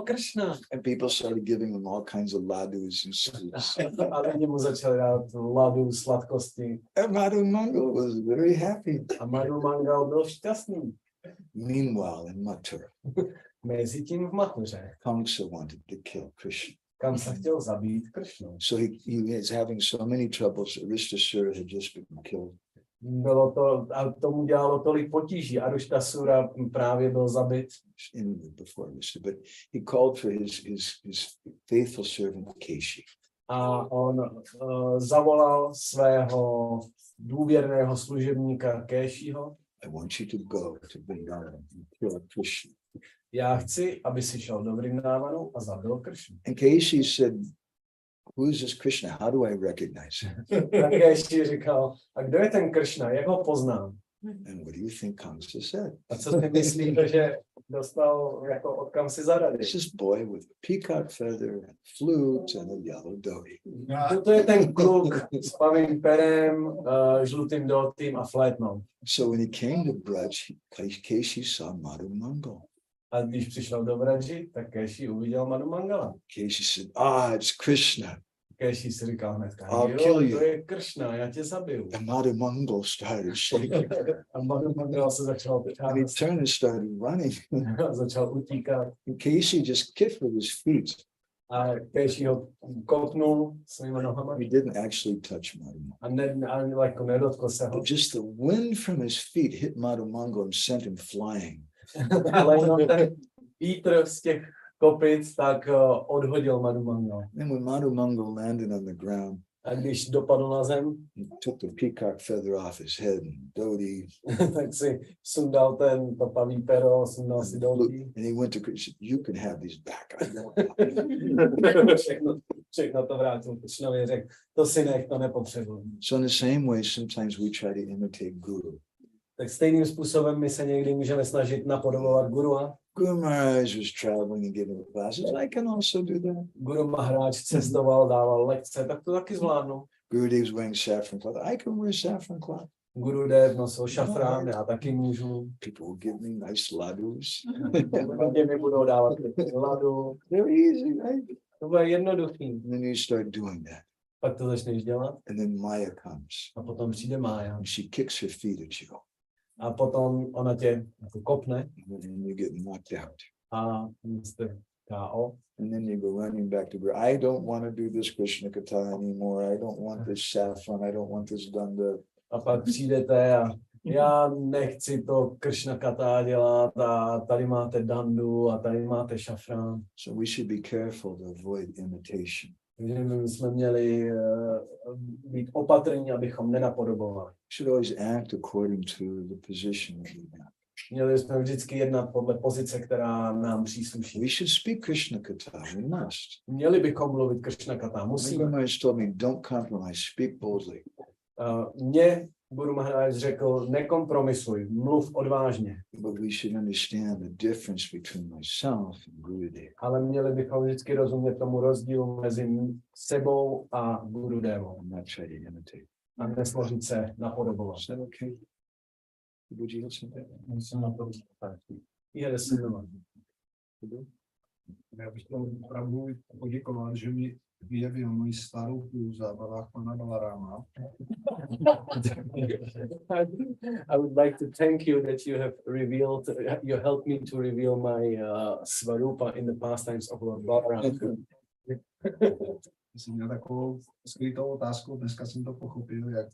Krishna. And people started giving him all kinds of ladus and sweets. A lidi mu začali dát ladu, sladkosti. And Madhumanga was very happy. A Madhumanga byl šťastný. Meanwhile, in Mathura, Mezi tím v Mathuře, Kamsa wanted to kill Krishna. kam se chtěl zabít Krishnu. So he is having so many troubles. Aristasura had just been killed. Bylo to, a tomu dělalo tolik potíží. Aristasura právě byl zabit. Before this, but he called for his faithful servant Keshi. A on zavolal svého důvěrného služebníka Kéšiho. I want you to go to Vrindavan and kill Krishna. Já chci, aby si šel do Vrindavanu a zabil Krishnu. And Keshi said, who is this Krishna? How do I recognize him? A Kéši říkal, a kdo je ten Krishna, jak ho poznám? And what do you think Kamsa said? A co si myslíte, že dostal jako od kam si zarady? This is boy with a peacock feather and flute and a yellow dhoti. To je ten kluk s pavým perem, žlutým dotým a flétnou. So when he came to Braj, Keshi saw Madhumanga. A když přišel do Vraži, tak Kéši uviděl Madhumangala. Keshi said, it's Krishna. Kéši si říkal hnedka, I'll kill you. to je Krishna, já tě zabiju. And Madhumanga started shaking. A Madhumangal se začal And he přávat turned and started running. a začal utíkat. And Keshi just kicked with his feet. A Kéši ho kopnul svýma nohama He didn't actually touch Madhumanga. a jako nedotkl se ho. But just the wind from his feet hit Madhumanga and sent him flying. Ale jenom ten vítr z těch kopic tak odhodil Madhumangal. Then when Madhumanga landed on the ground, A když dopadl na zem, he took the peacock feather off his head and dhoti. tak si sundal ten papavý pero, sundal si dolí. And he went to Krishna, you can have these back. I don't všechno to vrátil Krishnovi, řekl, to si nech, to nepotřebuji. So in the same way, sometimes we try to imitate Guru. Tak stejným způsobem my se někdy můžeme snažit napodobovat Gurua. Guru Maharaj was traveling and giving classes. I can also do that. Guru Maharaj cestoval, dával lekce, tak to taky zvládnu. Gurudev's wearing saffron cloth. I can wear saffron cloth. Gurudev nosil šafrán, já taky můžu. People will give me nice ladus. Lidé mi budou dávat ladu. They're easy, right? To bude jednoduchý. And then you start doing that. Pak to začneš dělat And then Maya comes a potom přijde Mája. and she kicks her feet at you. A potom ona tě jako kopne And then you get knocked out. a jste KO. And then you go running back to Guru. I don't want to do this Krishna Katha anymore. I don't want this saffron. I don't want this danda. A pak přijdete a já nechci to Krishna Katha dělat a tady máte dandu a tady máte šafrán. So we should be careful to avoid imitation. Takže my jsme měli být opatrní, abychom nenapodobovali. We should always act according to the position that we have. Měli jsme vždycky jednat podle pozice, která nám přísluší. We should speak Krishna Katha. We must. Měli bychom mluvit Krishna Katha, musíme. Guru Maharaj told me, don't compromise, speak boldly. Mně Guru Maharaj řekl, nekompromisuj, mluv odvážně. But we should understand the difference between myself and Gurudev. Ale měli bychom vždycky rozumět tomu rozdílu mezi sebou a Gurudevou. I'm not trying to imitate. A nesložit se napodobovat. Is that okay? Would you listen to that? Musím na to je desinovat. Já bych chtěl opravdu poděkovat, že mi vyjevil moji starou v zábavách pana Balaráma. I would like to thank you that you have revealed, you helped me to reveal my Svarupa in the pastimes of Lord Balaram. Jsem měl takovou skrytou otázku, dneska jsem to pochopil, jak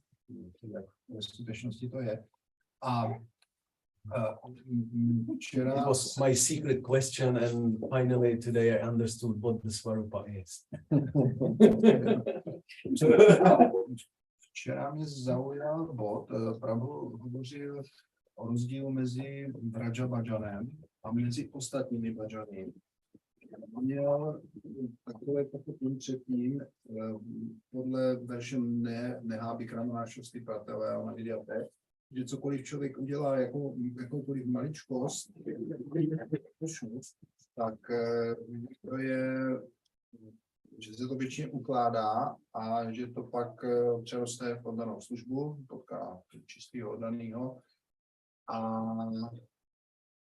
ve skutečnosti to je. A Včera It was my secret question, and finally today I understood what the Svarupa is. Včera mě zaujal bod, Prabhu hovořil o rozdílu mezi Vraja Bhajanem a mezi ostatními bhajany. Měl takové pochopení předtím, podle verše Neháby Kramanášovství Pratele a Navidyate, že cokoliv člověk udělá jakoukoliv maličkost, tak to je, že se to většině ukládá a že to pak přeroste v oddanou službu, potká čistého oddaného. A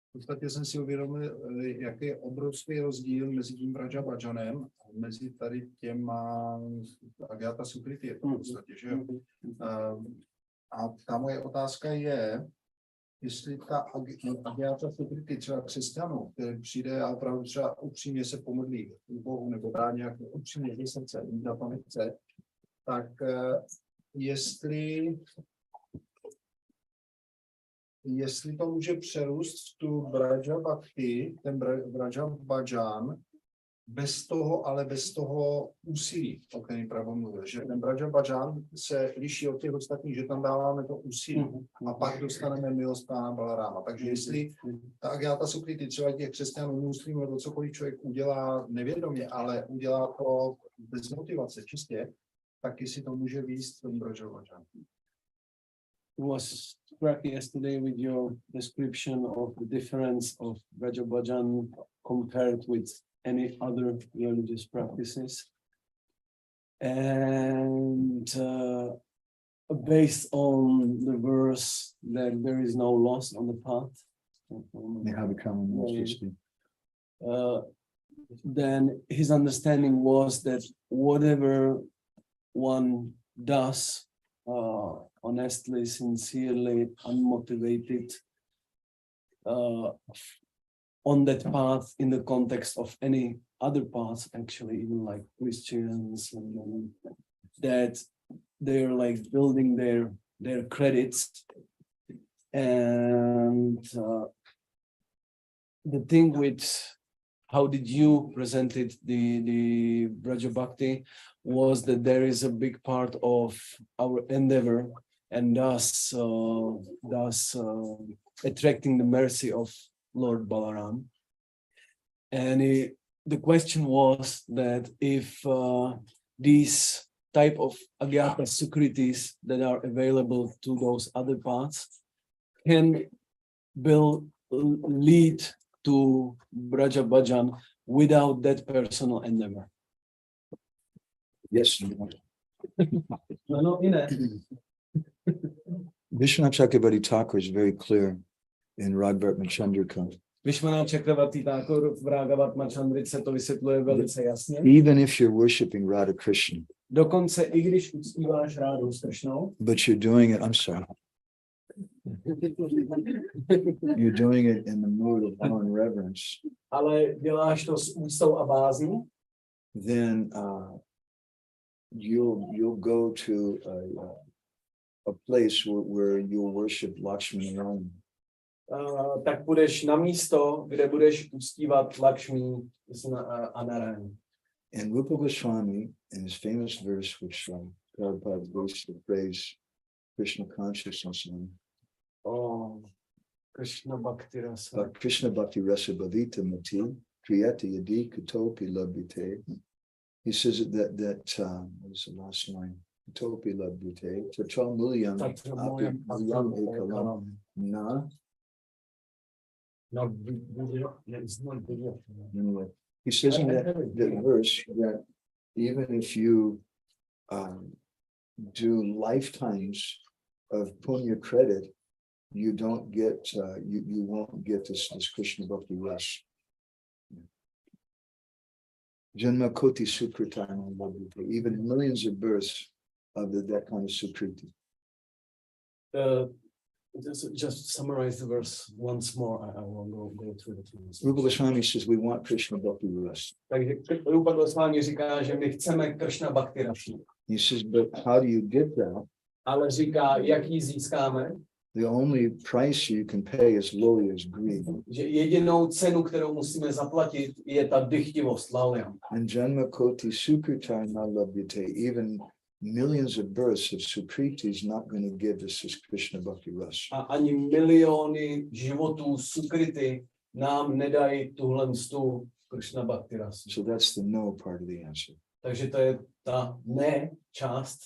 v podstatě jsem si uvědomil, jaký je obrovský rozdíl mezi tím Vraja Bhajanem a mezi tady těma Agyata Sukriti. Je to v podstatě, že jo? A ta moje otázka je, jestli ta Agyata Sukriti třeba křesťanů, který přijde a opravdu třeba upřímně se pomodlí k Bohu nebo dá nějak upřímně ze srdce, na pamětce, tak jestli to může přerůst v tu Vraja Bhakti, ten Vraja Bhajan, bez toho úsilí, o kterém Prabhu mluvil, že ten Vraja Bhajan se liší od těch ostatních, že tam dáváme to úsilí a pak dostaneme milost Pána Balaráma. Takže jestli ta Agyata Sukriti, třeba těch křesťanů, muslimů nebo cokoliv člověk udělá nevědomě, ale udělá to bez motivace čistě, tak jestli to může víc ten Vraja Bhajan. Was struck yesterday with your description of the difference of Vraja Bhajan compared with any other religious practices. And based on the verse that there is no loss on the path, then his understanding was that whatever one does, honestly, sincerely, unmotivated, on that path in the context of any other paths, actually, even like Christians, and that they're like building their credits. And the thing with how did you present it, the Vraja Bhakti, was that there is a big part of our endeavor and thus attracting the mercy of Lord Balaram. And the question was that if these type of Agyata Sukritis that are available to those other paths can lead to Vraja Bhajan without that personal endeavor. Yes. No, Vishwanath Chakravarti Thakur is very clear in Ragvartma Chandrika. Vishwanath Chakravarti Thakur v Ragvartma Chandrice to vysvětluje velice jasně. Even if you're worshiping Radha Krishna, Dokonce i když uctíváš Rádu s Kršnou, but you're doing it, I'm sorry, you're doing it in the mood of awe and reverence, ale děláš to s úctou a bázní, then you'll go to a place where you'll worship Lakshmi Narayana. Tak půjdeš na místo, kde budeš uctívat Lakshmi a Narayana. And Rupa Goswami, in his famous verse, which Prabhupada used to praise Krishna consciousness in, Krishna Bhakti Rasa. Krishna Bhakti Rasa Bhavita Mati, Kriyati Yadi Kutopi Labhite. He says that what is the last line? Kutopi Labhite, Tatal Mulyam Alam Ekalam Na. Anyway, he says in that verse that even if you do lifetimes of punya credit, you don't get you won't get this Krishna Bhakti rush. Janma Koti Sukritana, even millions of births of that kind of Sukriti. Just summarize the verse once more. I won't go through the things. Rupa Goswami says we want Krishna Bhakti rush. Takže Rupa Goswami říká, že my chceme Krishna Bhakti rush. He says, but how do you get that? Ale říká, jak ji získáme? The only price you can pay as lowly as greed. Že jedinou cenu, kterou musíme zaplatit, je ta dychtivost, lalya. And Janma Koti Sukritar Nalabhyate, even millions of births of Sukriti is not going to give us this Krishna Bhakti Rasa. A ani miliony životů sukrity nám nedají tuhle tu Krishna Bhakti rasu. So that's the no part of the answer. Takže to je ta ne část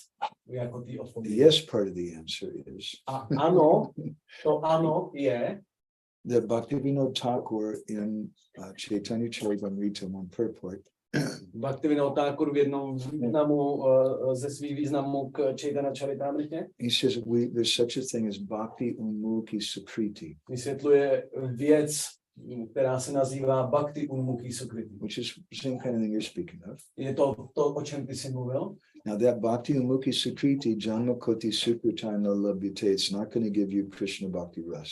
jako té The odpovědi. yes part of the answer is A ano, to ano je, that Bhaktivinoda Thakur in Chaitanya Charitamrita one purport Bhaktivinoda Thakur v jednom významu ze svých významů k Chaitanya Charitamritě he says there's such a thing as Bhakti Unmukhi Sukriti, vysvětluje věc, která se nazývá Bhakti Unmukhi Sukriti. which is the same kind of thing you're speaking of. Je to, o čem ty jsi mluvil. Now that Bhakti Unmukhi Sukriti, Janma Koti Sukritana Labhyate, it's not going to give you Krishna Bhakti Ras.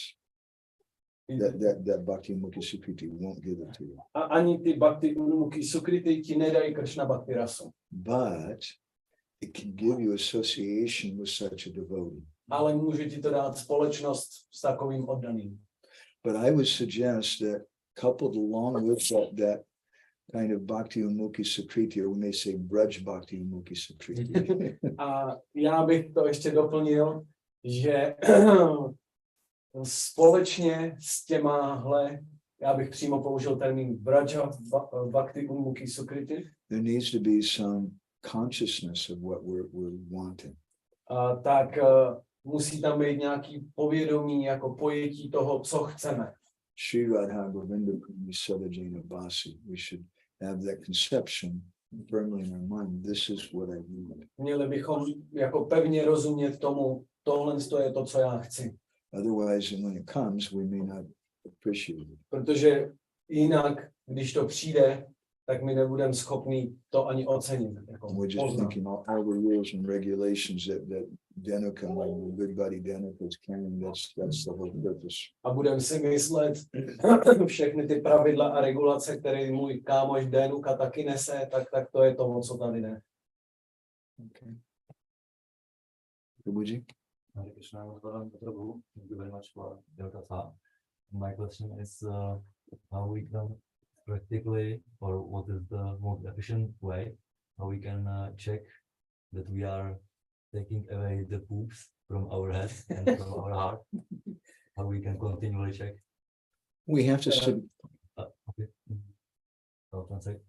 That Bhakti Unmukhi Sukriti won't give it to you. A ani ty Bhakti Unmukhi Sukriti ti nedají Krishna Bhakti rasu. But it can give you association with such a devotee. Ale může ti to dát společnost s takovým oddaným. But I would suggest that coupled along with that kind of Bhakti Unmukhi Sukriti, or we may say Braj Bhakti Unmukhi Sukriti, A já bych to ještě doplnil, že společně s těmahle, já bych přímo použil termín Braja Bhakti Unmukhi Sukriti, there needs to be some consciousness of what we're wanting. tak musí tam být nějaký povědomí, jako pojetí toho, co chceme. Sri Radha Govinda Premi Sadajana Basi. We should have that conception firmly in our mind. This is what I want. Měli bychom jako pevně rozumět tomu, tohle je to, co já chci. Otherwise, when it comes, we may not appreciate it. Protože jinak, když to přijde, tak my nebudeme schopni to ani ocenit. Jako We're just poznat. thinking all the rules and regulations that Dhenuka, like the good buddy Dhenuka is carrying, that's the whole purpose. A budeme si myslet všechny ty pravidla a regulace, které můj kámoš Dhenuka taky nese, tak to je to, o co tady jde. Okay. Prabhuji? Hare Krishna, Prabhu. Thank you very much for your katha. My question is how we can practically, or what is the most efficient way, how we can check that we are taking away the poops from our head and from our heart, how we can continually check. We have to Okay.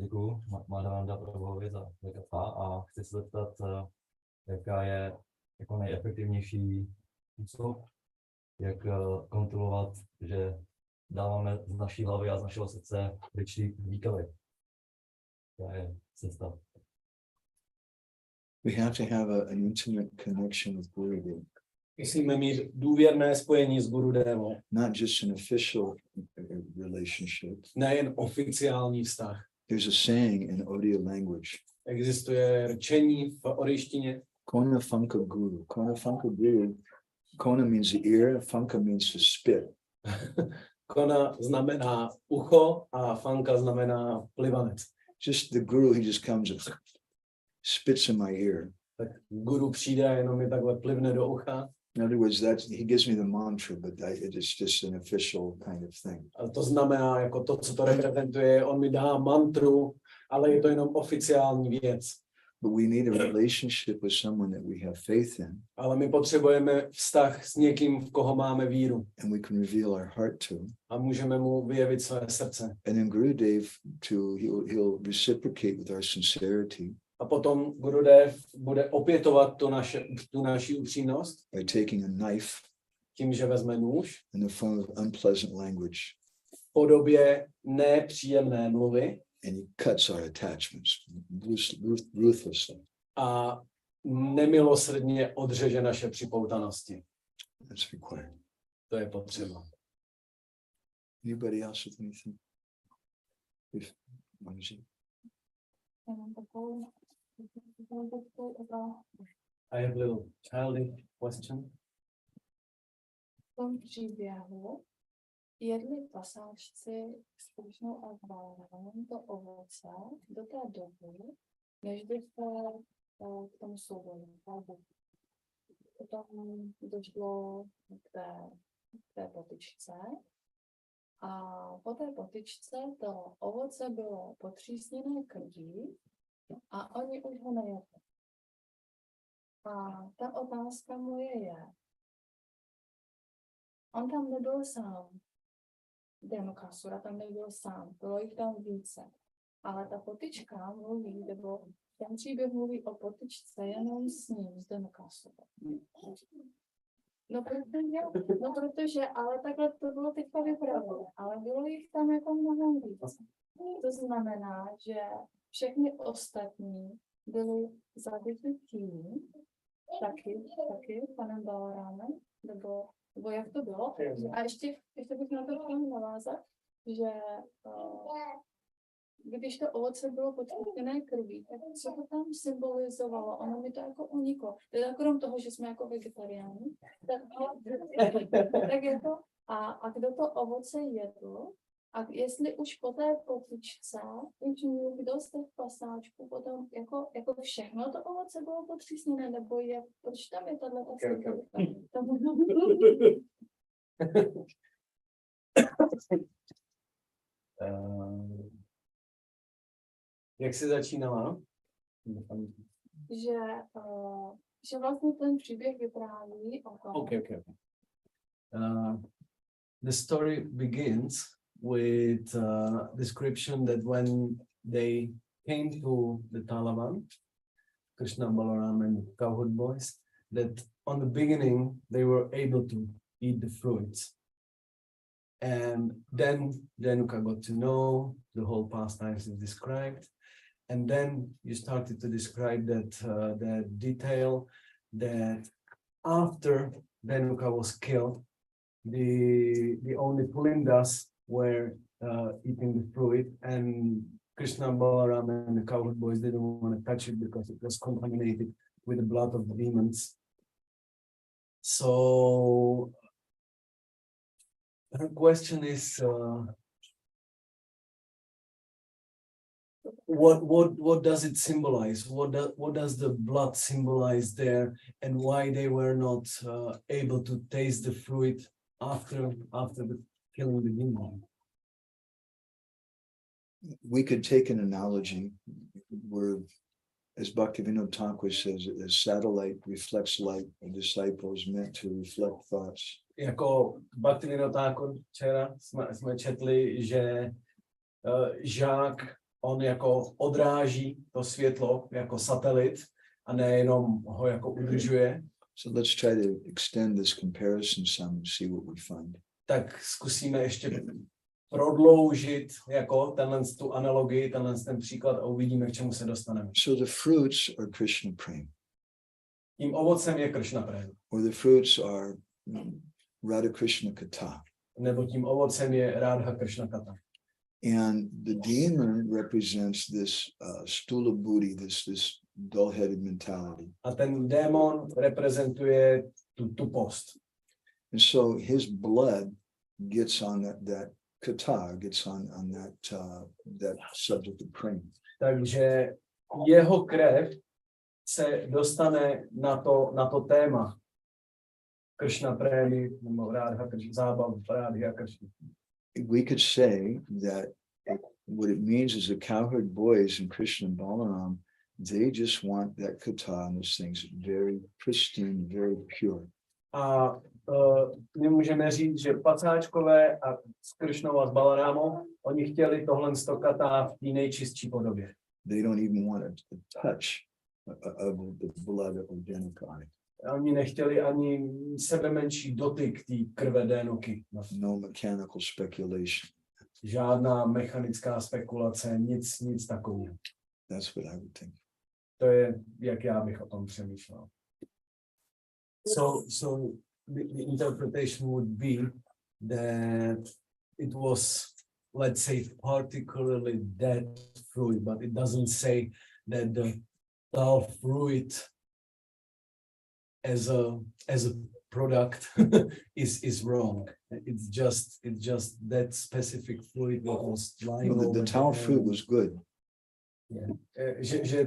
Děkuju Madhavanda Prabhuovi za katha a chci se zeptat, jaká je jako nejefektivnější způsob, jak kontrolovat, že dáváme z naší hlavy a z našeho srdce pryč ty výkyvy. To je cesta. We have to have an intimate connection with Gurudev, Musíme mít důvěrné spojení s Gurudevou. not just an official relationship. Nejen oficiální vztah. There's a saying in Odia language, Existuje řečení v orejštině. Kona Funka Guru. Kona Funka Guru. Kona means the ear, Funka means the spit. Kona znamená ucho a fanka znamená plivanec. Just the Guru, he just comes and spits in my ear. Tak guru přijde a jenom mi takhle plivne do ucha. In other words, he gives me the mantra, but it's just an official kind of thing. A to znamená, jako to, co to reprezentuje, on mi dá mantru, ale je to jenom oficiální věc. But we need a relationship with someone that we have faith in, Ale my potřebujeme vztah s někým, v koho máme víru. and we can reveal our heart to. A můžeme mu vyjevit své srdce. And then Gurudev, he'll reciprocate with our sincerity A potom Gurudev bude opětovat tu naši upřímnost by taking a knife tím, že vezme nůž in the form of unpleasant language, v podobě nepříjemné mluvy and he cuts our attachments ruthlessly. a nemilosrdně odřeže naše připoutanosti. That's required. To je potřeba. Anybody else with anything? If Manji. Já mám takovou otázku. I have a little childish question. V tom příběhu jedli pasážci s Krušnou a Balaramem to ovoce do té doby, než by se k tomu souboru. potom došlo k té potyčce. A po té potyčce to ovoce bylo potřísněné krví a oni už ho nejedli. A ta otázka moje je, on tam nebyl sám, Dhenukasura tam nebyl sám, bylo jich tam více. Ale ta potyčka mluví, nebo ten příběh mluví o potyčce jenom s ním, s Dhenukasura. No protože, ale takhle to bylo teďka vypravené, ale bylo jich tam jako mnohem víc. To znamená, že všechny ostatní byli zabiti tím, taky panem Balarámem, nebo jak to bylo. A ještě bych na to chtěla navázat, že když to ovoce bylo potřebené krví, tak co to tam symbolizovalo? Ono mi to jako uniklo. Teda krom toho, že jsme jako vegetariáni, tak je to, a kdo to ovoce jedl, a jestli už po té potyčce, už někdo z těch pasáčků potom jako všechno to ovoce bylo potřísněné, nebo proč tam je tato symbolika? Jak jsi začínala? Že vlastně ten příběh vypráví o tom. Okay. The story begins with description that when they came to the Talavan, Krishna, Balaram and cowherd boys, that on the beginning they were able to eat the fruits. And then Dhenuka got to know the whole pastimes is described. And then you started to describe that detail that after Dhenuka was killed, the only Pulindas were eating the fruit, and Krishna, Balaram and the cowherd boys didn't want to touch it because it was contaminated with the blood of the demons. So her question is, what does it symbolize? What does the blood symbolize there, and why they were not able to taste the fruit after the killing the demon? We could take an analogy where, as Bhaktivinoda Thakur says, a satellite reflects light, a disciple is meant to reflect thoughts. Jako Bhaktivinoda Thakur včera jsme četli, že žák, on jako odráží to světlo jako satelit a nejenom ho jako udržuje. So let's try to extend this comparison some and see what we find. Tak zkusíme ještě prodloužit jako tu analogii, ten příklad a uvidíme, k čemu se dostaneme. So the fruits are Krishna prema. Tím ovocem je Krishna prema. Or the fruits are Radha Krishna Katha. Nebo tím ovocem je Radha Krishna Katha. And the demon represents this stula buddhi, this dull-headed mentality. A ten démon reprezentuje tu tupost. And so his blood gets on that kata, gets on that subject of prema. Takže jeho krev se dostane na to téma Krishna prémy, nebo Radha Krishna, zábav Radha Krishna. We could say that what it means is the cowherd boys and Krishna and Balaram, they just want that kata and those things very pristine, very pure. A my můžeme říct, že pacáčkové a s Krishnou a s Balarámou, oni chtěli tohle kata v té nejčistší podobě. They don't even want a touch of the blood of Dhenuka. Oni nechtěli ani sebe menší dotyk té krve Dhenuky. No mechanical speculation. Žádná mechanická spekulace, nic takového. That's what I would think. To je, jak já bych o tom přemýšlel. So the interpretation would be that it was, let's say, particularly that fruit, but it doesn't say that the dull fruit as a product is wrong. It's just that specific fruit that was lying No, over the tall fruit was good. Že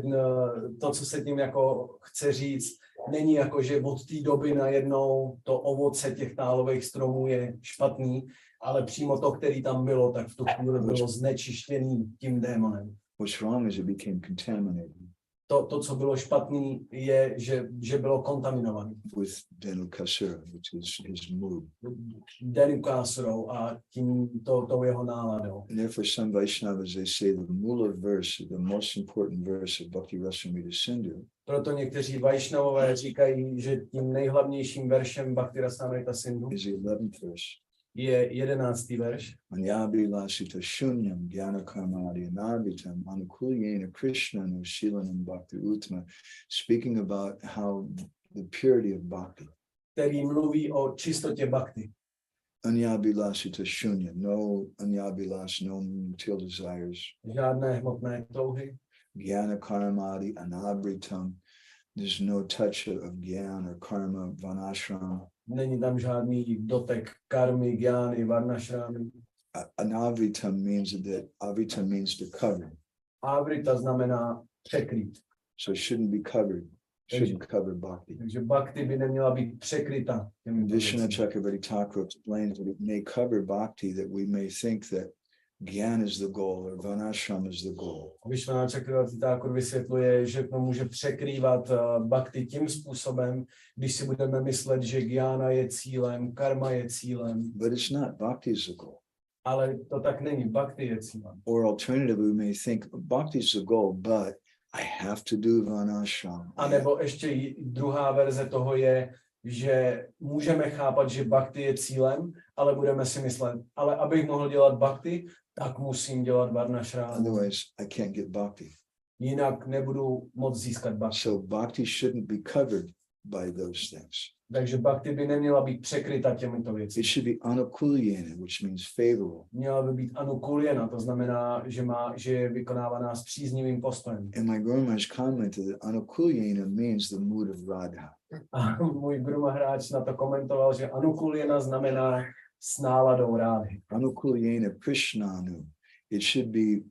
to, co se tím jako chce říct, není jako, že od té doby najednou to ovoce těch tálových stromů je špatný, ale přímo to, který tam bylo, tak v tu chvíli bylo znečištěný tím démonem. What's wrong is it became contaminated To, co bylo špatný, je, že bylo kontaminovaný. with Dhenukasura, which is his mood. Dhenukasurou a tou jeho náladou. And therefore, some Vaishnavas, they say the Mula verse, the most important verse of Bhakti Rasamrita Sindhu, Proto někteří Vajšnavové říkají, že tím nejhlavnějším veršem Bhakti Rasamrita Sindhu is the 11th verse. je 11. verš. Anyabhilasita shunyam jnana karmadi anadvitam anukulyena krishnanu shilanam bhakti utma, speaking about how the purity of bhakti. Který mluví o čistotě bhakti. Anyabhilasita shunya, no anyabhilas, no material desires. Žádné hmotné touhy. Jnana karmadi anadvitam, there's no touch of jnana or karma vanashram. Není tam žádný dotek karmy, gyány, varnašrámy. Anavritam means to cover. Avrita znamená překrýt. So it shouldn't be covered. Shouldn't cover bhakti. Takže bhakti by neměla být překryta. Vishnu Chakravarti Thakur explains that it may cover bhakti, that we may think that Gyan is the goal or Vanashram is the goal. Vishnu Chakravarti Thakur vysvětluje, že to může překrývat bhakti tím způsobem, když si budeme myslet, že gyána je cílem, karma je cílem. But it's not. Bhakti is the goal. Ale to tak není, bhakti je cílem. Or alternatively, we may think bhakti is the goal, but I have to do Vanashram. A nebo ještě druhá verze toho je, že můžeme chápat, že bhakti je cílem, ale budeme si myslet, ale abych mohl dělat bhakti, tak musím dělat varnašrámu. Otherwise, I can't get bhakti. Jinak nebudu moc získat bhakti. So bhakti shouldn't be covered by those things. Takže bhakti by neměla být překryta těmito věcmi. It should be anukulyena, which means favorable. Měla by být anukuljena, to znamená, že je vykonávaná s příznivým postojem. And my Guru Maharaj commented that anukulyena means the mood of Radha. A můj Guru Maharaj na to komentoval, že anukuljena znamená s náladou rády. Anukulyena Krishnanu. It should be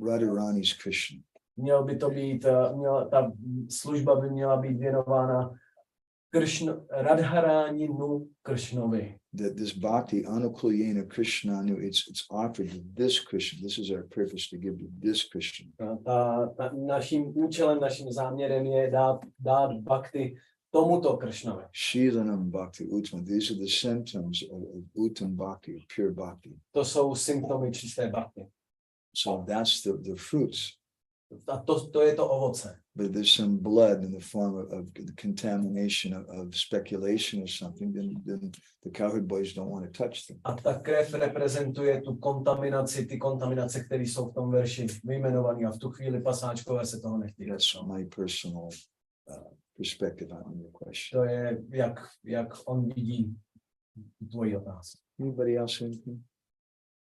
Radharani's Krishna. Měl by to být, ta služba by měla být věnována Radharáninu Krishnovi. That this bhakti, anukulyena Krishnanu, it's offered to this Krishna. This is our purpose, to give to this Krishna. Naším účelem, naším záměrem je dát bhakti tomuto Krishnovi. Shilanam bhakti uttam. These are the symptoms of uttam bhakti, of pure bhakti. To jsou symptomy čisté bhakti. So that's the fruits. A to je to ovoce. But there's some blood in the form of the contamination of speculation or something, then the cowherd boys don't want to touch them. A ta krev reprezentuje tu kontaminaci, ty kontaminace, které jsou v tom verši vyjmenované, a v tu chvíli pasáčkové se toho nechtějí. That's my personal perspective on your question. To je, jak on vidí tvoji otázku. Anybody else anything?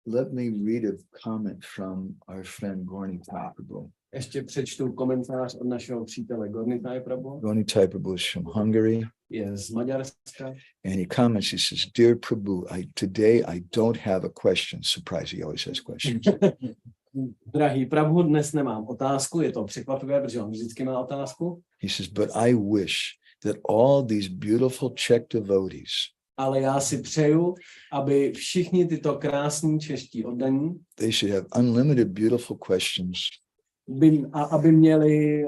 Let me read a comment from our friend Gorni Prabhu. Ještě přečtu komentář od našeho přítele Gornitai Prabhu. Gorni Prabhu is from Hungary. Je z Maďarska. And he comments, he says, Dear Prabhu, today I don't have a question. Surprise, he always has questions. Drahý Prabhu, dnes nemám otázku, je to překvapivé, protože on vždycky má otázku. He says, but I wish that all these beautiful Czech devotees, ale já si přeju, aby všichni tyto krásní čeští oddaní, they should have unlimited beautiful questions, aby měli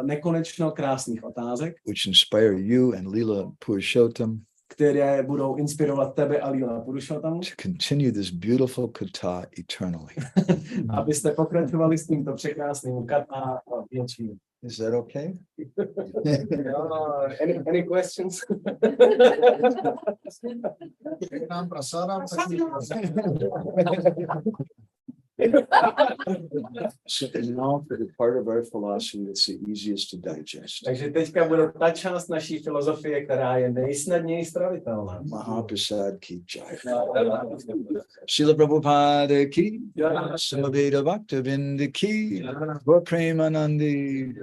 nekonečno krásných otázek, which inspire you and Leela Purushottam, které budou inspirovat tebe a Leela Purushottam, to continue this beautiful kata eternally. abyste pokračovali s tímto překrásným kata věčným. Is that okay? Any questions? Nám prasádám taky. So now for the part of our philosophy that's the easiest to digest. Takže teďka bude ta část naší filozofie, která je nejsnadněji stravitelná. Mahaprasad ki jai. Srila Prabhupada ki, Samaveda Bhaktavinda ki, Premanandi,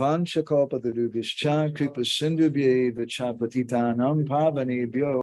Vanchakalpatarubhyascha, Kripa Sindhubhyeva cha patitanam pavanebhyo